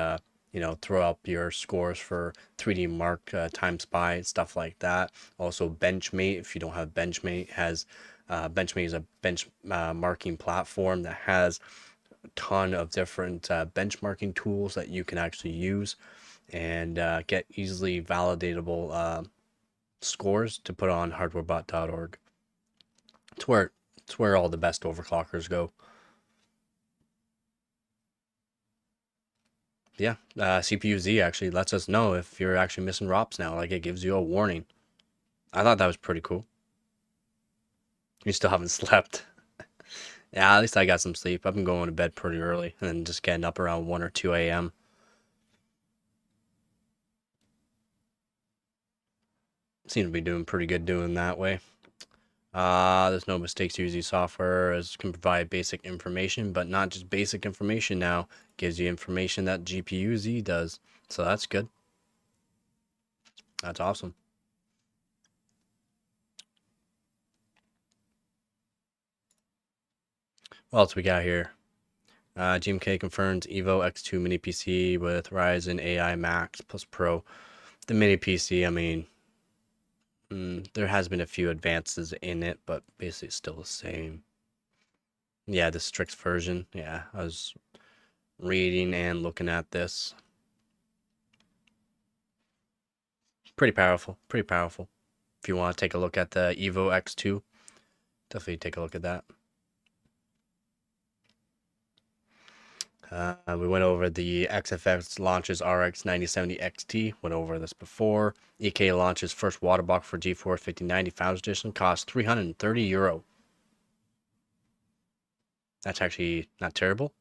you know, throw up your scores for 3D Mark times by stuff like that. Also, Benchmate, if you don't have Benchmate, has Benchmate is a benchmarking platform that has a ton of different benchmarking tools that you can actually use and get easily validatable scores to put on hardwarebot.org. It's where all the best overclockers go. Yeah, CPU Z actually lets us know if you're actually missing ROPS now. Like, it gives you a warning. I thought that was pretty cool. You still haven't slept. Yeah, at least I got some sleep. I've been going to bed pretty early and then just getting up around 1 or 2 a.m. Seem to be doing pretty good doing that way. There's no mistakes. UZ software can provide basic information, but not just basic information now. Gives you information that GPU Z does. So that's good. That's awesome. What else we got here? GMK confirms Evo X2 mini PC with Ryzen AI Max plus Pro. The mini PC, I mean, there has been a few advances in it, but basically it's still the same. Yeah, the Strix version. Yeah, I was reading and looking at this. Pretty powerful. Pretty powerful. If you want to take a look at the Evo X2, definitely take a look at that. We went over the XFX launches RX 9070 XT. Went over this before. EK launches first water block for GeForce 5090 Founders Edition. Costs €330. That's actually not terrible.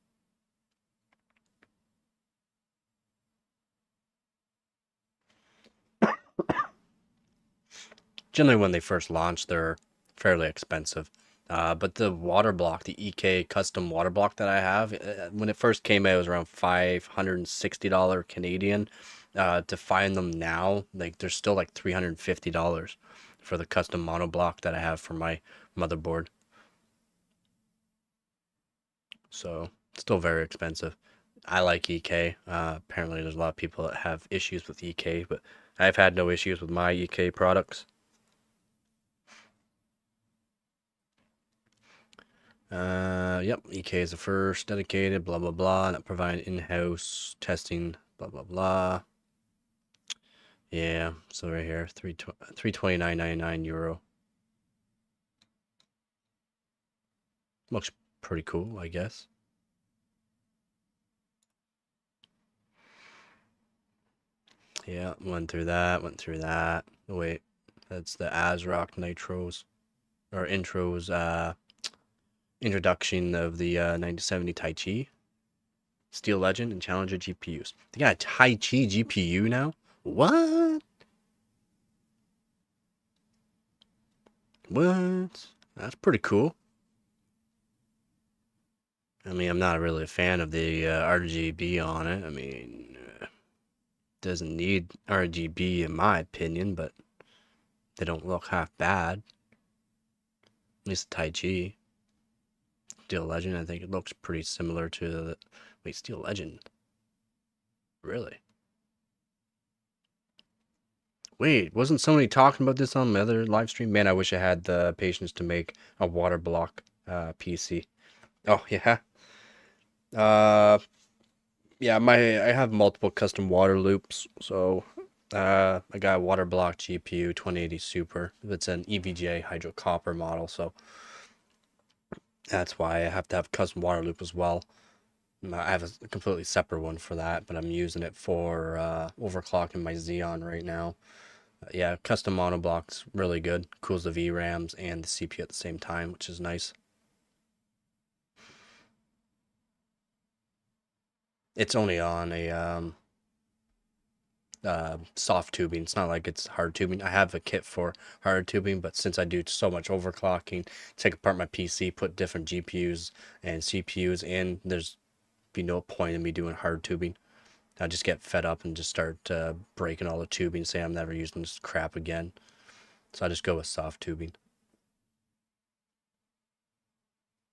Generally, when they first launch, they're fairly expensive. But the water block, the EK custom water block that I have, when it first came out, it was around $560 Canadian. To find them now, like, they're still like $350 for the custom mono block that I have for my motherboard. So still very expensive. I like EK. Apparently, there's a lot of people that have issues with EK, but I've had no issues with my EK products. Yep, EK is the first dedicated, blah, blah, blah, that provide in-house testing, blah, blah, blah. Yeah, so right here, €329.99. Looks pretty cool, I guess. Yeah, went through that. Oh, wait, that's the ASRock Nitros, or Intros, introduction of the 9070 Taichi, Steel Legend, and Challenger GPUs. They got a Taichi GPU now? What? What? That's pretty cool. I mean, I'm not really a fan of the RGB on it. I mean, doesn't need RGB in my opinion, but they don't look half bad. At least the Taichi. Steel Legend, I think it looks pretty similar to the... Wait, Steel Legend? Really? Wait, wasn't somebody talking about this on the other live stream? Man, I wish I had the patience to make a water block PC. Oh, yeah. Yeah, I have multiple custom water loops, so I got a water block GPU 2080 Super. It's an EVGA hydro copper model, so That's why I have to have custom water loop as well. I have a completely separate one for that, but I'm using it for overclocking my Xeon right now. Yeah, custom monoblock's really good. Cools the VRAMs and the CPU at the same time, which is nice. It's only on a soft tubing. It's not like it's hard tubing. I have a kit for hard tubing, but since I do so much overclocking, take apart my PC, put different GPUs and CPUs in, there's be no point in me doing hard tubing. I just get fed up and just start breaking all the tubing, say I'm never using this crap again. So I just go with soft tubing.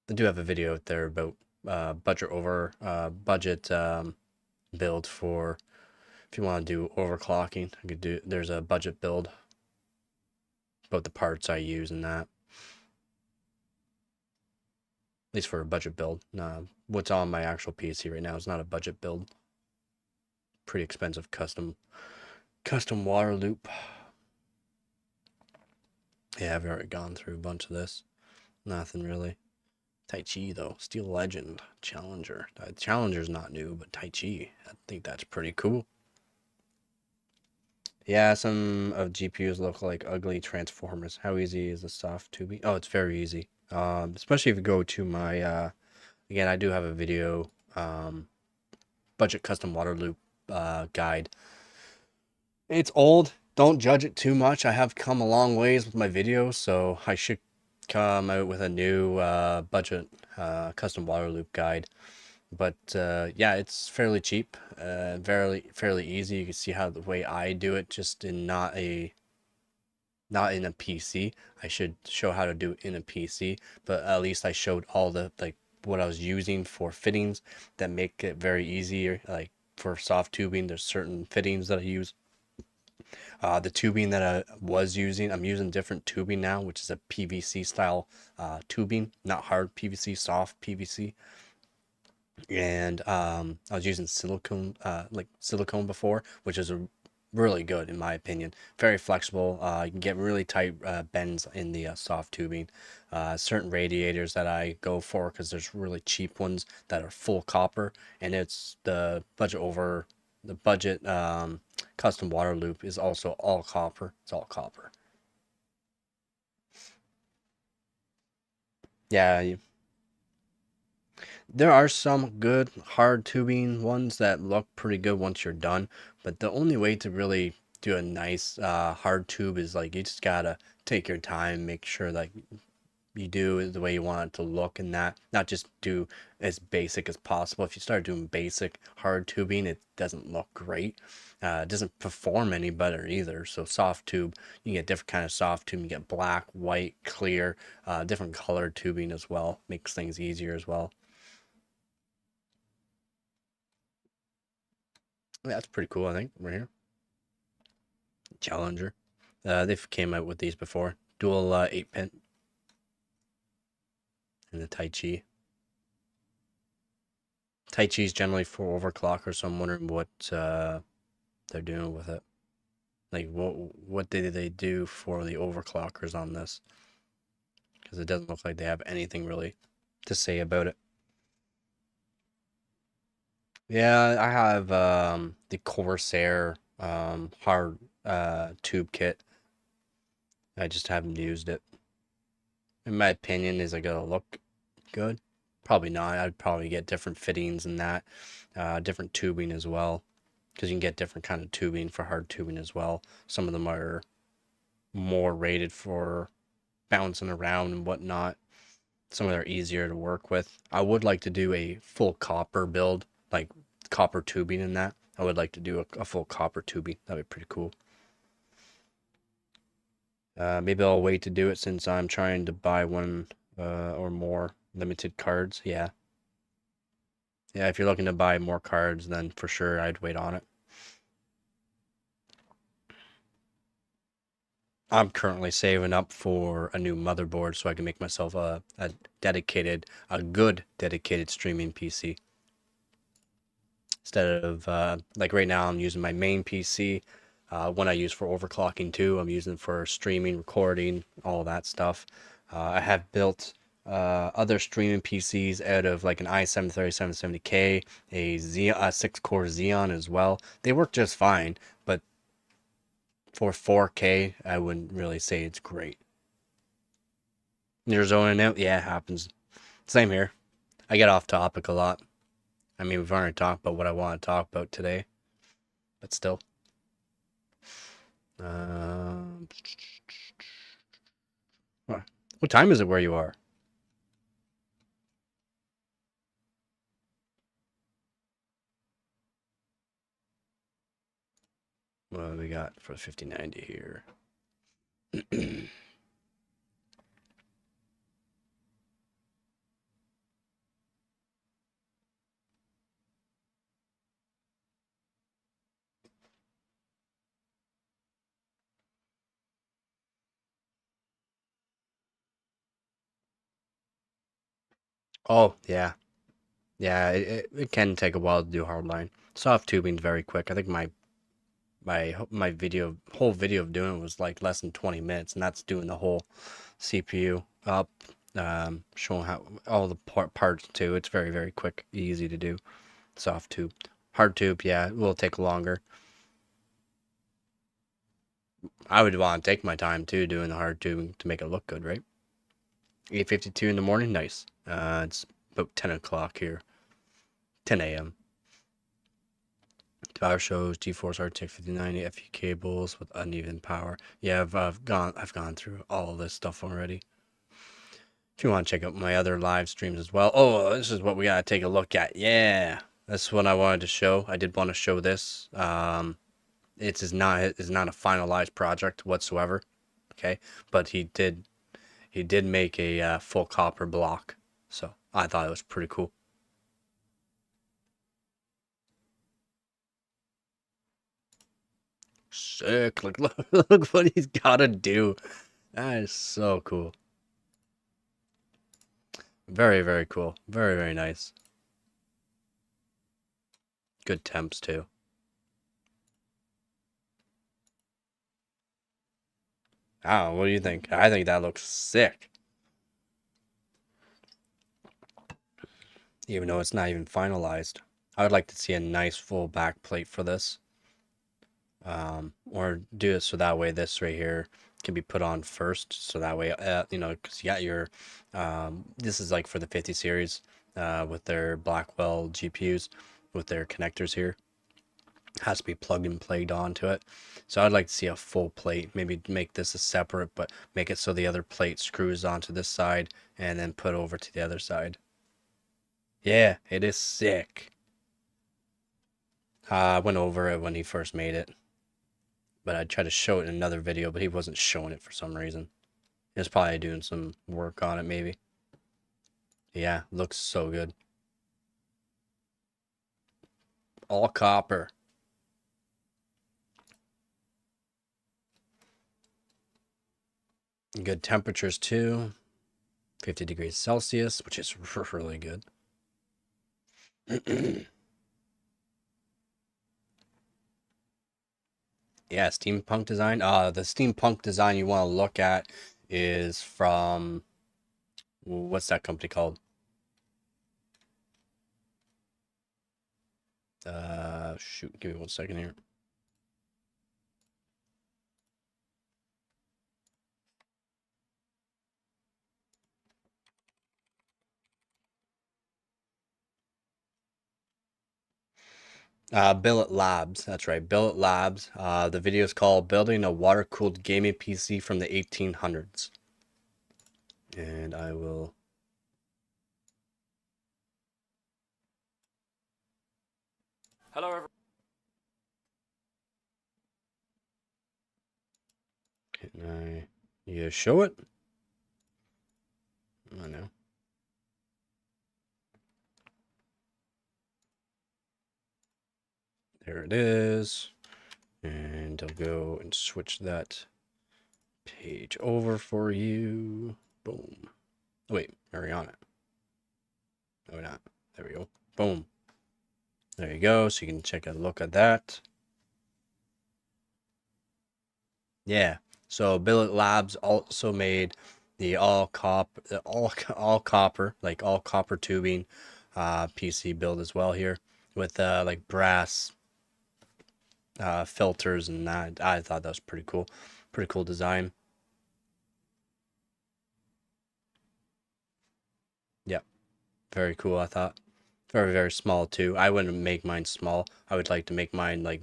I do have a video out there about budget build for if you want to do overclocking. I could do. There's a budget build about the parts I use and that. At least for a budget build. What's on my actual PC right now is not a budget build. Pretty expensive custom water loop. Yeah, I've already gone through a bunch of this. Nothing really. Tai Chi though, Steel Legend, Challenger. Challenger's not new, but Tai Chi, I think that's pretty cool. Yeah, some of GPUs look like ugly transformers. How easy is the soft tubing? Oh, it's very easy. Especially if you go to my again, I do have a video budget custom water loop guide. It's old. Don't judge it too much. I have come a long ways with my videos, so I should come out with a new budget custom water loop guide. But yeah, it's fairly cheap, fairly easy. You can see how the way I do it, just in not in a PC. I should show how to do it in a PC, but at least I showed all the what I was using for fittings that make it very easier. Like for soft tubing, there's certain fittings that I use. The tubing that I was using, I'm using different tubing now, which is a PVC style tubing, not hard PVC, soft PVC. And I was using silicone, silicone before, which is really good in my opinion. Very flexible. You can get really tight bends in the soft tubing. Certain radiators that I go for, because there's really cheap ones that are full copper, and it's the budget custom water loop is also all copper. It's all copper. Yeah, there are some good hard tubing ones that look pretty good once you're done, but the only way to really do a nice hard tube is like you just gotta take your time, make sure that you do it the way you want it to look, and that not just do as basic as possible. If you start doing basic hard tubing, it doesn't look great. It doesn't perform any better either. So soft tube, you get different kind of soft tube. You get black, white, clear, different colored tubing as well. Makes things easier as well. Yeah, that's pretty cool, I think, right here. Challenger. They've came out with these before. Dual 8-pin. And the Tai Chi. Tai Chi is generally for overclockers, so I'm wondering what they're doing with it. Like, what did they do for the overclockers on this? Because it doesn't look like they have anything really to say about it. Yeah, I have the Corsair hard tube kit. I just haven't used it. In my opinion, is it gonna look good? Probably not. I'd probably get different fittings and that, different tubing as well, because you can get different kind of tubing for hard tubing as well. Some of them are more rated for bouncing around and whatnot. Some of them are easier to work with. I would like to do a full copper build, like copper tubing in that. I would like to do a full copper tubing. That'd be pretty cool. Maybe I'll wait to do it since I'm trying to buy one or more limited cards. Yeah. Yeah, if you're looking to buy more cards, then for sure I'd wait on it. I'm currently saving up for a new motherboard so I can make myself a good dedicated streaming PC. Instead of, like right now, I'm using my main PC. One I use for overclocking too. I'm using for streaming, recording, all that stuff. I have built other streaming PCs out of like an i7 3770K, a 6-core Xeon as well. They work just fine, but for 4K, I wouldn't really say it's great. You're zoning out? Yeah, it happens. Same here. I get off topic a lot. I mean, we've already talked about what I want to talk about today, but still. What time is it where you are? What do we got for the 5090 here? Oh, yeah. Yeah, it can take a while to do hardline. Soft tubing's very quick. I think my whole video of doing it was like less than 20 minutes, and that's doing the whole CPU up, showing how all the parts too. It's very, very quick, easy to do. Soft tube. Hard tube, yeah, it will take longer. I would want to take my time too doing the hard tubing to make it look good, right? 8:52 in the morning, nice. It's about 10 o'clock here. 10 a.m. Power shows GeForce RTX 5090 FE cables with uneven power. Yeah, I've gone through all of this stuff already. If you want to check out my other live streams as well. Oh, this is what we gotta take a look at. Yeah, that's what I wanted to show. I did want to show this. It's not a finalized project whatsoever. Okay, but he did make a full copper block, so I thought it was pretty cool. Sick. Look what he's gotta do. That is so cool. Very, very cool. Very, very nice. Good temps too. Oh, what do you think? I think that looks sick. Even though it's not even finalized. I would like to see a nice full back plate for this. Or do it so that way this right here can be put on first. So that way, you know, because you got your, this is like for the 50 series with their Blackwell GPUs with their connectors here. Has to be plugged and played onto it. So I'd like to see a full plate. Maybe make this a separate, but make it so the other plate screws onto this side and then put over to the other side. Yeah, it is sick. I went over it when he first made it, but I tried to show it in another video, but he wasn't showing it for some reason. He was probably doing some work on it, maybe. Yeah, looks so good. All copper. Good temperatures too. 50 degrees Celsius, which is really good. Yeah, steampunk design. The steampunk design you want to look at is from, what's that company called? Shoot, give me 1 second here. Billet Labs. That's right, Billet Labs. The video is called Building a Water-Cooled Gaming PC from the 1800s. And I will... Hello, everyone. Can you show it? I know. There it is. And I'll go and switch that page over for you. Boom. Oh, wait, are we on it? No, we're not. There we go. Boom. There you go. So you can check a look at that. Yeah. So Billet Labs also made The all copper, like all copper tubing PC build as well here with like brass filters and that. I thought that was pretty cool. Pretty cool design. Yep, very cool, I thought. Very, very small too. I wouldn't make mine small. I would like to make mine like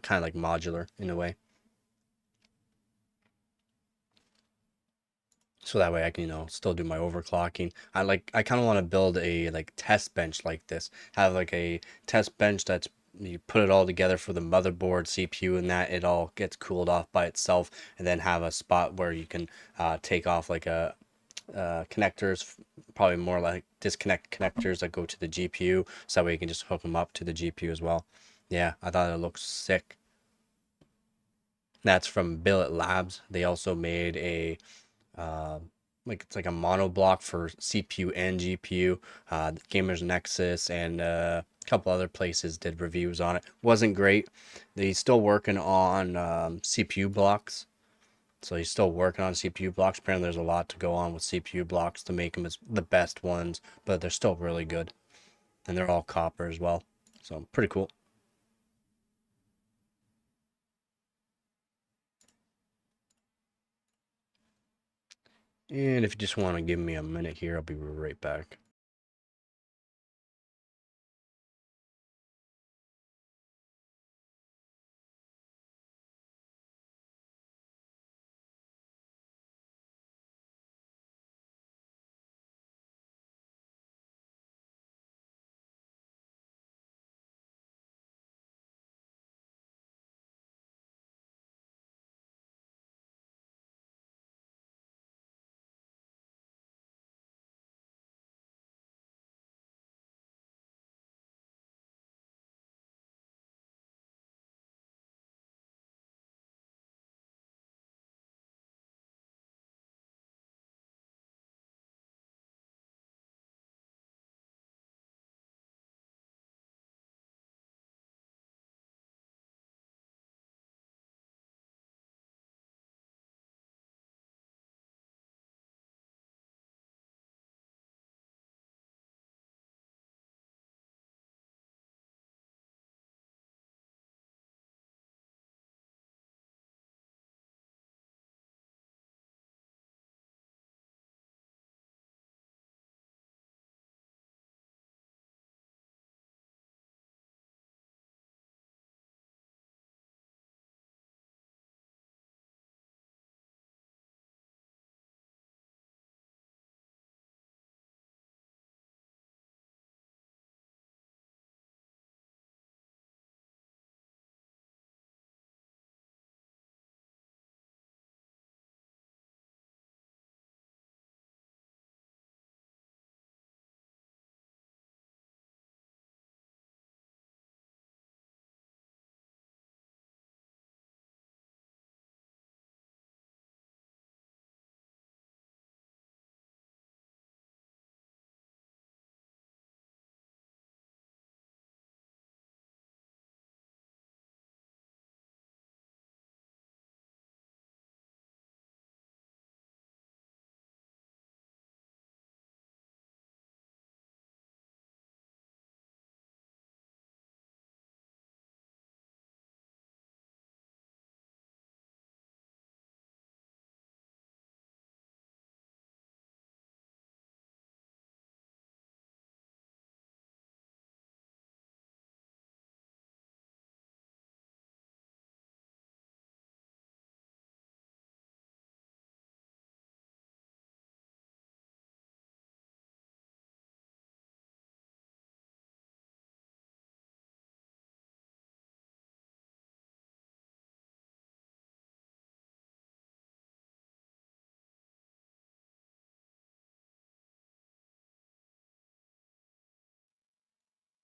kind of like modular in a way. So that way I can, still do my overclocking. I kind of want to build a like test bench like this. Have like a test bench that's you put it all together for the motherboard, CPU, and that it all gets cooled off by itself, and then have a spot where you can take off like a connectors, probably more like disconnect connectors that go to the GPU, so that way you can just hook them up to the GPU as well. Yeah, I thought it looked sick. That's from Billet Labs. They also made a like it's like a mono block for CPU and GPU. Gamers Nexus and a couple other places did reviews on it. Wasn't great. He's still working on CPU blocks. So he's still working on CPU blocks. Apparently there's a lot to go on with CPU blocks to make them as the best ones, but they're still really good. And they're all copper as well. So pretty cool. And if you just want to give me a minute here, I'll be right back.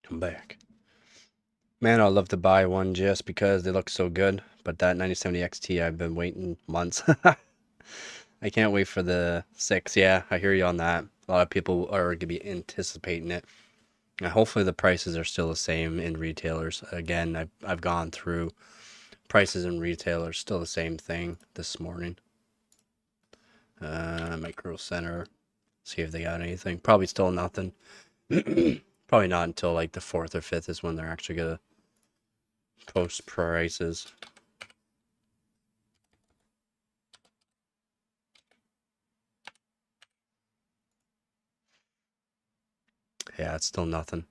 Come back. Man, I'd love to buy one just because they look so good. But that 9070 XT, I've been waiting months. I can't wait for the 6. Yeah, I hear you on that. A lot of people are going to be anticipating it. Hopefully the prices are still the same in retailers. Again, I've gone through prices in retailers, still the same thing this morning. Micro Center. See if they got anything. Probably still nothing. Probably not until like the 4th or 5th is when they're actually gonna post prices. Yeah, it's still nothing.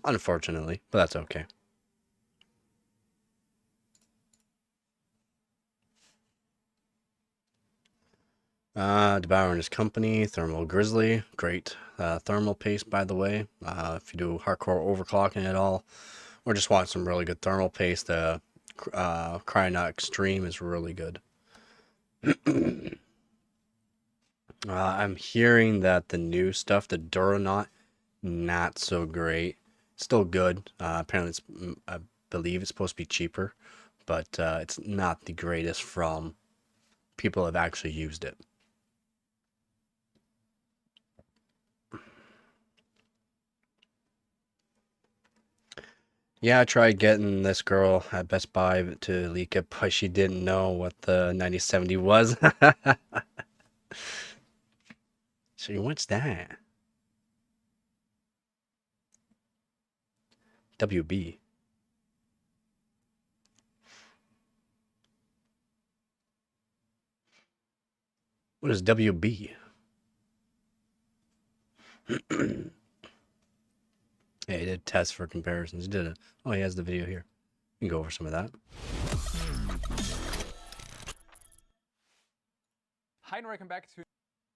Unfortunately, but that's okay. DeBauer and his company, Thermal Grizzly, great thermal paste, by the way. If you do hardcore overclocking at all, or just want some really good thermal paste, Cryonaut Extreme is really good. I'm hearing that the new stuff, the Duranaut, not so great. Still good. Apparently, I believe it's supposed to be cheaper, but it's not the greatest from people who have actually used it. Yeah, I tried getting this girl at Best Buy to leak it, but she didn't know what the 9070 was. So what's that? WB. What is WB? Yeah, he did tests for comparisons. He did it. Oh, he has the video here. You can go over some of that. Hi and welcome back to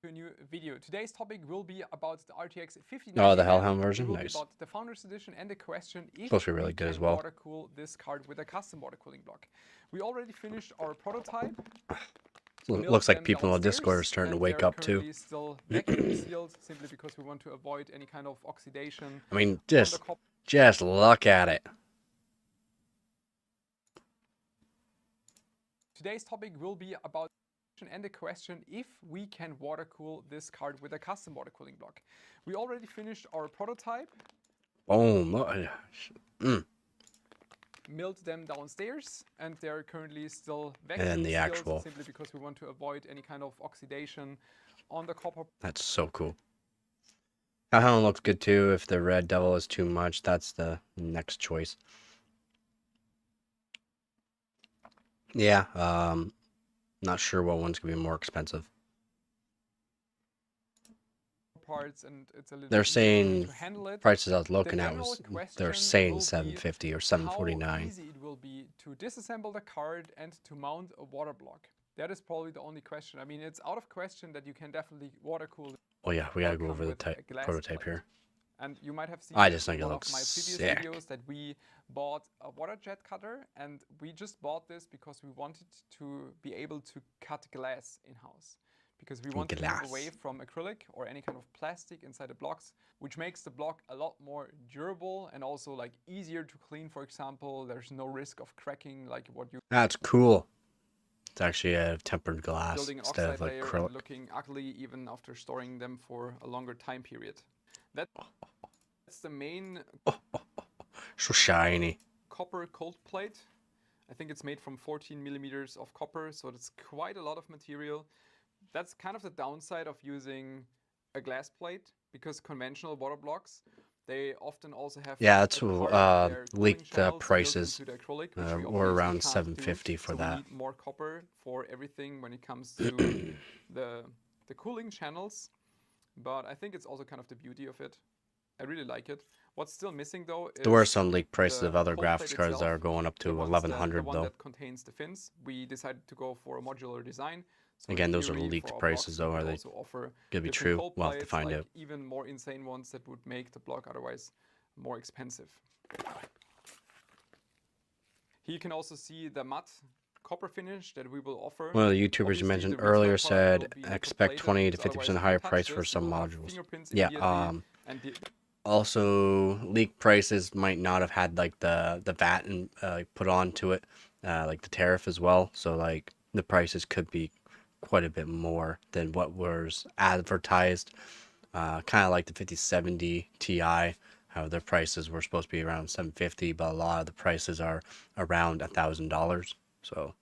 a new video. Today's topic will be about the RTX 5090. Oh, the Hellhound version? It will Nice. be about the Founders Edition and the question if Supposed to be really we good can as well. water cool this card with a custom water cooling block. We already finished our prototype. Looks like people on Discord are starting to wake up too. Still vacuum sealed, simply because we want to avoid any kind of oxidation. I mean, just look at it. Today's topic will be about and the question if we can water cool this card with a custom water cooling block. We already finished our prototype. Boom. Milled them downstairs, and they're currently still vacuum And the sealed, actual. simply because we want to avoid any kind of oxidation on the copper. That's so cool. Hellhound looks good too. If the Red Devil is too much, that's the next choice. Yeah, not sure what one's gonna be more expensive. Parts, and it's a little They're easier saying to handle it. prices I was looking The at general was question they're will saying be 750 or how 749. easy it will be to disassemble the card and to mount a water block. That is probably the only question. I mean, it's out of question that you can definitely water cool. Oh yeah, we gotta go come over the with a glass prototype plate. here. And you might have seen I just think in it one looks of my previous sick. videos that we bought a water jet cutter, and we just bought this because we wanted to be able to cut glass in-house. Because we want to move away from acrylic or any kind of plastic inside the blocks, which makes the block a lot more durable and also like easier to clean, for example. There's no risk of cracking like what you... That's cool. It's actually a tempered glass building an instead oxide of like layer acrylic. and looking ugly even after storing them for a longer time period. That's the main So shiny. copper cold plate. I think it's made from 14 millimeters of copper, so it's quite a lot of material. That's kind of the downside of using a glass plate, because conventional water blocks, they often also have That's leaked the prices. Or around 750 for so that. We need more copper for everything when it comes to the cooling channels, but I think it's also kind of the beauty of it. I really like it. What's still missing though is There were some leaked prices of other cold graphics plate cards that itself, are going up to the ones 1100 the one though. that contains the fins. We decided to go for a modular design. So Again, in those are theory, leaked for our prices blocks, though. we Are could they also offer gonna be different true? cold We'll have to plates, find like out. even more insane ones that would make the block otherwise more expensive. Here you can also see the matte copper finish that we will offer. One of the YouTubers Obviously, you mentioned the retail earlier part said will be expect nickel 20 to plated, because 50% otherwise higher if you touch price for this, some you will have modules. fingerprints Yeah. immediately, and Also, leaked prices might not have had like the VAT and put onto it, like the tariff as well. So like the prices could be quite a bit more than what was advertised. Kind of like the 5070 Ti, how their prices were supposed to be around 750, but a lot of the prices are around $1,000. So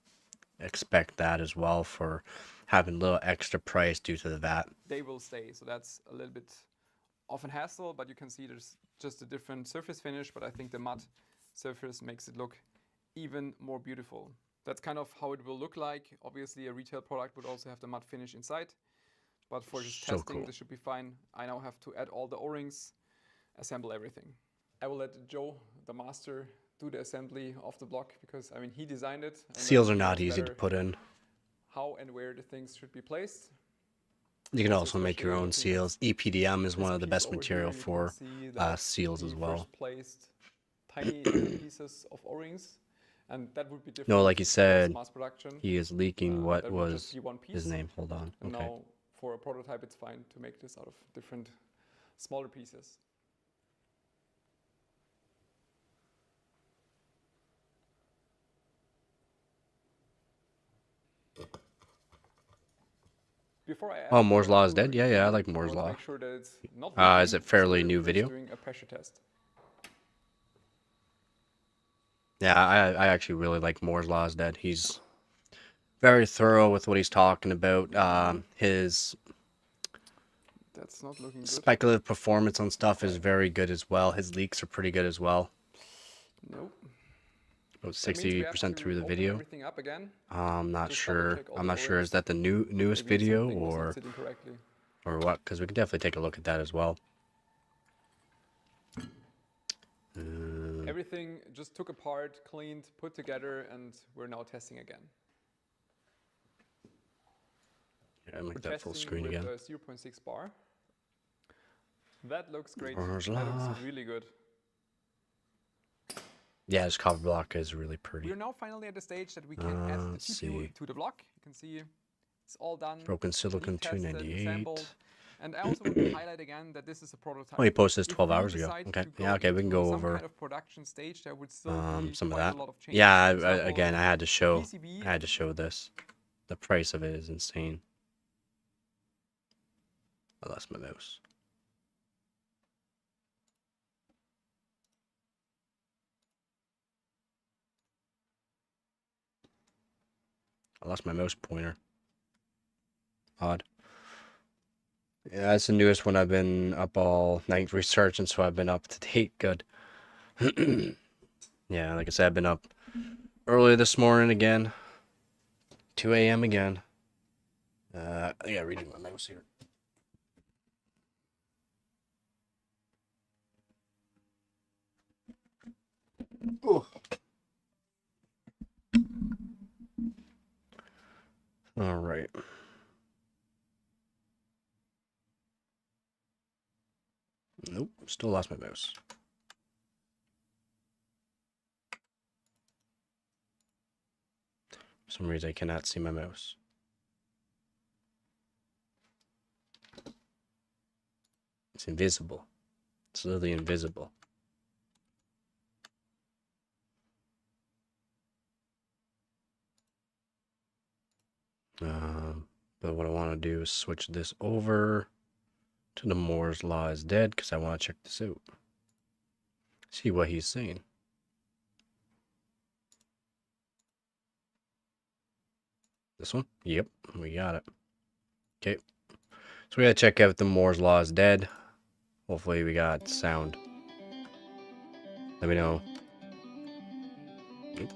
expect that as well for having a little extra price due to the VAT. They will stay, so that's a little bit of a hassle, but you can see there's just a different surface finish, but I think the matte surface makes it look even more beautiful. That's kind of how it will look like. Obviously, a retail product would also have the matte finish inside, but for just So testing, cool. this should be fine. I now have to add all the O-rings, assemble everything. I will let Joe, the master, do the assembly of the block because, I mean, he designed it. Seals are not easy to put in. How and where the things should be placed. You can also make your own seals. EPDM is one of the best material Here, for seals as well. First placed tiny pieces of O-rings, and that would be different. No, like you said, mass production. he is leaking what that would just was be one piece. his name. Hold on. And Okay. now for a prototype, it's fine to make this out of different smaller pieces. Before I Oh, Moore's Law is dead? Yeah, I like Moore's Law. make sure that it's not Is it fairly new video? doing a pressure test. Yeah, I actually really like Moore's Law is dead. He's very thorough with what he's talking about. His That's not looking good. speculative performance on stuff is very good as well. His leaks are pretty good as well. Nope. About That means we have 60% to through the open video. everything up again. I'm not Just sure. double-check all I'm the not sure. Is O-rings. that the newest Maybe video something was not or sitting correctly. what? Because we can definitely take a look at that as well. Everything just took apart, cleaned, put together, and we're now testing again. Yeah, make We're that full testing screen with again. 0.6 bar. That looks great. Moore's That Law. looks really good. Yeah, his cover block is really pretty. We're now finally at the stage that we can add the let's TPU see. to the block. You can see it's all done. Broken Silicon leak tested, 298. assembled. And I also want to highlight again that this is a prototype. Oh, he posted this If 12 we hours ago. decide Okay. to Yeah, okay, we can into go some over kind of production stage, there would still be some of quite that. a lot of changes. Yeah, For example, again, I had to show PCB. I had to show this. The price of it is insane. I lost my mouse. I lost my mouse pointer. Odd. Yeah, that's the newest one. I've been up all night researching, so I've been up to date. Good. Yeah, like I said, I've been up early this morning again. 2 a.m. again. I gotta redo my mouse here. Ooh. All right. Nope, still lost my mouse. For some reason I cannot see my mouse. It's invisible. It's literally invisible. But what I want to do is switch this over to the Moore's Law is dead because I want to check this out. See what he's saying. This one? Yep, we got it. Okay. So we gotta check out the Moore's Law is dead. Hopefully we got sound. Let me know. Oops.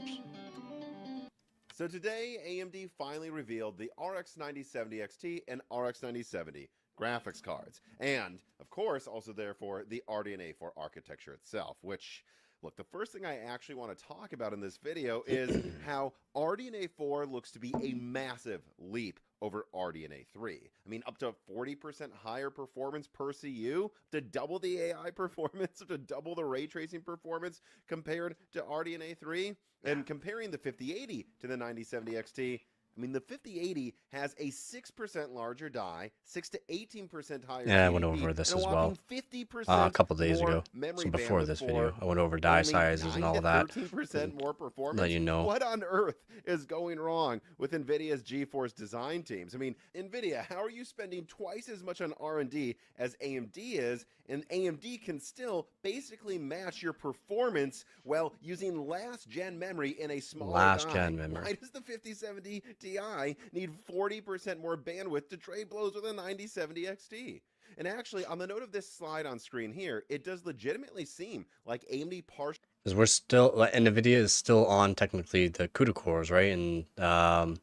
So today, AMD finally revealed the RX 9070 XT and RX 9070 graphics cards. And, of course, also therefore, the RDNA 4 architecture itself, which, look, the first thing I actually want to talk about in this video is how RDNA 4 looks to be a massive leap over RDNA 3. I mean, up to 40% higher performance per CU, to double the AI performance, to double the ray tracing performance compared to RDNA 3. And comparing the 5080 to the 9070 XT, I mean, the 5080 has a 6% larger die, 6 to 18% higher Yeah, I GDP, went over this and a as well. whopping 50% A couple days more ago. memory So before bandwidth this for video, I went over die only sizes and 9 all to that. 13% more performance. Let you know. What on earth is going wrong with Nvidia's GeForce design teams? I mean, Nvidia, how are you spending twice as much on R&D as AMD is, and AMD can still basically match your performance while using last-gen memory in a smaller Last-gen die? memory. Why does the 5070 Ti need 40% more bandwidth to trade blows with a 9070 XT? And actually, on the note of this slide on screen here, it does legitimately seem like AMD partially... Because we're still, Nvidia is still on technically the CUDA cores, right? And the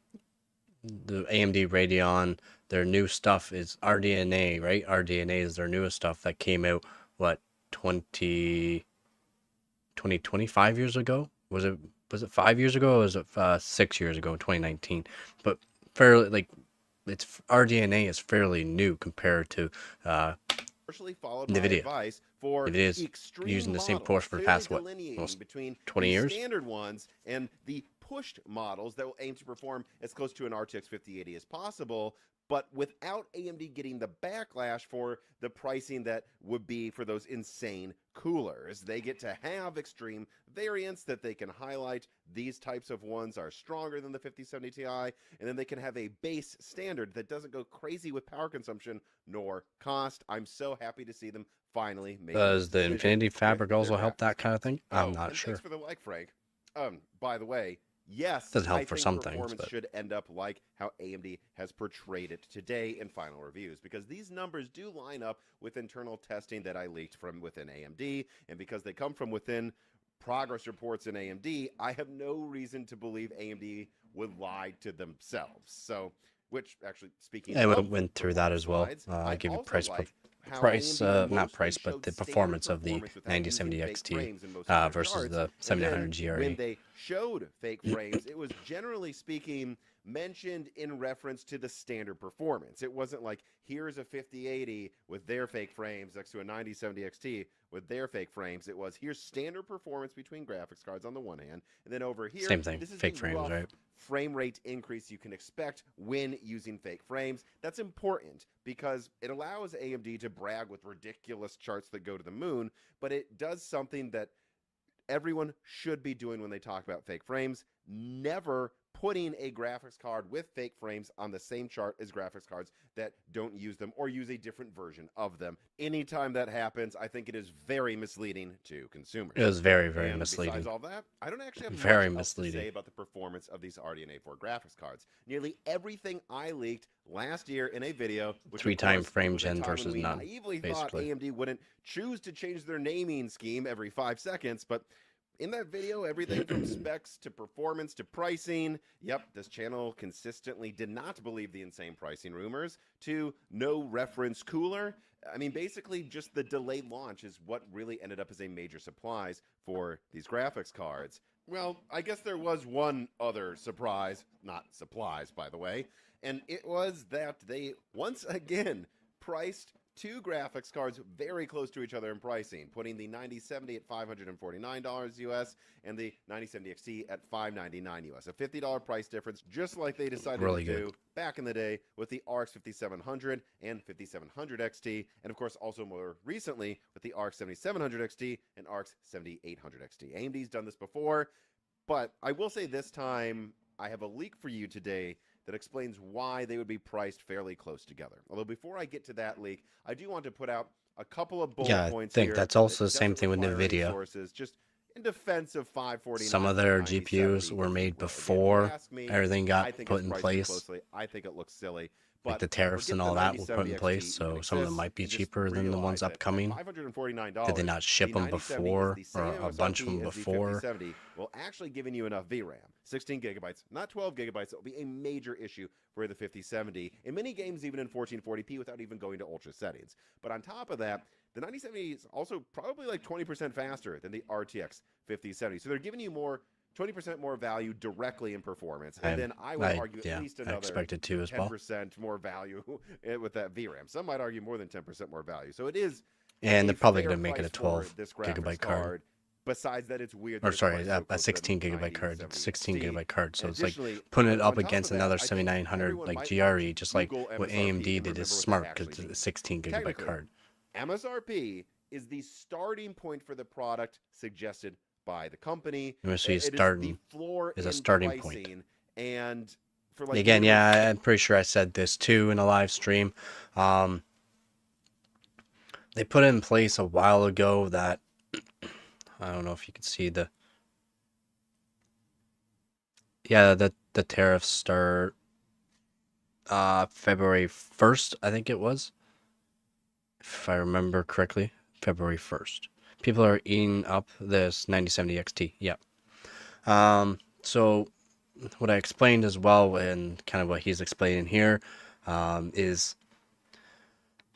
AMD Radeon, their new stuff is RDNA, right? RDNA is their newest stuff that came out, what, 25 years ago? Was it 5 years ago, or was it 6 years ago, 2019? But fairly, like, it's RDNA is fairly new compared to followed by Nvidia. advice for Nvidia's extreme using the same models, course for the clearly past, what, delineating almost between 20 the years? standard ones and the pushed models that will aim to perform as close to an RTX 5080 as possible, but without AMD getting the backlash for the pricing that would be for those insane coolers. They get to have extreme variants that they can highlight. These types of ones are stronger than the 5070 Ti, and then they can have a base standard that doesn't go crazy with power consumption nor cost. I'm so happy to see them finally make Does the decision Infinity with Fabric their also help graphics that kind of cards. thing? I'm Oh, not and sure. thanks for the like, Frank. By the way, yes, Doesn't help I for think some things, performance but should end up like how AMD has portrayed it today in final reviews, because these numbers do line up with internal testing that I leaked from within AMD, and because they come from within progress reports in AMD, I have no reason to believe AMD would lie to themselves. So, which actually, speaking yeah, of we went through that as well. slides, I give you also price, like how price, AMD not mostly price, but showed the standard performance of the performance without using 9070 fake XT frames in most of their versus charts. the And then 7900 GRE. when they showed fake frames, it was generally speaking mentioned in reference to the standard performance. It wasn't like, here's a 5080 with their fake frames next to a 9070 XT with their fake frames. It was, here's standard performance between graphics cards on the one hand, and then over here, Same thing, this is fake the frames, rough right? frame rate increase you can expect when using fake frames. That's important because it allows AMD to brag with ridiculous charts that go to the moon, but it does something that everyone should be doing when they talk about fake frames: never putting a graphics card with fake frames on the same chart as graphics cards that don't use them or use a different version of them. Anytime that happens, I think it is very misleading to consumers. It was very, very And misleading. besides all that, I don't actually have Very much else to misleading. say about the performance of these RDNA 4 graphics cards. Nearly everything I leaked last year in a video, which 3-time of course, frame was a gen time when versus we none, naively basically. thought AMD wouldn't choose to change their naming scheme every 5 seconds, but in that video, everything from specs to performance to pricing, yep, this channel consistently did not believe the insane pricing rumors, to no reference cooler. I mean, basically just the delayed launch is what really ended up as a major surprise for these graphics cards. Well, I guess there was one other surprise, not supplies, by the way, and it was that they once again priced two graphics cards very close to each other in pricing, putting the 9070 at $549 US and the 9070 XT at $599 US. A $50 price difference, just like they decided Really to good. Mm-hmm. do back in the day with the RX 5700 and 5700 XT, and of course also more recently with the RX 7700 XT and RX 7800 XT. AMD's done this before, but I will say this time I have a leak for you today that explains why they would be priced fairly close together. Although before I get to that leak, I do want to put out a couple of bullet points I here. think that's also the that same doesn't thing with require any Nvidia. sources, just in defense of 549. Some of their 9070, GPUs were if you made will. Again, if you before ask me, everything I got think put it's in priced too place. closely. I think it looks silly. Like But the tariffs forget and the all that were put 9070 in place, XT so even some of them exists, might be and just cheaper than the ones realize that at upcoming. $549, Did they not ship the them 9070 before, is the same or a bunch of MSRP them as the before? 5070, while actually giving you enough VRAM. 16 gigabytes, not 12 gigabytes. It will be a major issue for the 5070 in many games, even in 1440p, without even going to ultra settings. But on top of that, the 9070 is also probably like 20% faster than the RTX 5070. So they're giving you 20% more value directly in performance. And then I would argue at least another 10% more value with that VRAM. Some might argue more than 10% more value. So it is And a they're probably fair going to make it a price for 12 this graphics gigabyte card. Besides that, it's weird Or that it's sorry, priced so a close to 16 the gigabyte card. It's 16 9070 gigabyte card. So And it's like additionally, putting it on up top of against that, another I think 7900 everyone like might GRE, want to just like Google what MSRP AMD and did is remember what that smart actually because it's a means. 16 gigabyte Technically, card. MSRP is the starting point for the product suggested by the company. MSRP is It is the starting floor is a in starting point. pricing, and for like Again, literally yeah, I'm pretty sure I said this too in a live stream. They put it in place a while ago that I don't know if you can see the the tariffs start February 1st, I think it was. If I remember correctly, February 1st. People are eating up this 9070 XT. Yep. So what I explained as well, and kind of what he's explaining here, is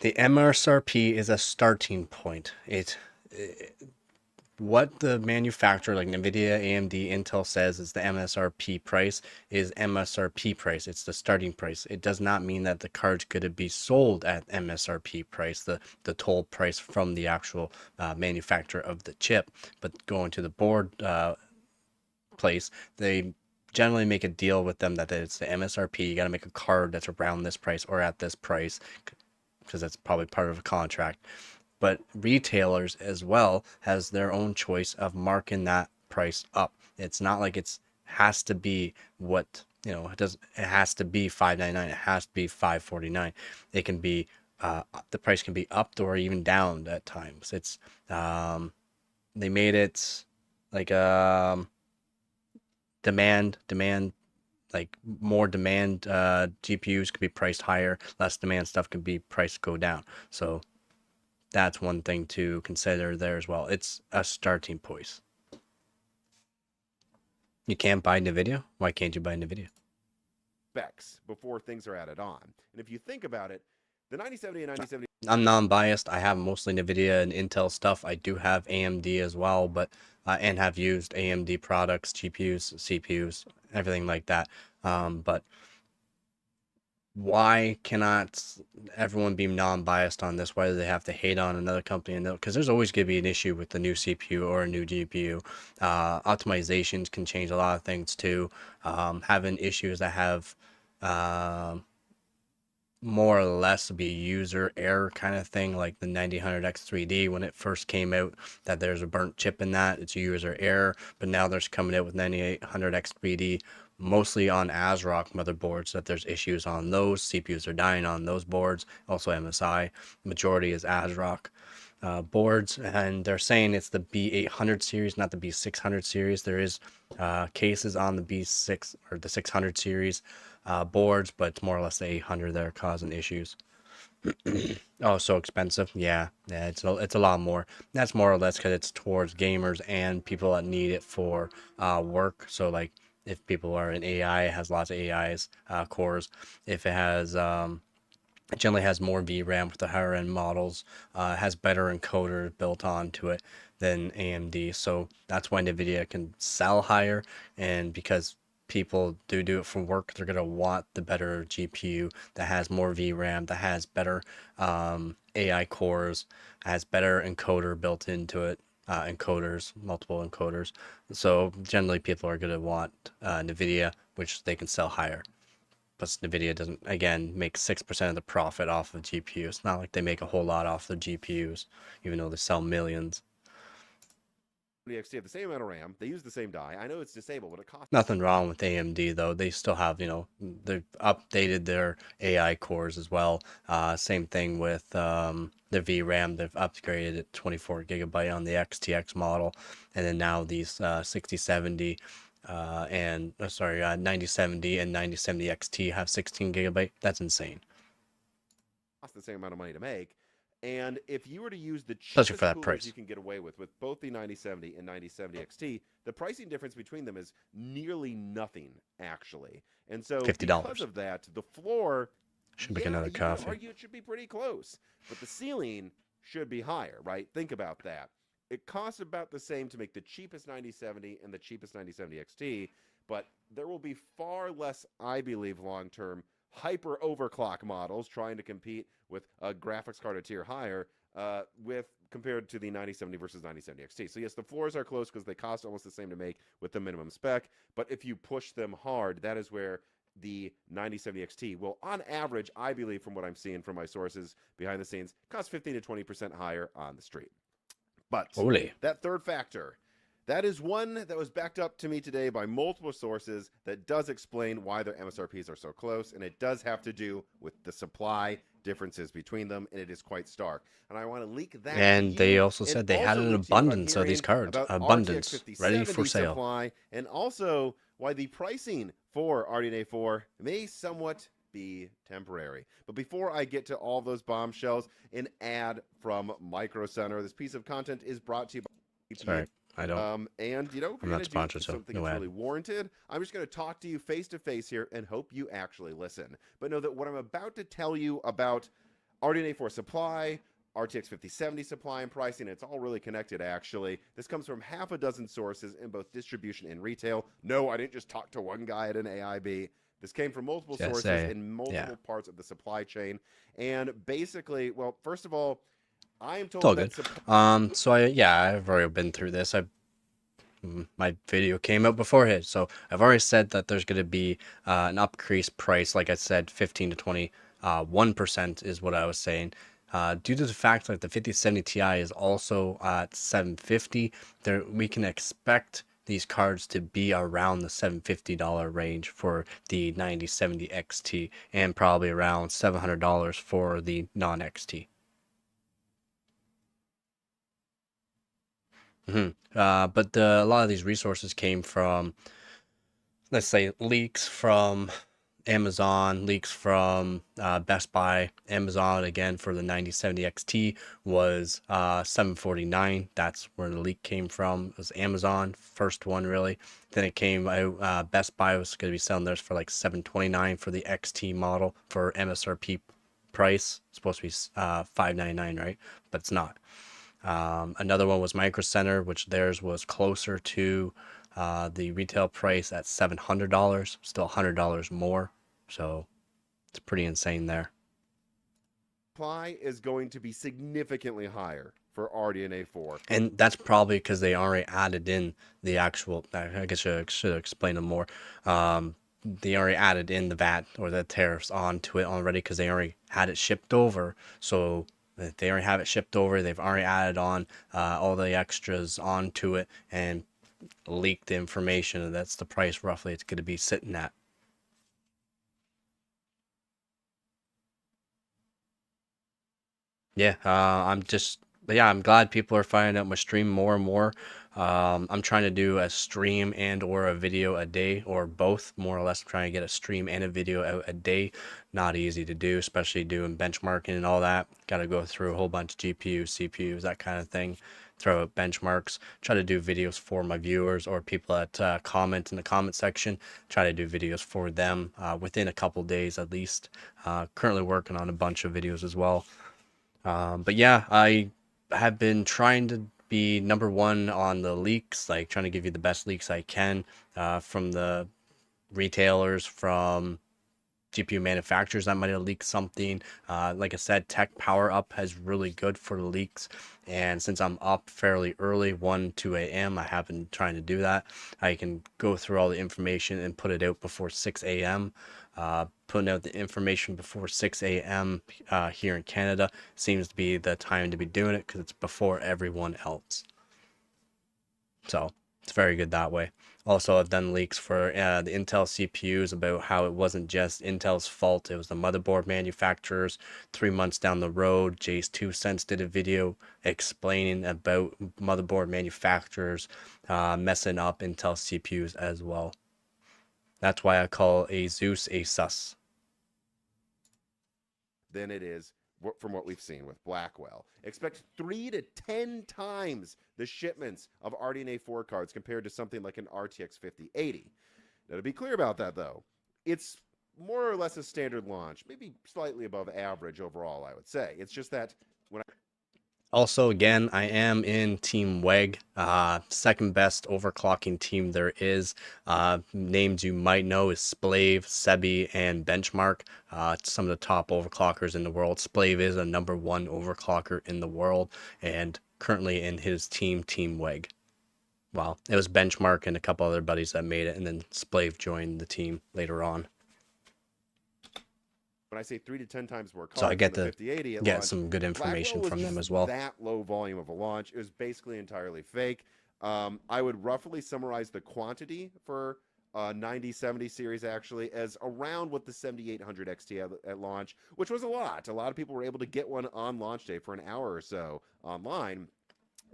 the MSRP is a starting point. What the manufacturer like Nvidia, AMD, Intel says is the MSRP price is MSRP price. It's the starting price. It does not mean that the card's going to be sold at MSRP price, the toll price from the actual manufacturer of the chip. But going to the board place, they generally make a deal with them that it's the MSRP. You got to make a card that's around this price or at this price, because that's probably part of a contract. But retailers as well has their own choice of marking that price up. It's not like it has to be what, it has to be $599. It has to be $549. It can be the price can be upped or even down at times. It's they made it like demand, like more demand GPUs could be priced higher, less demand stuff could be priced go down. So that's one thing to consider there as well. It's a starting point. You can't buy Nvidia? Why can't you buy Nvidia? specs before things are added on. And if you think about it, the 9070 and 9070. I'm non-biased. I have mostly Nvidia and Intel stuff. I do have AMD as well, but and have used AMD products, GPUs, CPUs, everything like that. But why cannot everyone be non-biased on this? Why do they have to hate on another company? Because there's always going to be an issue with the new CPU or a new GPU. Optimizations can change a lot of things too. Having issues that have more or less be user error kind of thing, like the 9000X3D when it first came out, that there's a burnt chip in that, it's a user error. But now there's coming out with 9800X3D mostly on ASRock motherboards, that there's issues on those. CPUs are dying on those boards. Also MSI, majority is ASRock boards, and they're saying it's the B800 series, not the B600 series. There is cases on the B6 or the 600 series boards, but it's more or less the 800 that are causing issues. Oh, so expensive. Yeah, it's a lot more. That's more or less because it's towards gamers and people that need it for work. So like if people are in AI, it has lots of AIs cores. If it has it generally has more VRAM with the higher end models, has better encoders built onto it than AMD. So that's why Nvidia can sell higher, and because people do it for work, they're gonna want the better GPU that has more VRAM, that has better AI cores, has better encoder built into it, encoders, multiple encoders. So generally people are gonna want Nvidia, which they can sell higher. Plus Nvidia doesn't, again, make 6% of the profit off of GPUs. It's not like they make a whole lot off the GPUs, even though they sell millions. XT have the same amount of RAM. They use the same die. I know it's disabled, but it costs Nothing wrong with AMD though. They still have, they've updated their AI cores as well. Same thing with their VRAM. They've upgraded it 24 gigabyte on the XTX model, and then now these 6070 9070 and 9070 XT have 16 gigabyte. That's insane. cost the same amount of money to make. And if you were to use the Especially cheapest for that coolers price. you can get away with both the 9070 and 9070 XT, the pricing difference between them is nearly nothing, actually. And so $50. because of that, the floor Should make another you could coffee. argue it should be pretty close, but the ceiling should be higher, right? Think about that. It costs about the same to make the cheapest 9070 and the cheapest 9070 XT, but there will be far less, I believe, long-term hyper overclock models trying to compete with a graphics card a tier higher with compared to the 9070 versus 9070 XT. So yes, the floors are close because they cost almost the same to make with the minimum spec. But if you push them hard, that is where the 9070 XT will, on average, I believe from what I'm seeing from my sources behind the scenes, cost 15 to 20% higher on the street. But Holy. that third factor, that is one that was backed up to me today by multiple sources that does explain why their MSRPs are so close, and it does have to do with the supply differences between them, and it is quite stark. And I want to leak that. And they also said they had an abundance of these cards, abundance, ready for sale. Supply, and also why the pricing for RDNA 4 may somewhat be temporary. But before I get to all those bombshells, an ad from Micro Center. This piece of content is brought to you by Sorry, I don't. And, you know, I'm not sponsored, so something no that's ad. really warranted. I'm just going to talk to you face to face here and hope you actually listen. But know that what I'm about to tell you about RDNA 4 supply, RTX 5070 supply and pricing, it's all really connected, actually. This comes from half a dozen sources in both distribution and retail. No, I didn't just talk to one guy at an AIB. This came from multiple sources in multiple parts of the supply chain. And basically, well, first of all, I am told it's all good. So I've already been through this. My video came out before his, so I've already said that there's going to be an increased price. Like I said, 15 to 21% is what I was saying. Due to the fact that the 5070 Ti is also at 750, we can expect these cards to be around the $750 range for the 9070 XT and probably around $700 for the non-XT. But a lot of these resources came from, let's say, leaks from Amazon, leaks from Best Buy. Amazon, again, for the 9070 XT was $749. That's where the leak came from. It was Amazon, first one really. Then it came out, Best Buy was going to be selling theirs for like $729 for the XT model for MSRP price. It's supposed to be $599, right? But it's not. Another one was Micro Center, which theirs was closer to the retail price at $700, still $100 more. So it's pretty insane there. Supply is going to be significantly higher for RDNA 4. And that's probably because they already added in the actual, I guess I should explain it more. They already added in the VAT or the tariffs onto it already because they already had it shipped over. So they already have it shipped over. They've already added on all the extras onto it and leaked the information. And that's the price roughly it's going to be sitting at. Yeah, I'm glad people are finding out my stream more and more. I'm trying to do a stream and or a video a day, or both, more or less. I'm trying to get a stream and a video out a day. Not easy to do, especially doing benchmarking and all that. Got to go through a whole bunch of GPUs, CPUs, that kind of thing. Throw out benchmarks. Try to do videos for my viewers or people that comment in the comment section. Try to do videos for them within a couple days at least. Currently working on a bunch of videos as well. But yeah, I have been trying to be number one on the leaks, like trying to give you the best leaks I can from the retailers, from GPU manufacturers that might have leaked something. Like I said, Tech Power Up has really good for the leaks. And since I'm up fairly early, 1, 2 a.m., I have been trying to do that. I can go through all the information and put it out before 6 a.m. Putting out the information before 6 a.m. Here in Canada seems to be the time to be doing it because it's before everyone else. So it's very good that way. Also, I've done leaks for the Intel CPUs about how it wasn't just Intel's fault. It was the motherboard manufacturers. 3 months down the road, Jay's 2 Cents did a video explaining about motherboard manufacturers messing up Intel CPUs as well. That's why I call a Zeus a sus. Than it is from what we've seen with Blackwell. Expect 3 to 10 times the shipments of RDNA 4 cards compared to something like an RTX 5080. Now, to be clear about that, though, it's more or less a standard launch, maybe slightly above average overall, I would say. It's just that when Also, again, I am in Team WEG, second best overclocking team there is. Names you might know is Splave, Sebi, and Benchmark. Some of the top overclockers in the world. Splave is a #1 overclocker in the world, and currently in his team, Team WEG. Well, it was Benchmark and a couple other buddies that made it, and then Splave joined the team later on. When I say 3 to 10 times more cards So I get than the to 5080 at get launch, some good information Blackwell was from them just as well. that low volume of a launch. It was basically entirely fake. I would roughly summarize the quantity for 9070 series actually as around what the 7800 XT at launch, which was a lot. A lot of people were able to get one on launch day for an hour or so online.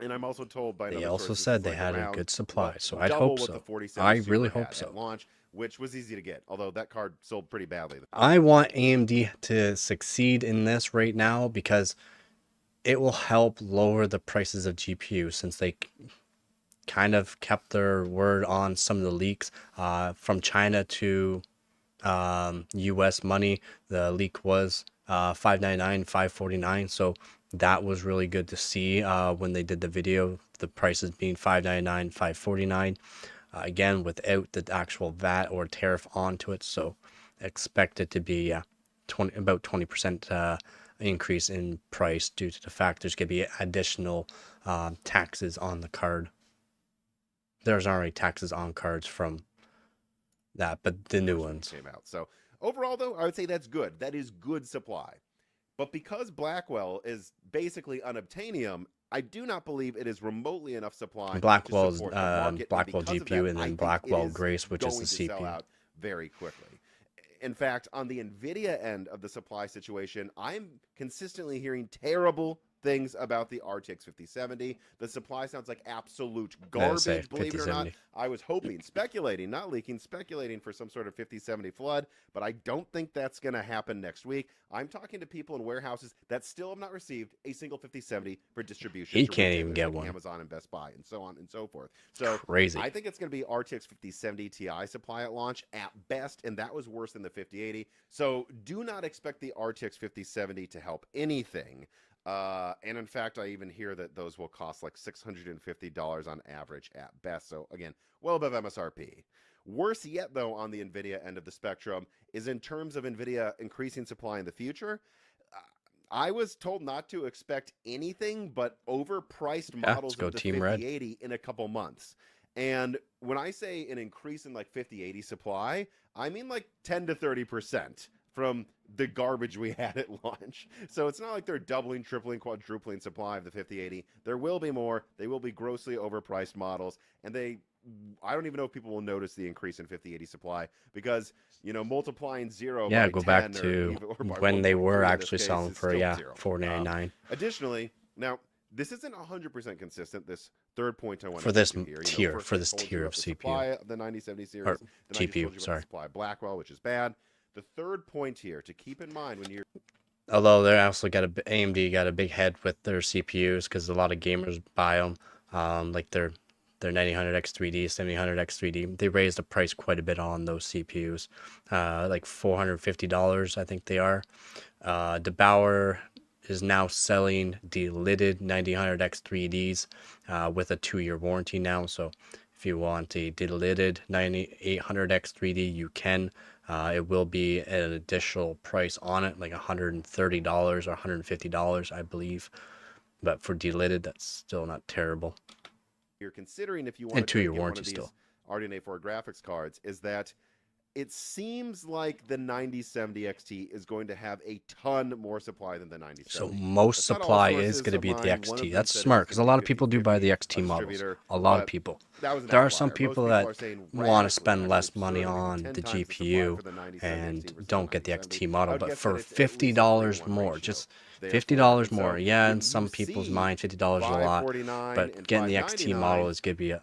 And I'm also told by They another also source said this they is had a around good supply, so I'd double hope what so. the 4070 I Super really had hope at so. launch, which was easy to get, although that card sold pretty badly. I want AMD to succeed in this right now because it will help lower the prices of GPUs, since they kind of kept their word on some of the leaks from China to US money. The leak was $599, $549, so that was really good to see when they did the video, the prices being $599, $549, again without the actual VAT or tariff onto it. So expect it to be about 20% increase in price due to the fact there's going to be additional taxes on the card. There's already taxes on cards from that, but the new ones came out. So overall, though, I would say that's good. That is good supply. But because Blackwell is basically unobtainium, I do not believe it is remotely enough supply. Blackwell's to support the market. Blackwell GPU, that, and then Blackwell Grace, which is going the to CPU. sell out very quickly. In fact, on the Nvidia end of the supply situation, I'm consistently hearing terrible things about the RTX 5070. The supply sounds like absolute garbage, believe it or not. I was hoping, speculating, not leaking, speculating for some sort of 5070 flood, but I don't think that's going to happen next week. I'm talking to people in warehouses that still have not received a single 5070 for distribution. He can't even get like one. Amazon and Best Buy and so on and so forth. So crazy. I think it's going to be RTX 5070 Ti supply at launch at best, and that was worse than the 5080. So do not expect the RTX 5070 to help anything. And in fact, I even hear that those will cost like $650 on average at best. So again, well above MSRP. Worse yet, though, on the Nvidia end of the spectrum is in terms of Nvidia increasing supply in the future. I was told not to expect anything but overpriced models of the 5080 in a couple months. And when I say an increase in like 5080 supply, I mean like 10 to 30%. From the garbage we had at launch. So it's not like they're doubling, tripling, quadrupling supply of the 5080. There will be more. They will be grossly overpriced models. And I don't even know if people will notice the increase in 5080 supply because, you know, multiplying 0 by go 10 back to when they were actually selling for, $499. Additionally, now, this isn't 100% consistent, this third point I want for to this here. tier, for this tier of CPU. Supply of the 9070 series, or the GPU, sorry. Supply of Blackwell, which is bad. The third point here to keep in mind when you're... Although they also got AMD got a big head with their CPUs because a lot of gamers buy them, like their 9000X3D, 7000X3D. They raised the price quite a bit on those CPUs, like $450, I think they are. DeBauer is now selling delidded 9000X3Ds with a 2-year warranty now. So if you want a delidded 9800X3D, you can. It will be an additional price on it, like $130 or $150, I believe. But for delidded, that's still not terrible. You're considering if you want to get one of these still. RDNA 4 graphics cards is that it seems like the 9070 XT is going to have a ton more supply than the 9070. So most supply is going to be the XT. That's smart because a lot of people do buy the XT models. A lot of people. There are some people that want to spend less money on the GPU and don't get the XT model, but for $50 more, just $50 more. Yeah, in some people's mind, $50 is a lot, but getting the XT model is going to be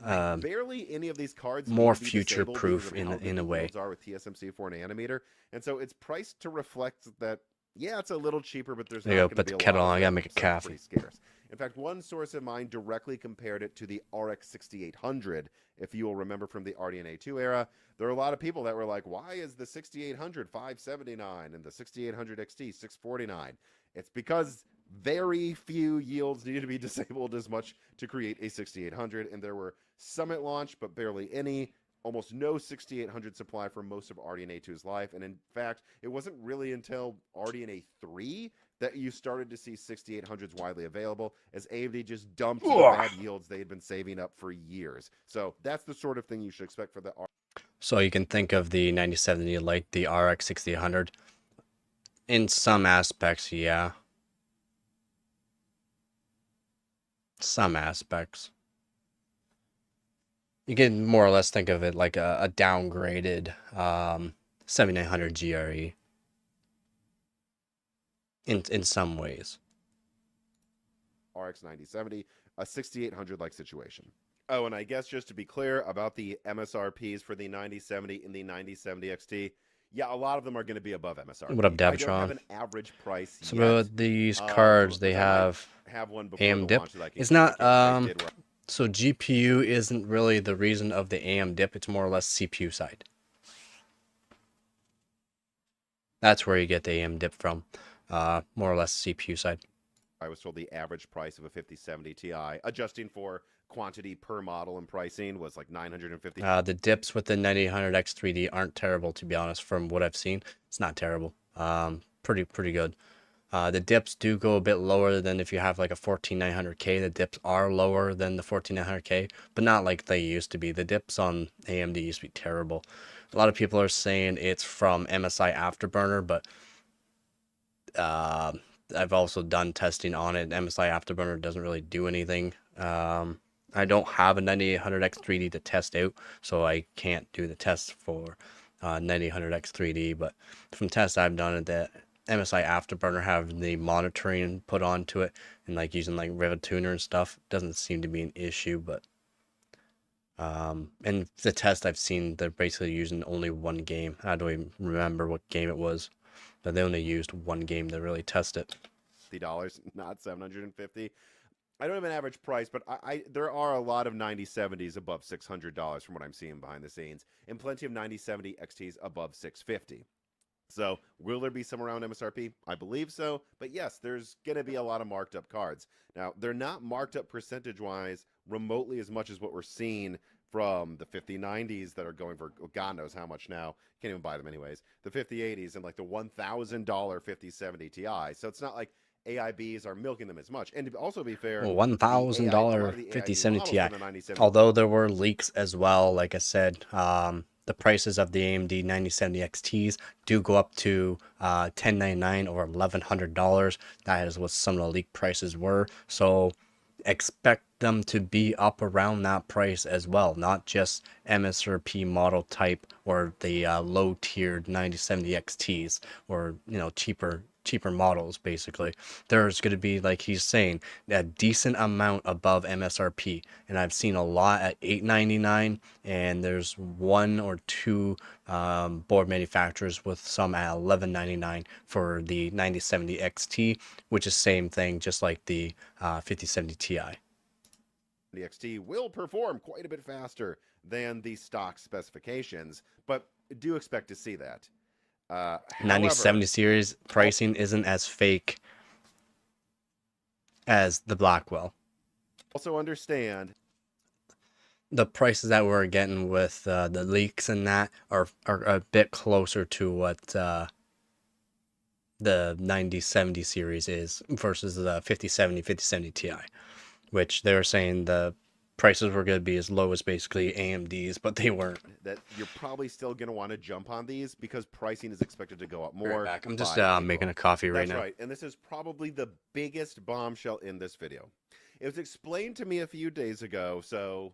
barely any of these cards more future-proof in a way. Are with TSMC 4 nanometer, and so it's priced to reflect that. Yeah, it's a little cheaper, but there's not going to be put the kettle on. I gotta make a coffee. Pretty scarce. In fact, one source of mine directly compared it to the RX 6800. If you will remember from the RDNA 2 era, there are a lot of people that were like, "Why is the 6800 579 and the 6800 XT 649?" It's because very few yields needed to be disabled as much to create a 6800, and there were some at launch, but barely any. Almost no 6800 supply for most of RDNA 2's life, and in fact, it wasn't really until RDNA 3 that you started to see 6800s widely available, as AMD just dumped the bad yields they had been saving up for years. So that's the sort of thing you should expect for the So you can think of the 9070 like the RX 6800. In some aspects, yeah. Some aspects. You can more or less think of it like a downgraded 7900 GRE in some ways. RX 9070, a 6800 like situation. Oh, and I guess just to be clear about the MSRPs for the 9070 and the 9070 XT, yeah, a lot of them are going to be above MSRP. What up, Dabtron? I don't have an average price So yet. these cards, they have one before AM the dip. launch that I can It's not did so GPU isn't really the reason of the AM dip. It's more or less CPU side. That's where you get the AM dip from. More or less CPU side. I was told the average price of a 5070 Ti, adjusting for quantity per model and pricing, was like $950. The dips with the 9800 X3D aren't terrible, to be honest. From what I've seen, it's not terrible. Pretty good. The dips do go a bit lower than if you have like a 14900K. The dips are lower than the 14900K, but not like they used to be. The dips on AMD used to be terrible. A lot of people are saying it's from MSI Afterburner, but I've also done testing on it. MSI Afterburner doesn't really do anything. I don't have a 9800X3D to test out, so I can't do the test for 9800X3D, but from tests I've done it, that MSI Afterburner have the monitoring put onto it, and like using like Rivet Tuner and stuff doesn't seem to be an issue. But and the test I've seen, they're basically using only one game. I don't even remember what game it was, but they only used one game to really test it. $50, not $750. I don't have an average price, but there are a lot of 9070s above $600 from what I'm seeing behind the scenes, and plenty of 9070 XTs above $650. So will there be some around MSRP? I believe so. But yes, there's going to be a lot of marked up cards. Now, they're not marked up percentage-wise remotely as much as what we're seeing from the 5090s that are going for God knows how much now. Can't even buy them anyways. The 5080s and like the $1,000 5070 Ti. So it's not like AIBs are milking them as much. And to also be fair, $1,000 5070 Ti. Although there were leaks as well, like I said, the prices of the AMD 9070 XTs do go up to $1,099 or $1,100. That is what some of the leak prices were. So expect them to be up around that price as well, not just MSRP model type or the low tiered 9070 XTs, or cheaper models. Basically, there's going to be, like he's saying, a decent amount above MSRP, and I've seen a lot at $899, and there's one or two board manufacturers with some at $1199 for the 9070 XT, which is same thing, just like the 5070 Ti. The XT will perform quite a bit faster than the stock specifications, but do expect to see that. 9070 series pricing isn't as fake as the Blackwell. Also understand the prices that we're getting with the leaks and that are a bit closer to what the 9070 series is versus the 5070 Ti, which they were saying the prices were going to be as low as basically AMD's, but they weren't. That you're probably still going to want to jump on these because pricing is expected to go up more. Right back. I'm just making a coffee right now. That's right, and this is probably the biggest bombshell in this video. It was explained to me a few days ago, so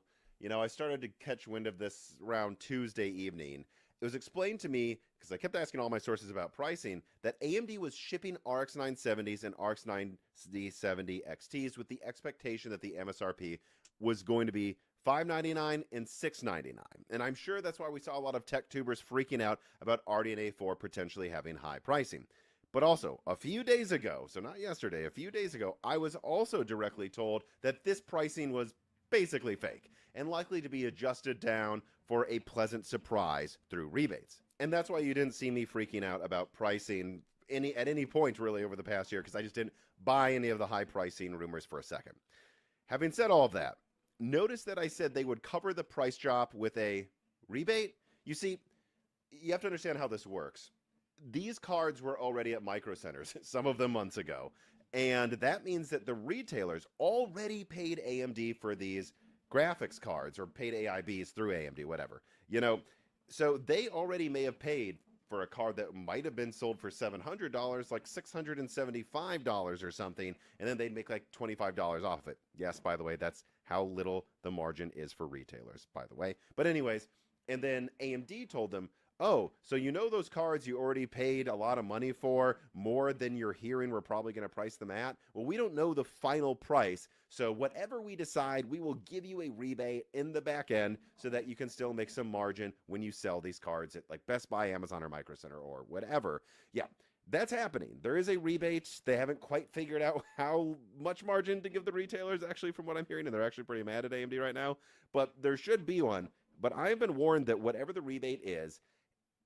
I started to catch wind of this around Tuesday evening. It was explained to me, because I kept asking all my sources about pricing, that AMD was shipping RX 970s and RX 970 XTs with the expectation that the MSRP was going to be $599 and $699. And I'm sure that's why we saw a lot of tech tubers freaking out about RDNA 4 potentially having high pricing. But also, a few days ago, so not yesterday, a few days ago, I was also directly told that this pricing was basically fake and likely to be adjusted down for a pleasant surprise through rebates. And that's why you didn't see me freaking out about pricing at any point really over the past year because I just didn't buy any of the high pricing rumors for a second. Having said all of that, notice that I said they would cover the price drop with a rebate. You see, you have to understand how this works. These cards were already at Micro Centers, some of them months ago, and that means that the retailers already paid AMD for these graphics cards or paid AIBs through AMD, whatever. So they already may have paid for a card that might have been sold for $700, like $675 or something, and then they'd make like $25 off it. Yes, by the way, that's how little the margin is for retailers, by the way. But anyways, and then AMD told them, oh, so those cards you already paid a lot of money for, more than you're hearing we're probably going to price them at? Well, we don't know the final price, so whatever we decide, we will give you a rebate in the back end so that you can still make some margin when you sell these cards at like Best Buy, Amazon, or Micro Center, or whatever. Yeah, that's happening. There is a rebate. They haven't quite figured out how much margin to give the retailers, actually, from what I'm hearing, and they're actually pretty mad at AMD right now, but there should be one. But I have been warned that whatever the rebate is,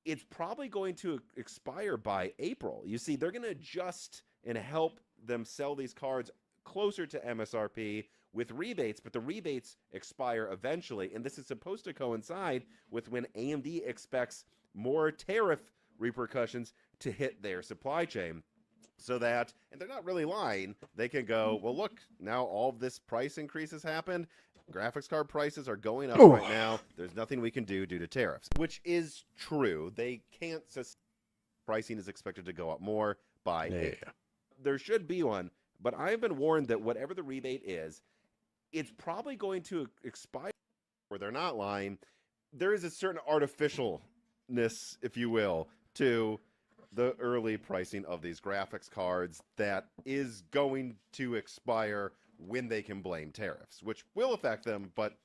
it's probably going to expire by April. You see, they're going to adjust and help them sell these cards closer to MSRP with rebates, but the rebates expire eventually, and this is supposed to coincide with when AMD expects more tariff repercussions to hit their supply chain. So that, and they're not really lying, they can go, well, look, now all of this price increase has happened. Graphics card prices are going up right now. There's nothing we can do due to tariffs, which is true. They can't pricing is expected to go up more by April. There should be one, but I've been warned that whatever the rebate is, it's probably going to expire, or they're not lying. There is a certain artificialness, if you will, to the early pricing of these graphics cards that is going to expire when they can blame tariffs, which will affect them, but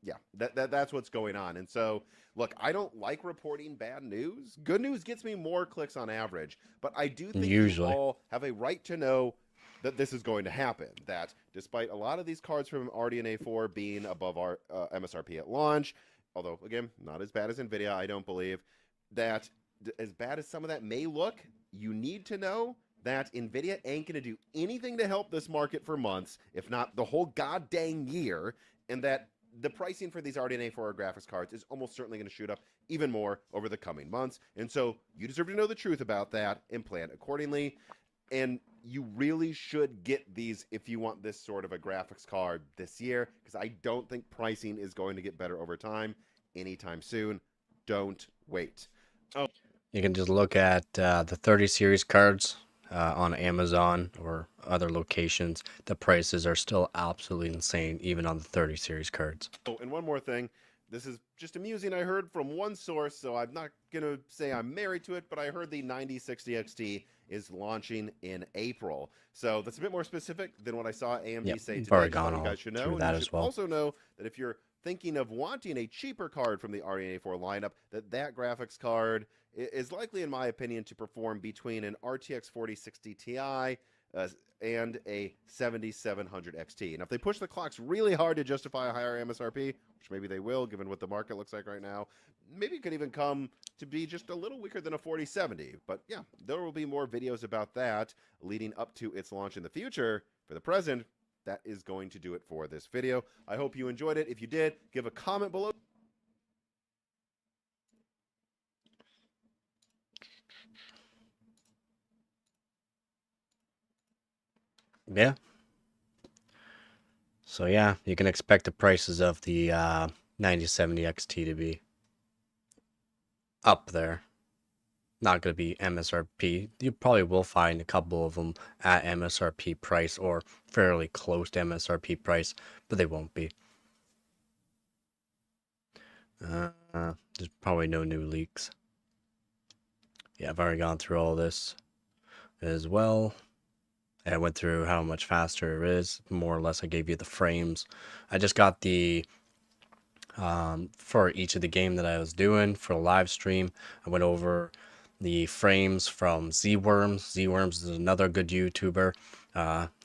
yeah, that's what's going on. And so, look, I don't like reporting bad news. Good news gets me more clicks on average, but I do think you all have a right to know that this is going to happen, that despite a lot of these cards from RDNA 4 being above our MSRP at launch, although, again, not as bad as Nvidia, I don't believe, that as bad as some of that may look, you need to know that Nvidia ain't going to do anything to help this market for months, if not the whole goddamn year, and that the pricing for these RDNA 4 graphics cards is almost certainly going to shoot up even more over the coming months. And so you deserve to know the truth about that and plan accordingly. And you really should get these if you want this sort of a graphics card this year, because I don't think pricing is going to get better over time anytime soon. Don't wait. Oh, you can just look at the 30 series cards on Amazon or other locations. The prices are still absolutely insane, even on the 30 series cards. Oh, and one more thing. This is just amusing. I heard from one source, so I'm not going to say I'm married to it, but I heard the 9060 XT is launching in April. So that's a bit more specific than what I saw AMD say today. Already gone you guys should know. Through that as well. Also know that if you're thinking of wanting a cheaper card from the RDNA 4 lineup, that graphics card is likely, in my opinion, to perform between an RTX 4060 Ti and a 7700 XT. And if they push the clocks really hard to justify a higher MSRP, which maybe they will, given what the market looks like right now, maybe it could even come to be just a little weaker than a 4070. But yeah, there will be more videos about that leading up to its launch in the future. For the present, that is going to do it for this video. I hope you enjoyed it. If you did, give a comment below. Yeah. So yeah, you can expect the prices of the 9070 XT to be up there. Not going to be MSRP. You probably will find a couple of them at MSRP price or fairly close to MSRP price, but they won't be. There's probably no new leaks. Yeah, I've already gone through all this as well. I went through how much faster it is. More or less, I gave you the frames. I just got the for each of the game that I was doing for a live stream. I went over the frames from Z-Worms. Z-Worms is another good YouTuber.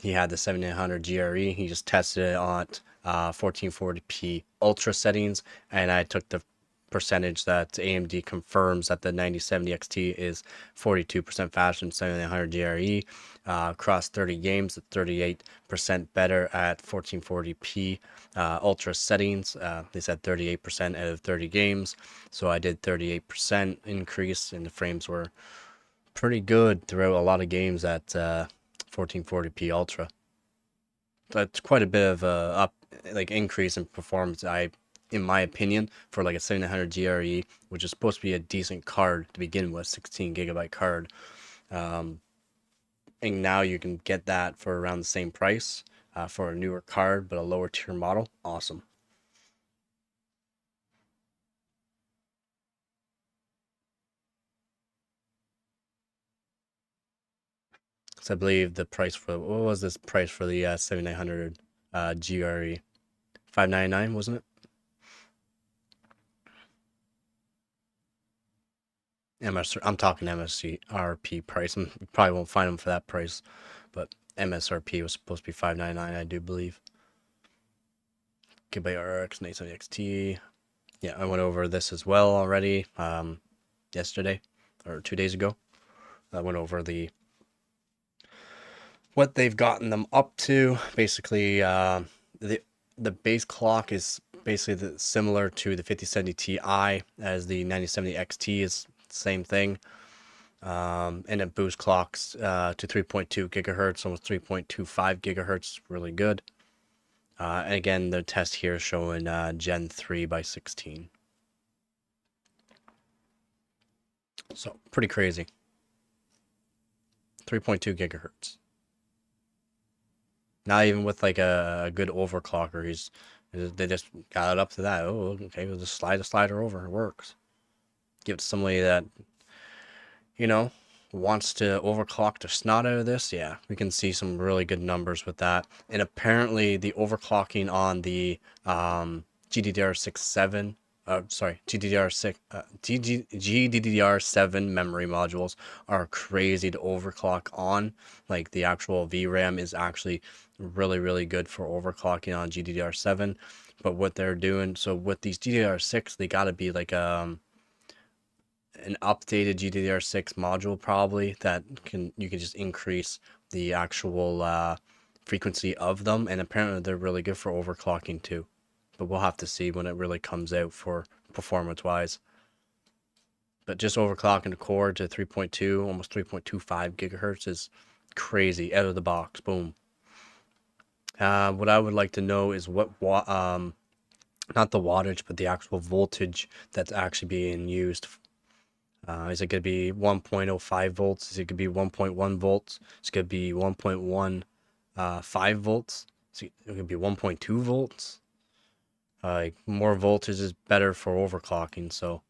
He had the 7800 GRE. He just tested it on 1440p ultra settings, and I took the percentage that AMD confirms that the 9070 XT is 42% faster than 7900 GRE across 30 games, 38% better at 1440p ultra settings. They said 38% out of 30 games, so I did 38% increase, and the frames were pretty good throughout a lot of games at 1440p ultra. That's quite a bit of increase in performance, in my opinion, for like a 7900 GRE, which is supposed to be a decent card to begin with, 16 gigabyte card. And now you can get that for around the same price for a newer card, but a lower tier model. Awesome. So I believe the price for, what was this price for the 7900 GRE? $599, wasn't it? I'm talking MSRP price. You probably won't find them for that price, but MSRP was supposed to be $599, I do believe. Gigabyte RX 970 XT. Yeah, I went over this as well already yesterday or 2 days ago. I went over what they've gotten them up to. Basically, the base clock is basically similar to the 5070 Ti as the 9070 XT is same thing. And it boost clocks to 3.2 gigahertz, almost 3.25 gigahertz, really good. And again, the test here is showing Gen 3 by 16. So, pretty crazy. 3.2 gigahertz. Not even with like a good overclocker. They just got it up to that. Oh, okay, we'll just slide the slider over. It works. Give it to somebody that, wants to overclock the snot out of this. Yeah, we can see some really good numbers with that. And apparently the overclocking on the GDDR7 GDDR7 memory modules are crazy to overclock on. Like the actual VRAM is actually really, really good for overclocking on GDDR7. But what they're doing, so with these GDDR6, they gotta be like an updated GDDR6 module probably that you can just increase the actual frequency of them, and apparently they're really good for overclocking too. But we'll have to see when it really comes out for performance wise. But just overclocking the core to 3.2, almost 3.25 gigahertz is crazy out of the box. Boom. What I would like to know is what not the wattage, but the actual voltage that's actually being used. Is it going to be 1.05 volts? Is it going to be 1.1 volts? Is it going to be 1.15 volts? Is it going to be 1.2 volts? More voltage is better for overclocking, so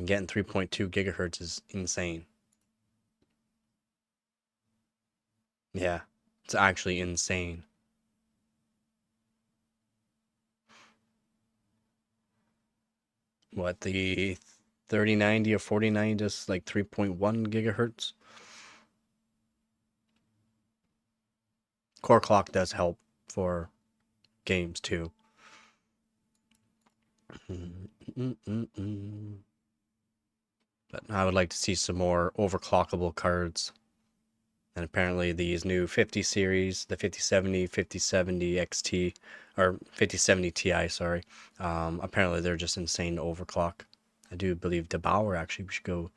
getting 3.2 gigahertz is insane. Yeah, it's actually insane. What, the 3090 or 4090 just like 3.1 gigahertz? Core clock does help for games too. But I would like to see some more overclockable cards. And apparently these new 50 series, the 5070, 5070 XT, or 5070 Ti, sorry. Apparently they're just insane to overclock. I do believe DeBauer, actually, we should go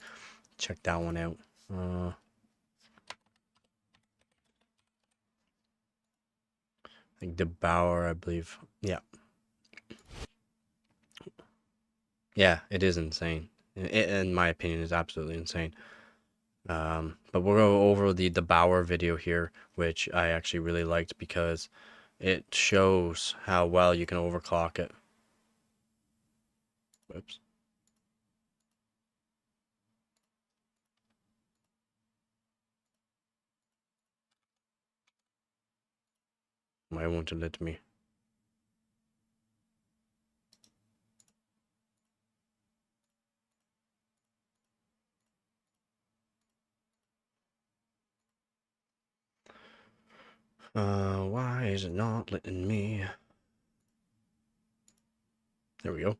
check that one out. I think DeBauer, I believe. Yeah. Yeah, it is insane. In my opinion, is absolutely insane. But we'll go over the DeBauer video here, which I actually really liked because it shows how well you can overclock it. Whoops. Why won't it let me? Why is it not letting me? There we go.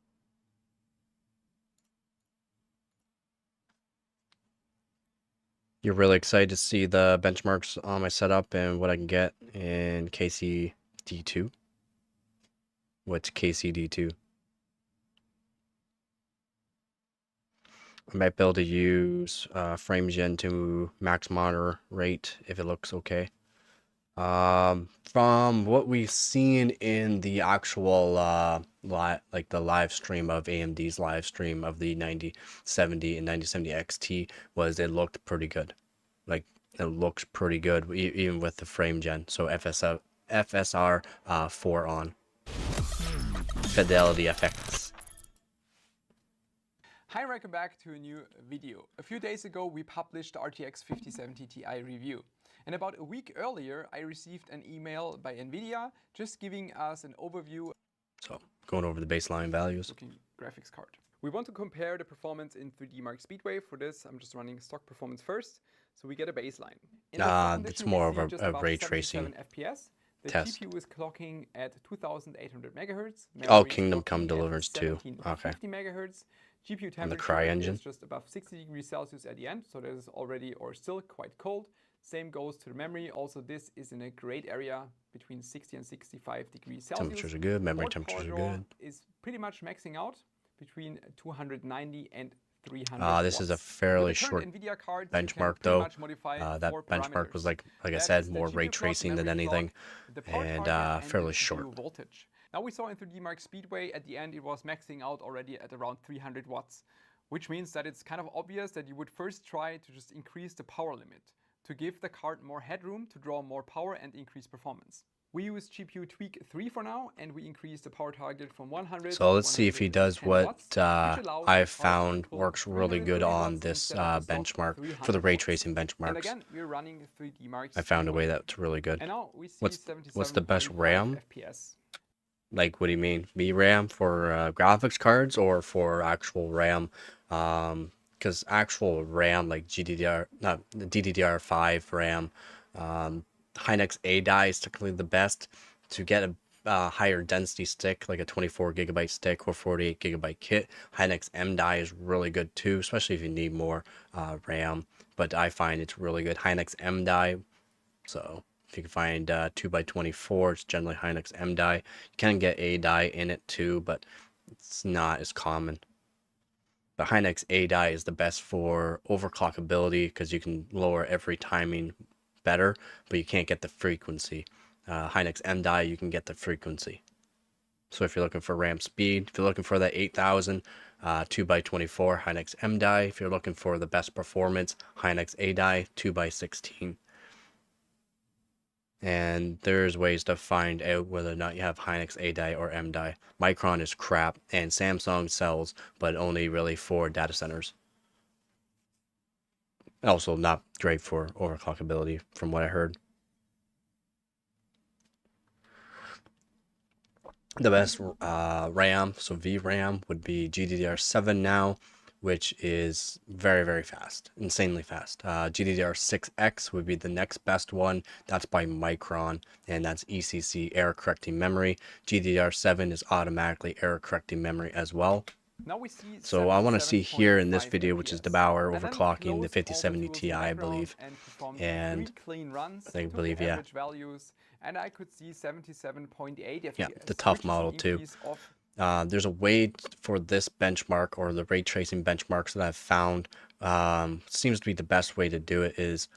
You're really excited to see the benchmarks on my setup and what I can get in KCD2? What's KCD2? I might be able to use frame gen to max monitor rate if it looks okay. From what we've seen in the actual like the live stream of AMD's live stream of the 9070 and 9070 XT, was it looked pretty good. Like it looks pretty good even with the frame gen. So FSR 4 on fidelity effects. Hi, welcome back to a new video. A few days ago we published the RTX 5070 Ti review. And about a week earlier I received an email by Nvidia just giving us an overview. So going over the baseline values. Looking graphics card. We want to compare the performance in 3D Mark Speedway. For this I'm just running stock performance first, so we get a baseline. It's more of a ray tracing FPS. The test. GPU is clocking at 2800 megahertz. Oh, Kingdom Come Deliverance 2. Okay. 50 megahertz. GPU And temperature the Cry engine. is just above 60 degrees Celsius at the end, so this is already or still quite cold. Same goes to the memory. Also, this is in a great area between 60 and 65 degrees Celsius. Temperatures are good. Memory Board temperatures power are draw good. is pretty much maxing out between 290 and 300 This is a watts. fairly With the short current Nvidia cards, you can benchmark pretty though. much modify That 4 benchmark was parameters. like I That said, is the more GPU ray clock, tracing than memory clock, anything, the power and target, fairly the short. GPU voltage. Now we saw in 3D Mark Speedway at the end it was maxing out already at around 300 watts, which means that it's kind of obvious that you would first try to just increase the power limit to give the card more headroom to draw more power and increase performance. We use GPU Tweak 3 for now, and we increase the power target from 100 So to let's see if he does 110 what watts, which allows the I card to found pull works really 330 good on watts this instead of the stock benchmark for the 300 ray watts. tracing And benchmarks. again, we're running 3D Mark I found a way Speedway. that's really good. And now we see What's the best 77.5 RAM? FPS. Like, what do you mean? VRAM for graphics cards or for actual RAM? Because actual RAM, like DDR5 RAM, Hynix A die is technically the best. To get a higher density stick, like a 24 gigabyte stick or 48 gigabyte kit, Hynix M die is really good too, especially if you need more RAM. But I find it's really good. Hynix M die. So if you can find 2x24, it's generally Hynix M die. You can get A die in it too, but it's not as common. But Hynix A die is the best for overclockability because you can lower every timing better, but you can't get the frequency. Hynix M die, you can get the frequency. So if you're looking for RAM speed, if you're looking for that 8000 2x24 Hynix M die, if you're looking for the best performance, Hynix A die 2x16. And there's ways to find out whether or not you have Hynix A die or M die. Micron is crap, and Samsung sells, but only really for data centers. Also not great for overclockability, from what I heard. The best RAM, so VRAM, would be GDDR7 now, which is very, very fast, insanely fast. GDDR6X would be the next best one. That's by Micron, and that's ECC error correcting memory. GDDR7 is automatically error correcting memory as well. Now we see So I want to see here in this 77.5 video, which is FPS. Devour And then overclocking the close all 5070 tools in Ti, I background believe. and perform And 3 clean runs, I took believe, the yeah. average values, and I could see 77.8 FPS. Yeah, the tough which is an model too. increase of There's a way for this benchmark, or the ray tracing benchmarks that I've found, seems to be the best way to do it is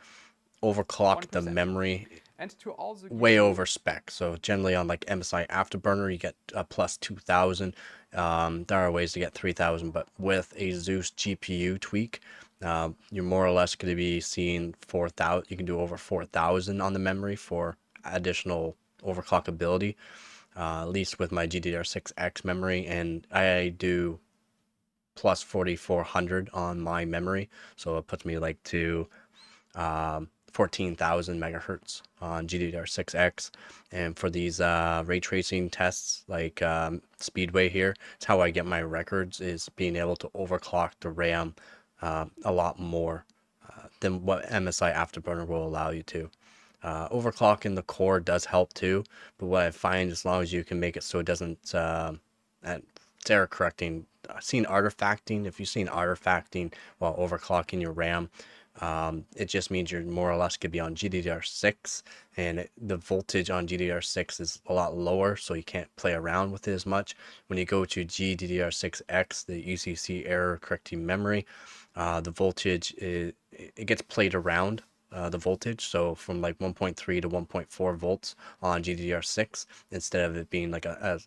overclock the 1%. memory And to also give way you over spec. So generally on like MSI Afterburner, you get plus 2000. There are ways to get 3000, but with a Zeus GPU tweak, you're more or less going to be seeing 4000. You can do over 4000 on the memory for additional overclockability. At least with my GDDR6X memory, and I do plus 4400 on my memory, so it puts me like to 14,000 megahertz on GDDR6X. And for these ray tracing tests, like Speedway here, it's how I get my records, is being able to overclock the RAM a lot more than what MSI Afterburner will allow you to. Overclocking the core does help too, but what I find, as long as you can make it so it doesn't, it's error correcting. I've seen artifacting. If you've seen artifacting while overclocking your RAM, It just means you're more or less could be on GDDR6, and the voltage on GDDR6 is a lot lower, so you can't play around with it as much. When you go to GDDR6X, the UCC error correcting memory, the voltage it gets played around. The voltage, so from like 1.3 to 1.4 volts on GDDR6 instead of it being like a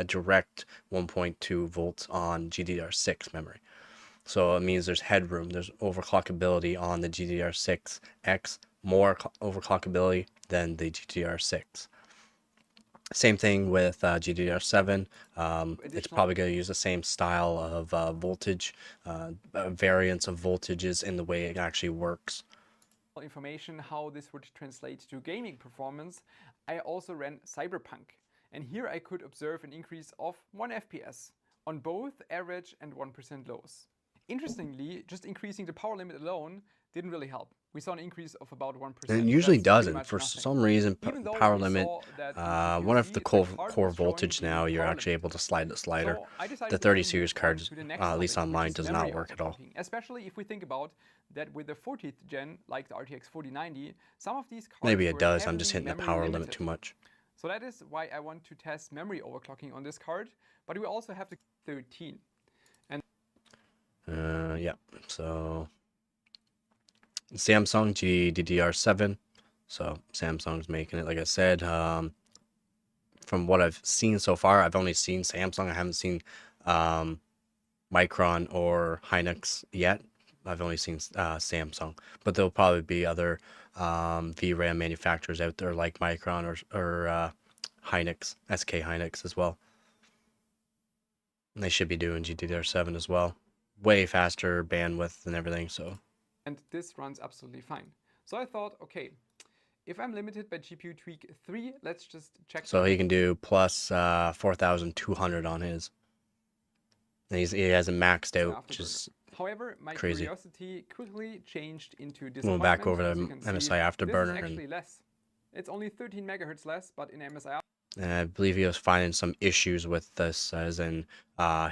direct 1.2 volts on GDDR6 memory. So it means there's headroom, there's overclockability on the GDDR6X, more overclockability than the GDDR6. Same thing with GDDR7. It's probably going to use the same style of voltage, variance of voltages in the way it actually works. Information how this would translate to gaming performance, I also ran Cyberpunk, and here I could observe an increase of 1 FPS on both average and 1% lows. Interestingly, just increasing the power limit alone didn't really help. We saw an increase of about 1%. It usually doesn't. For some reason, power limit, one of the core voltage now, you're actually able to slide the slider. The 30 series cards, at least on mine, does not work at all. Especially if we think about that with the 14th gen, like the RTX 4090, some of these cards maybe it does, I'm just hitting the power limit too much. So that is why I want to test memory overclocking on this card, but we also have the 13. And yeah, so Samsung GDDR7, so Samsung's making it, like I said. From what I've seen so far, I've only seen Samsung. I haven't seen Micron or Hynix yet. I've only seen Samsung, but there'll probably be other VRAM manufacturers out there like Micron or Hynix, SK Hynix as well. And they should be doing GDDR7 as well. Way faster bandwidth and everything, so. And this runs absolutely fine. So I thought, okay, if I'm limited by GPU tweak 3, let's just check. So he can do plus 4,200 on his. And he hasn't maxed out, which is however, my crazy. Curiosity quickly changed into disappointment. Going back over to MSI Afterburner. This is actually less. It's only 13 megahertz less, but in MSI. And I believe he was finding some issues with this, as in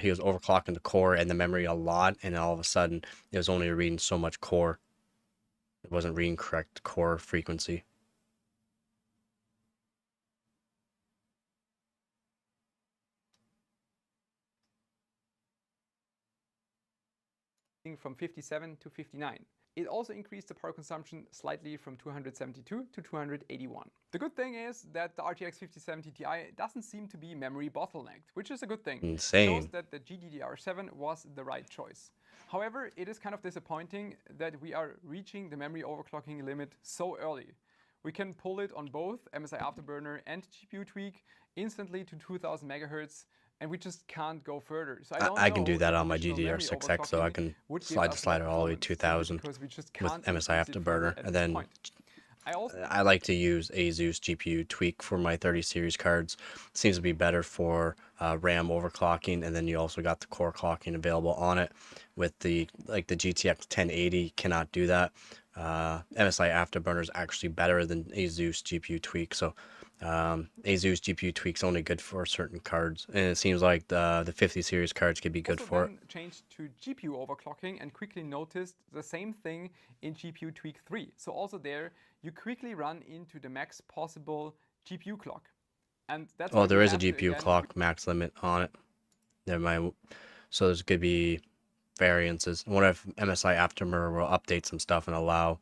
he was overclocking the core and the memory a lot, and all of a sudden it was only reading so much core. It wasn't reading correct core frequency. From 57 to 59. It also increased the power consumption slightly from 272 to 281. The good thing is that the RTX 5070 Ti doesn't seem to be memory bottlenecked, which is a good thing. Insane. It shows that the GDDR7 was the right choice. However, it is kind of disappointing that we are reaching the memory overclocking limit so early. We can pull it on both MSI Afterburner and GPU Tweak instantly to 2000 megahertz, and we just can't go further. So I can do that on my GDDR6X, so I can slide the slider all the way to 2000 with MSI Afterburner, and then I like to use ASUS GPU Tweak for my 30 series cards. It seems to be better for RAM overclocking, and then you also got the core clocking available on it. With the GTX 1080, cannot do that. MSI Afterburner is actually better than ASUS GPU Tweak, so ASUS GPU Tweak's only good for certain cards, and it seems like the 50 series cards could be good for it. Changed to GPU overclocking and quickly noticed the same thing in GPU Tweak 3. So also there, you quickly run into the max possible GPU clock, and that's. Oh, there is a GPU clock max limit on it. Never mind. So there's gonna be variances. What if MSI Afterburner will update some stuff and allow?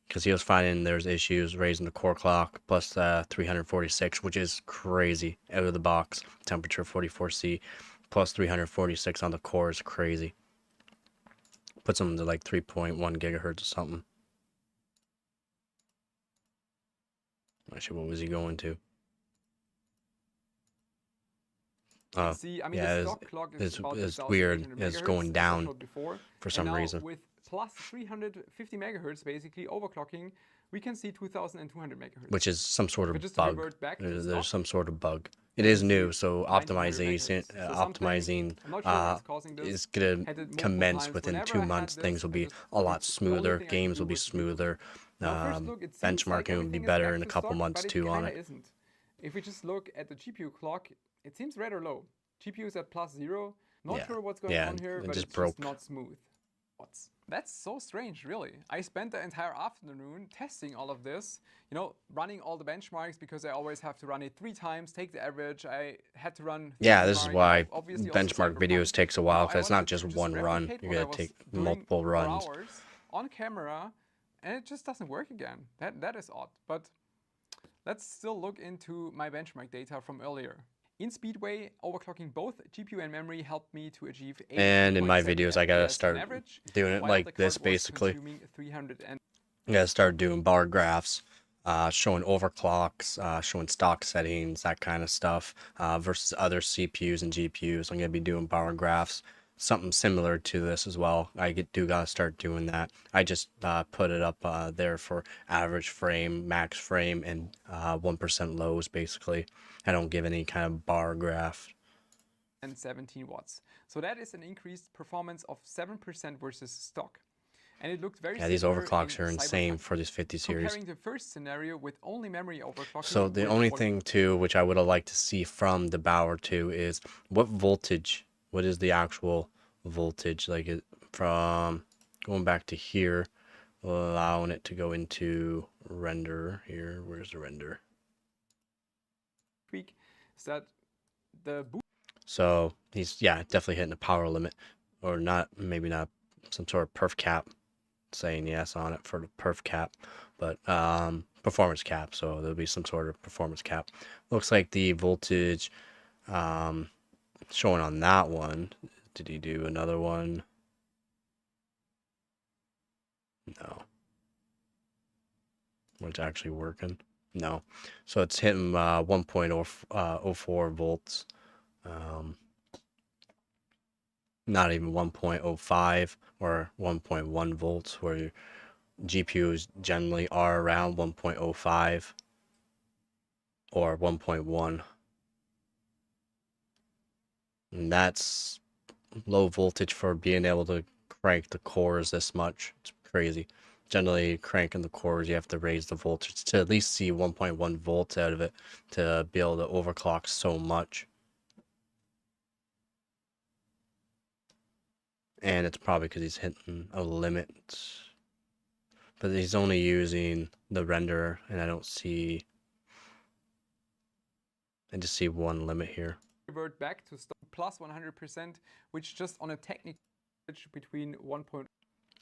Because he was finding there's issues raising the core clock plus 346, which is crazy out of the box. Temperature 44C plus 346 on the core is crazy. Puts them to like 3.1 gigahertz or something. Actually, what was he going to? See, I mean, yeah, the stock clock is it's weird. It's going down for some reason. With plus 350 megahertz, basically overclocking, we can see 2200 megahertz. Which is some sort of bug. There's some sort of bug. It is new, so optimizing is gonna commence within 2 months. Things will be a lot smoother. Games will be smoother. Benchmarking will be better in a couple months too on it. If we just look at the GPU clock, it seems rather low. GPU is at +0. Not sure what's going on here, but it's just not smooth. watts. That's so strange, really. I spent the entire afternoon testing all of this, you know, running all the benchmarks because I always have to run it 3 times, take the average. I had to run. Yeah, this is benchmark, why obviously also benchmark Cyberpunk. videos takes a while, Now, I because it's not wanted just to one run. replicate You're what I gonna was take doing multiple for runs. hours on camera, and it just doesn't work again. That is odd. But let's still look into my benchmark data from earlier. In Speedway, overclocking both GPU and memory helped me to achieve 82.7 And in my videos, I gotta FPS start on average, doing it while like the this, card was basically. consuming 300 and I gotta start doing bar graphs, showing overclocks, showing stock settings, that kind of stuff, versus other CPUs and GPUs. I'm gonna be doing bar graphs, something similar to this as well. Gotta start doing that. I just put it up there for average frame, max frame, and 1% lows, basically. I don't give any kind of bar graph. 17 watts. So that is an increased performance of 7% versus stock. And it looked very Yeah, these similar overclocks in are insane Cyberpunk. for this 50 series. Comparing the first scenario with only memory overclocking. So the which only was thing too, which I would have liked to see from the Bower 2 is what voltage, what is the actual voltage, like it from going back to here, allowing it to go into render here. Where's the render? tweak is that the boost So he's, yeah, definitely hitting the power limit, or not, maybe not some sort of perf cap, saying yes on it for the perf cap, but performance cap. So there'll be some sort of performance cap. Looks like the voltage showing on that one. Did he do another one? No. What's actually working? No. So it's hitting 1.04 volts. Not even 1.05 or 1.1 volts, where your GPUs generally are around 1.05 or 1.1. And that's low voltage for being able to crank the cores this much. It's crazy. Generally, cranking the cores, you have to raise the voltage to at least see 1.1 volts out of it to be able to overclock so much. And it's probably because he's hitting a limit. But he's only using the renderer, and I just see one limit here. revert back to stock plus 100%, which just on a technical between 1.025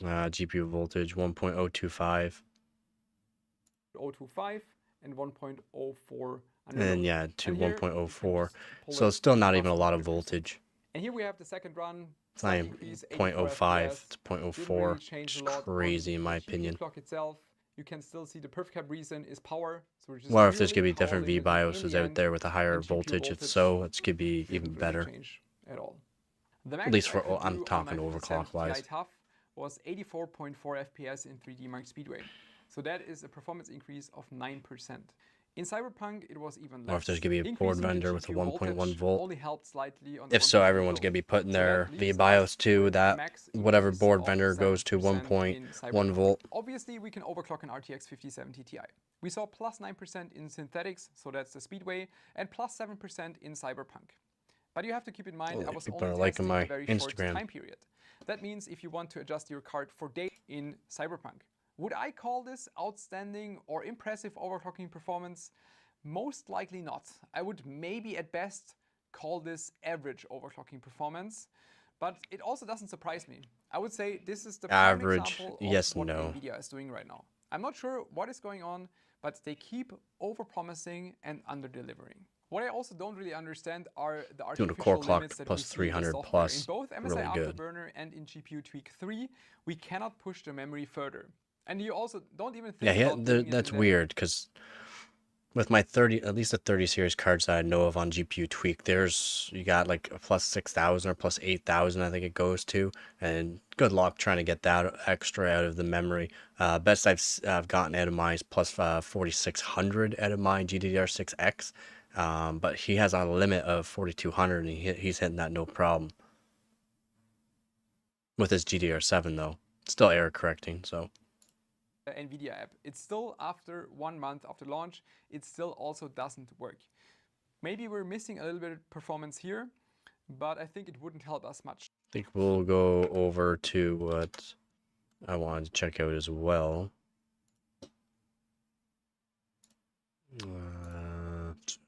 GPU voltage 1.025. and 1.04. And then, yeah, to And here 1.04. pull So it it's still not plus even a lot of 100%. voltage. And here we have the second run. It's not even increase, 0.05. 84 It's FPS. 0.04. Didn't change Which a is lot on crazy in my the GPU opinion. clock itself. You can still see the perf cap reason is power. So we're just Well, if there's purely gonna be different power limited in VBIOSes the out end, there with a higher and GPU voltage, if voltage so, it's could be didn't even really better. change at all. The At max least I for, could I'm do on talking my overclock 57 Ti wise. Tough was 84.4 FPS in 3D Mark Speedway. So that is a performance increase of 9%. In Cyberpunk, it was even less. Or if there's gonna be a board Increasing the vendor with a GPU 1.1 voltage volt. only helped slightly on the If so, 1% everyone's low. gonna be putting So their that leaves VBIOS us to with that max whatever increase board of vendor goes to 7% 1.1 in Cyberpunk. volt. Obviously, we can overclock an RTX 5070 Ti. We saw plus 9% in synthetics, so that's the Speedway, and plus 7% in Cyberpunk. But you have to keep in mind, I was People only are liking testing my a very short Instagram. time period. That means if you want to adjust your card for days in Cyberpunk. Would I call this outstanding or impressive overclocking performance? Most likely not. I would maybe at best call this average overclocking performance, but it also doesn't surprise me. I would say this is the prime Average, example of yes, what no. Nvidia is doing right now. I'm not sure what is going on, but they keep over-promising and under-delivering. What I also don't really understand are the Doing a artificial core clock limits that plus we see in the 300 software. plus, In both MSI really good. Afterburner and in GPU Tweak 3, we cannot push the memory further. And you also don't even think Yeah, about doing it that's in that weird, because with my 30, at least the 30 series cards that I know of on GPU Tweak, you got like a plus 6,000 or plus 8,000, I think it goes to, and good luck trying to get that extra out of the memory. Best I've gotten out of mine is plus 4,600 out of my GDDR6X, but he has a limit of 4,200, and he's hitting that no problem. With his GDDR7 though, still error correcting, so. Nvidia app. It's still after 1 month after launch, it still also doesn't work. Maybe we're missing a little bit of performance here, but I think it wouldn't help us much. I think we'll go over to what I wanted to check out as well.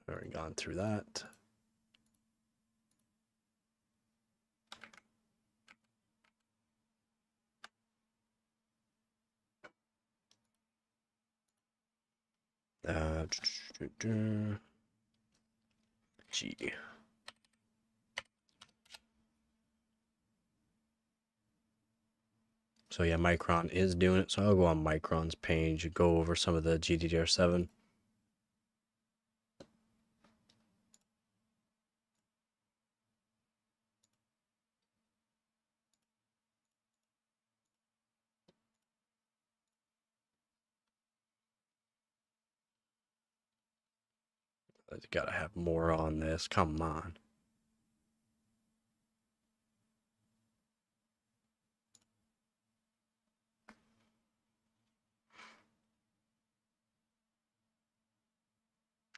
Already gone through that. G. So yeah, Micron is doing it. So I'll go on Micron's page, go over some of the GDDR7. Gotta have more on this. Come on.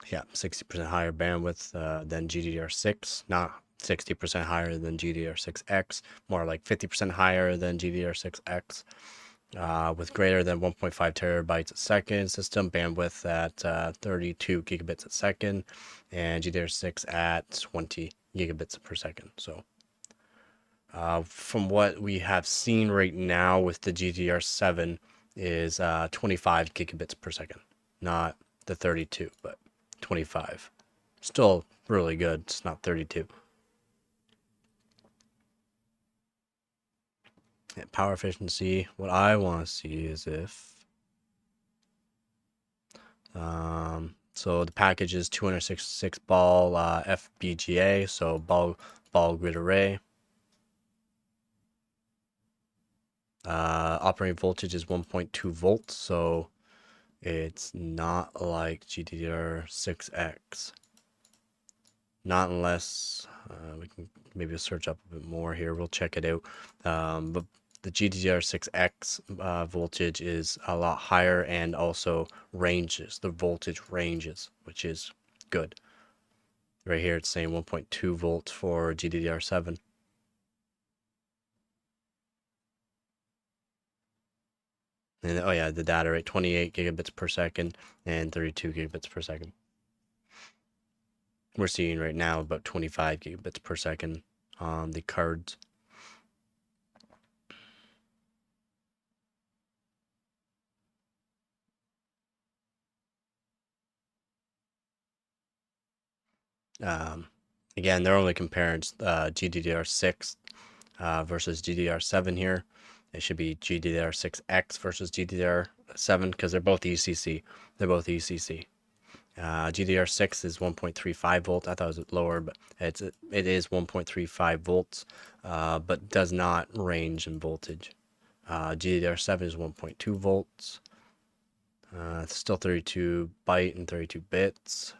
Yeah, 60% higher bandwidth than GDDR6. Not 60% higher than GDDR6X. More like 50% higher than GDDR6X. With greater than 1.5 terabytes a second system bandwidth at 32 gigabits a second, and GDDR6 at 20 gigabits per second. So from what we have seen right now with the GDDR7 is 25 gigabits per second, not the 32, but 25. Still really good. It's not 32. Yeah, power efficiency. What I want to see is if so the package is 266 ball FPGA, so ball grid array. Operating voltage is 1.2 volts, so it's not like GDDR6X. Not unless we can maybe search up a bit more here. We'll check it out. But the GDDR6X voltage is a lot higher, and also ranges, the voltage ranges, which is good. Right here it's saying 1.2 volts for GDDR7. And oh yeah, the data rate 28 gigabits per second and 32 gigabits per second. We're seeing right now about 25 gigabits per second on the cards. Again, they're only comparing GDDR6 versus GDDR7 here. It should be GDDR6X versus GDDR7 because they're both ECC. They're both ECC. GDDR6 is 1.35 volts. I thought it was lower, but it is 1.35 volts, but does not range in voltage. GDDR7 is 1.2 volts. It's still 32 byte and 32 bits.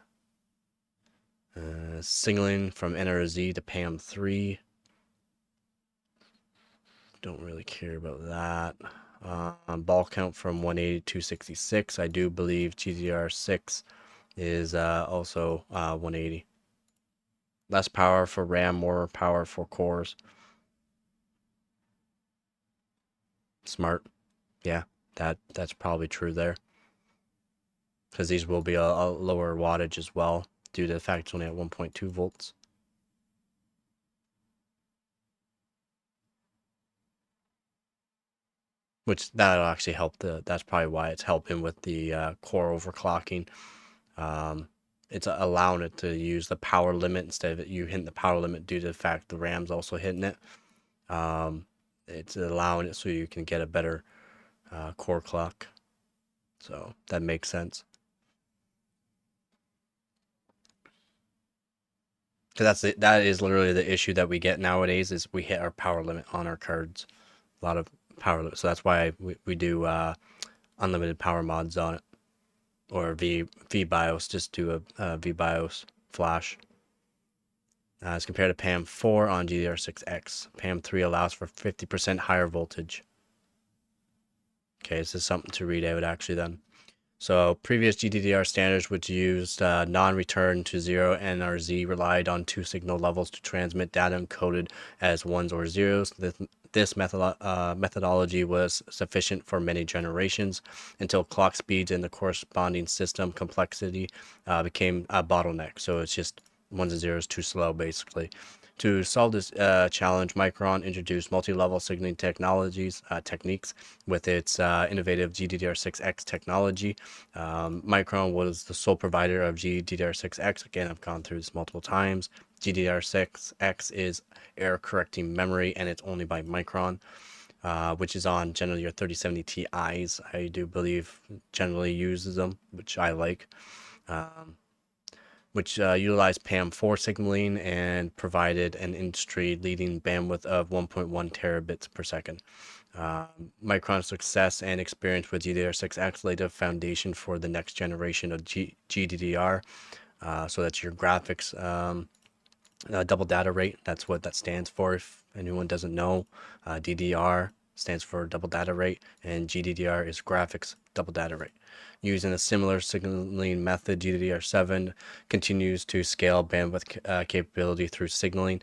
Signaling from NRZ to PAM3. Don't really care about that. Ball count from 180 to 266. I do believe GDDR6 is also 180. Less power for RAM, more power for cores. Smart. Yeah, that's probably true there. Because these will be a lower wattage as well, due to the fact it's only at 1.2 volts. Which that'll actually help that's probably why it's helping with the core overclocking. It's allowing it to use the power limit instead of it you hitting the power limit due to the fact the RAM's also hitting it. It's allowing it so you can get a better core clock. So that makes sense. Because that is literally the issue that we get nowadays is we hit our power limit on our cards. A lot of power limit. So that's why we do unlimited power mods on it. Or VBIOS, just do a VBIOS flash. As compared to PAM4 on GDDR6X. PAM3 allows for 50% higher voltage. Okay, this is something to read out actually then. So previous GDDR standards, which used non-return to zero NRZ, relied on two signal levels to transmit data encoded as ones or zeros. This methodology was sufficient for many generations until clock speeds and the corresponding system complexity became a bottleneck. So it's just ones and zeros too slow, basically. To solve this challenge, Micron introduced multi-level signaling techniques with its innovative GDDR6X technology. Micron was the sole provider of GDDR6X. Again, I've gone through this multiple times. GDDR6X is error-correcting memory, and it's only by Micron, which is on generally your 3070 Ti's. I do believe generally uses them, which I like. Which utilized PAM4 signaling and provided an industry-leading bandwidth of 1.1 terabits per second. Micron's success and experience with GDDR6X laid a foundation for the next generation of GDDR. So that's your graphics double data rate. That's what that stands for. If anyone doesn't know, DDR stands for double data rate, and GDDR is graphics double data rate. Using a similar signaling method, GDDR7 continues to scale bandwidth capability through signaling,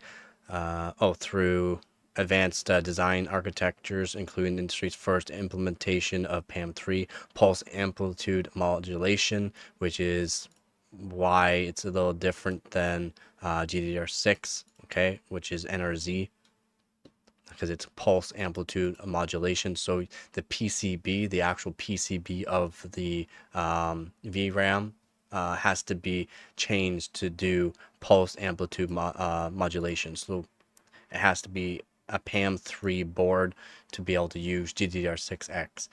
through advanced design architectures, including the industry's first implementation of PAM3 pulse amplitude modulation, which is why it's a little different than GDDR6, okay, which is NRZ, because it's pulse amplitude modulation. So the PCB, the actual PCB of the VRAM has to be changed to do pulse amplitude modulation. So it has to be a PAM3 board to be able to use GDDR6X.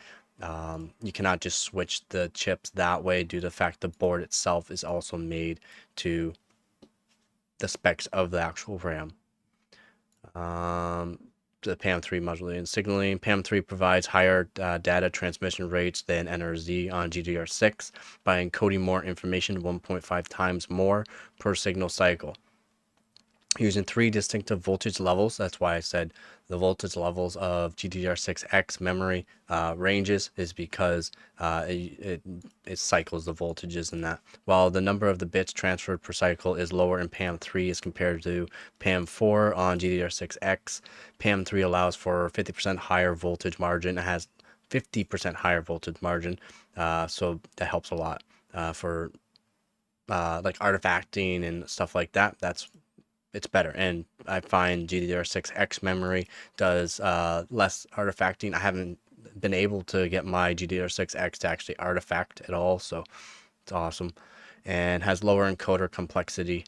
You cannot just switch the chips that way due to the fact the board itself is also made to the specs of the actual RAM. The PAM3 modulating signaling. PAM3 provides higher data transmission rates than NRZ on GDDR6 by encoding more information 1.5 times more per signal cycle. Using three distinctive voltage levels, that's why I said the voltage levels of GDDR6X memory ranges, is because it cycles the voltages in that. While the number of the bits transferred per cycle is lower in PAM3 as compared to PAM4 on GDDR6X, PAM3 allows for 50% higher voltage margin. It has 50% higher voltage margin, so that helps a lot for like artifacting and stuff like that. It's better, and I find GDDR6X memory does less artifacting. I haven't been able to get my GDDR6X to actually artifact at all, so it's awesome. And has lower encoder complexity,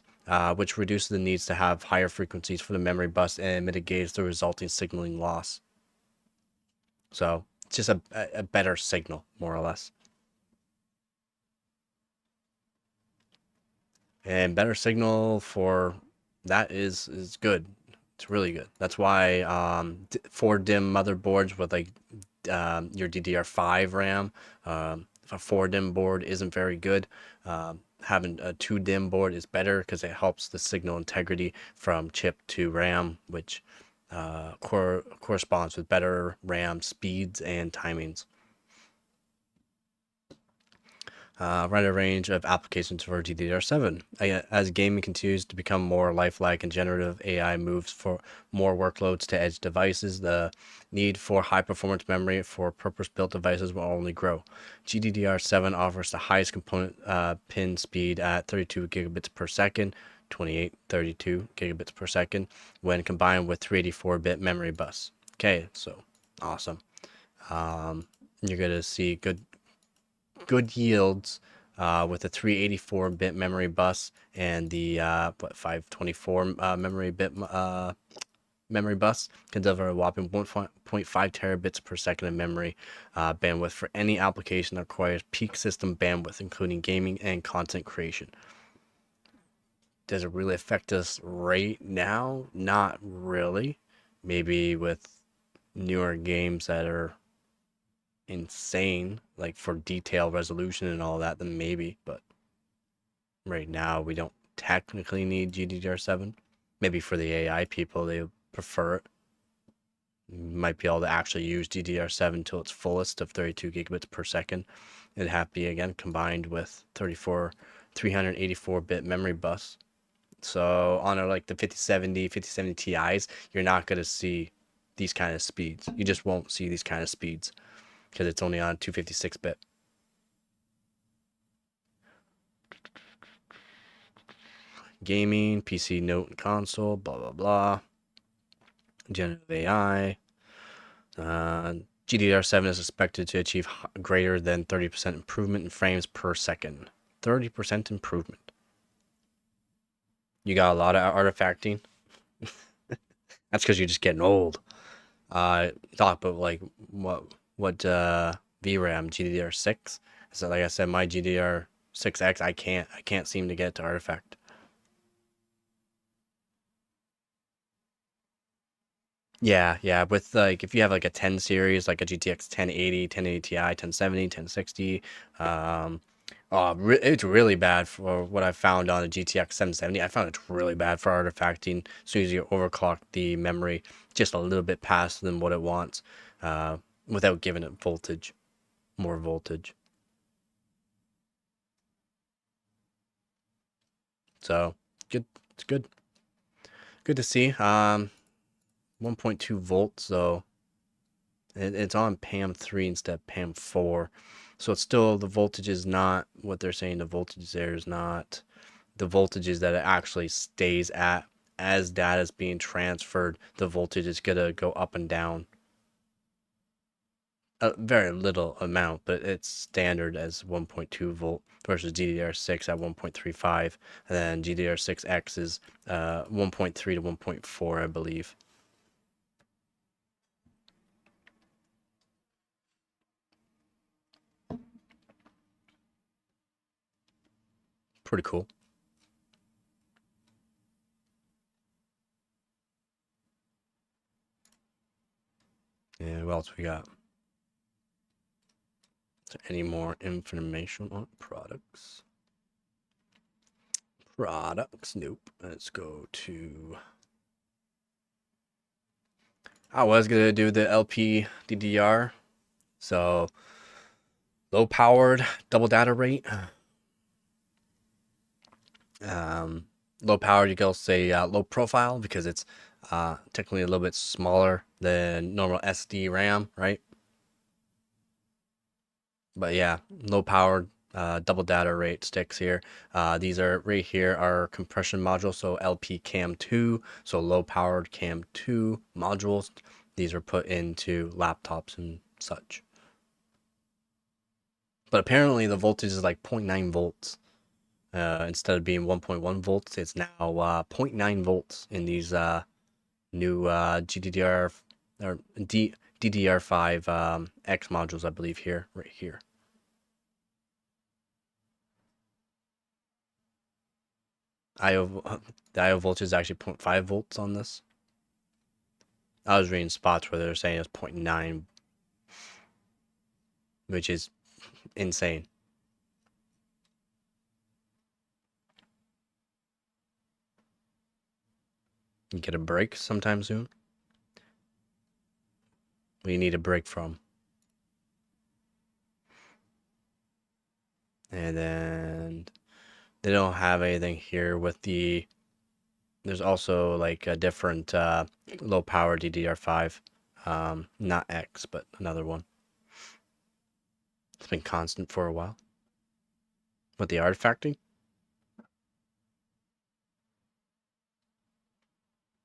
which reduces the needs to have higher frequencies for the memory bus and mitigates the resulting signaling loss. So it's just a better signal, more or less. And better signal for that is good. It's really good. That's why 4-DIMM motherboards with like your DDR5 RAM, a 4-DIMM board isn't very good. Having a 2-DIMM board is better because it helps the signal integrity from chip to RAM, which corresponds with better RAM speeds and timings. Run a range of applications for GDDR7. As gaming continues to become more lifelike and generative AI moves for more workloads to edge devices, the need for high-performance memory for purpose-built devices will only grow. GDDR7 offers the highest component pin speed at 32 gigabits per second, 32 gigabits per second, when combined with 384-bit memory bus. Okay, so awesome. You're going to see good yields with the 384-bit memory bus and the 524 memory bus can deliver a whopping 1.5 terabits per second of memory bandwidth for any application that requires peak system bandwidth, including gaming and content creation. Does it really affect us right now? Not really. Maybe with newer games that are insane, like for detail resolution and all that, then maybe, but right now we don't technically need GDDR7. Maybe for the AI people, they prefer it. might be able to actually use GDDR7 till its fullest of 32 gigabits per second. It'd have to be again combined with 384-bit memory bus. So on like the 5070 Ti's, you're not going to see these kind of speeds. You just won't see these kind of speeds because it's only on 256-bit. Gaming, PC, note, and console, blah, blah, blah. Generative AI. GDDR7 is expected to achieve greater than 30% improvement in frames per second. 30% improvement. You got a lot of artifacting. That's because you're just getting old. Talk about like what VRAM GDDR6. So like I said, my GDDR6X, I can't seem to get to artifact. Yeah, with like if you have like a 10 series, like a GTX 1080, 1080 Ti, 1070, 1060, it's really bad for what I found on a GTX 770. I found it's really bad for artifacting. As soon as you overclock the memory just a little bit past than what it wants, without giving it more voltage. So good, it's good to see. 1.2 volts, so it's on PAM3 instead of PAM4. So it's still, the voltage is not what they're saying. The voltage there is not the voltages that it actually stays at. As data is being transferred, the voltage is going to go up and down. A very little amount, but it's standard as 1.2 volt versus GDDR6 at 1.35. And then GDDR6X is 1.3 to 1.4, I believe. Pretty cool. And what else we got? Is there any more information on products? Nope. Let's go to... I was going to do the LP DDR. So, low powered, double data rate. Low power, you can also say low profile because it's technically a little bit smaller than normal SD RAM, right? But yeah, low powered double data rate sticks here. These are right here are compression modules, so LP Cam 2, so low powered Cam 2 modules. These are put into laptops and such. But apparently the voltage is like 0.9 volts. Instead of being 1.1 volts, it's now 0.9 volts in these new GDDR or DDR5 X modules, I believe right here. The IO voltage is actually 0.5 volts on this. I was reading spots where they're saying it's 0.9, which is insane. You get a break sometime soon? What do you need a break from? And then they don't have anything here with the... There's also like a different low power DDR5. Not X, but another one. It's been constant for a while. With the artifacting?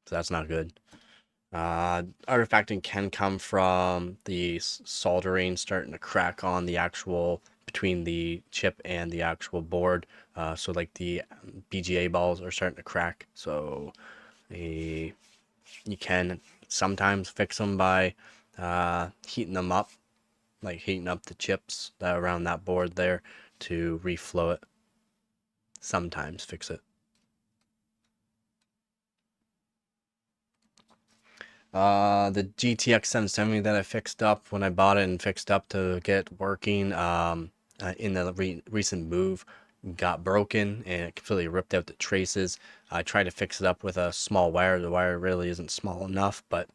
So that's not good. Artifacting can come from the soldering starting to crack on the actual, between the chip and the actual board. So like the BGA balls are starting to crack. So you can sometimes fix them by heating them up, like heating up the chips that are around that board there to reflow it. Sometimes fix it. The GTX 770 that I fixed up when I bought it and fixed up to get working in the recent move got broken and it completely ripped out the traces. I tried to fix it up with a small wire. The wire really isn't small enough, but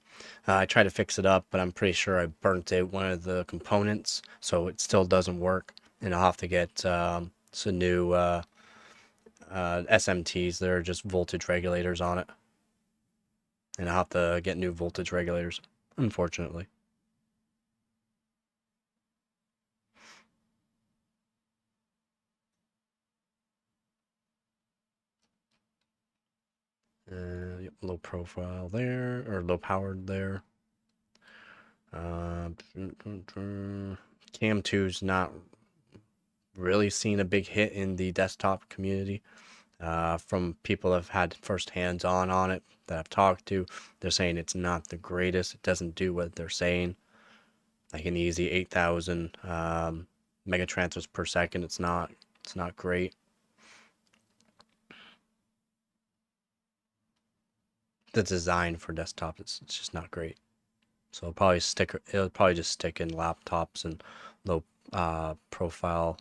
I tried to fix it up, but I'm pretty sure I burnt out one of the components, so it still doesn't work. And I'll have to get some new SMTs. They're just voltage regulators on it. And I'll have to get new voltage regulators, unfortunately. Yep, low profile there, or low powered there. Cam 2's not really seen a big hit in the desktop community. From people I've had first hands on it that I've talked to, they're saying it's not the greatest. It doesn't do what they're saying. Like an easy 8,000 mega transfers per second. It's not great. The design for desktop, it's just not great. So it'll probably just stick in laptops and low profile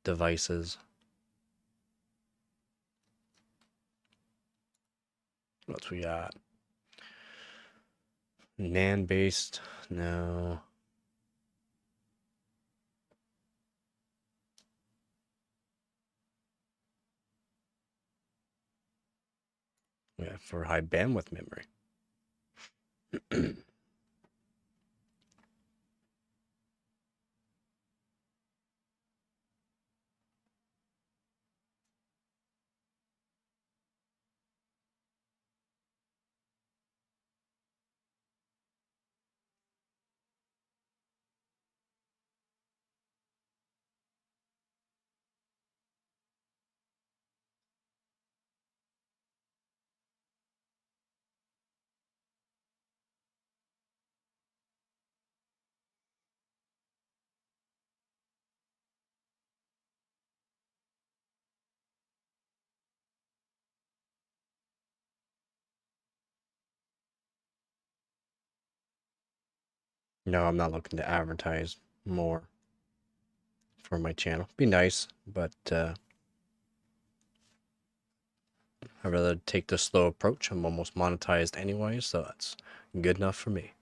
devices. What else we got? NAND based? No. Yeah, for high bandwidth memory. No, I'm not looking to advertise more for my channel. Be nice, but I'd rather take the slow approach. I'm almost monetized anyway, so that's good enough for me.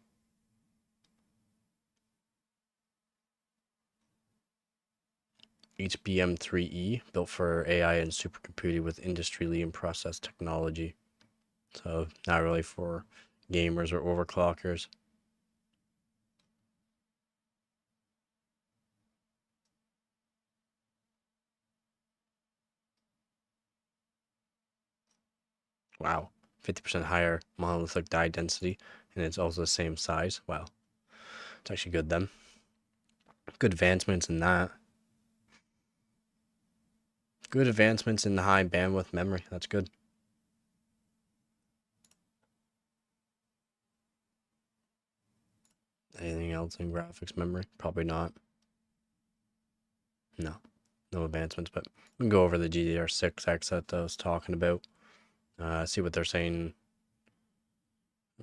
HBM3E, built for AI and supercomputing with industry-leading process technology. So not really for gamers or overclockers. Wow, 50% higher monolithic die density, and it's also the same size. Wow, it's actually good then. Good advancements in that. Good advancements in the high bandwidth memory. That's good. Anything else in graphics memory? Probably not. No advancements, but we can go over the GDDR6X that I was talking about. See what they're saying.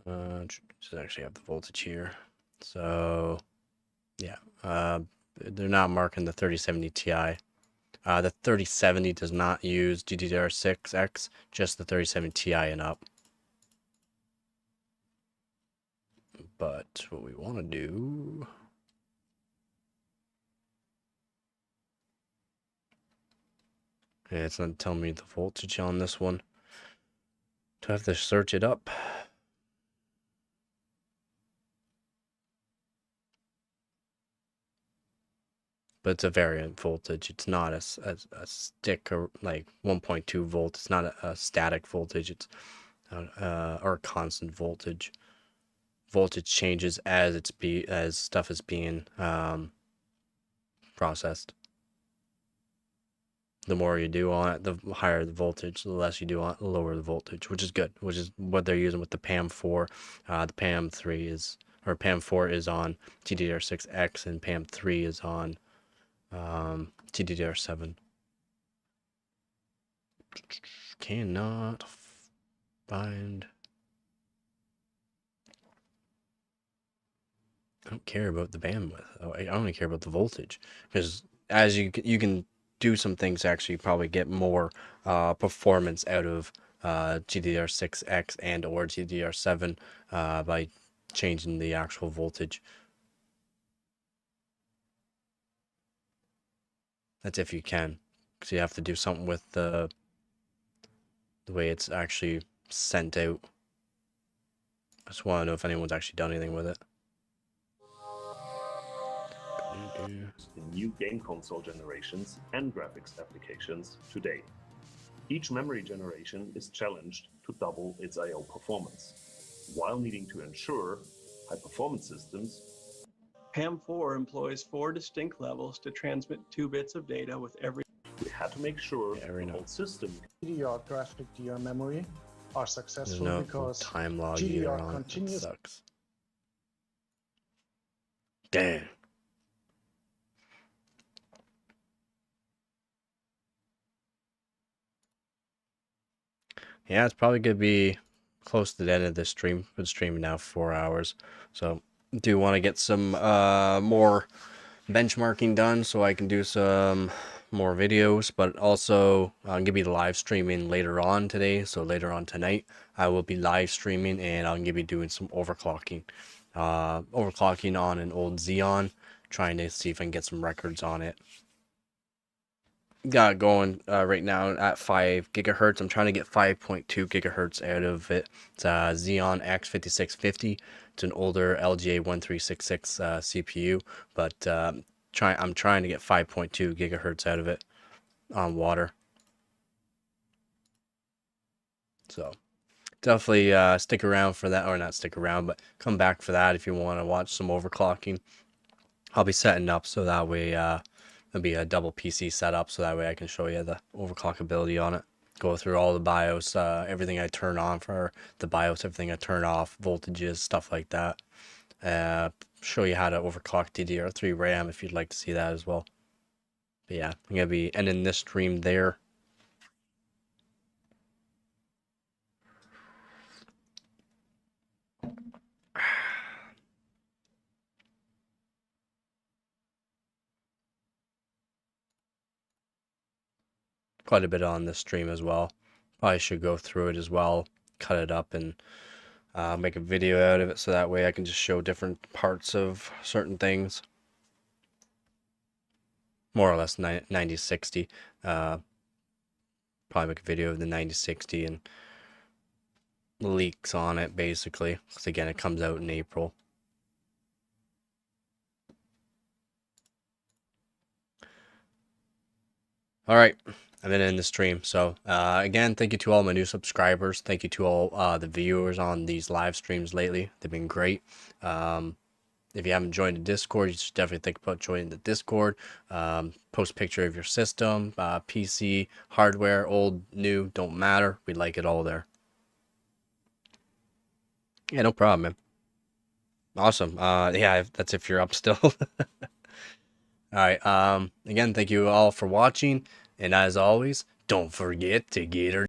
Just actually have the voltage here. So, yeah, they're not marking the 3070 Ti. The 3070 does not use GDDR6X, just the 3070 Ti and up. But what we want to do... Yeah, it's not telling me the voltage on this one. Do I have to search it up? But it's a variant voltage. It's not a stick or like 1.2 volt. It's not a static voltage. It's or a constant voltage. Voltage changes as stuff is being processed. The more you do on it, the higher the voltage. The less you do on it, the lower the voltage, which is good. Which is what they're using with the PAM4. The PAM3 is, or PAM4 is on GDDR6X, and PAM3 is on GDDR7. Cannot find. I don't care about the bandwidth. I only care about the voltage, because as you can do some things to actually probably get more performance out of GDDR6X and or GDDR7 by changing the actual voltage. That's if you can, because you have to do something with the way it's actually sent out. I just want to know if anyone's actually done anything with it. In new game console generations and graphics applications today. Each memory generation is challenged to double its I/O performance, while needing to ensure high-performance systems. PAM4 employs 4 distinct levels to transmit 2 bits of data with every. We had to make sure the whole system. GDDR graphic DR memory are successful There's no because time log either GDDR on it. continues. Sucks. Damn. Yeah, it's probably gonna be close to the end of this stream. Been streaming now 4 hours, so do want to get some more benchmarking done so I can do some more videos, but also I'm gonna be live streaming later on today. So later on tonight I will be live streaming and I'm gonna be doing some overclocking on an old Xeon, trying to see if I can get some records on it. Got it going right now at 5 gigahertz. I'm trying to get 5.2 gigahertz out of it. It's a Xeon X5650. It's an older LGA 1366 CPU, but I'm trying to get 5.2 gigahertz out of it on water. So definitely stick around for that, or not stick around, but come back for that if you want to watch some overclocking. I'll be setting up so that way it'll be a double PC setup, so that way I can show you the overclockability on it. Go through all the BIOS, everything I turn on for the BIOS, everything I turn off, voltages, stuff like that. Show you how to overclock DDR3 RAM if you'd like to see that as well. But yeah, I'm going to be ending this stream there. Quite a bit on this stream as well. Probably should go through it as well, cut it up, and make a video out of it, so that way I can just show different parts of certain things. More or less 9060. Probably make a video of the 9060 and leaks on it, basically. Because again, it comes out in April. All right. I've been in the stream. So again, thank you to all my new subscribers. Thank you to all the viewers on these live streams lately. They've been great. If you haven't joined the Discord, you should definitely think about joining the Discord. Post a picture of your system, PC, hardware, old, new, don't matter. We like it all there. Yeah, no problem, man. Awesome. Yeah, that's if you're up still. All right. Again, thank you all for watching. And as always, don't forget to get her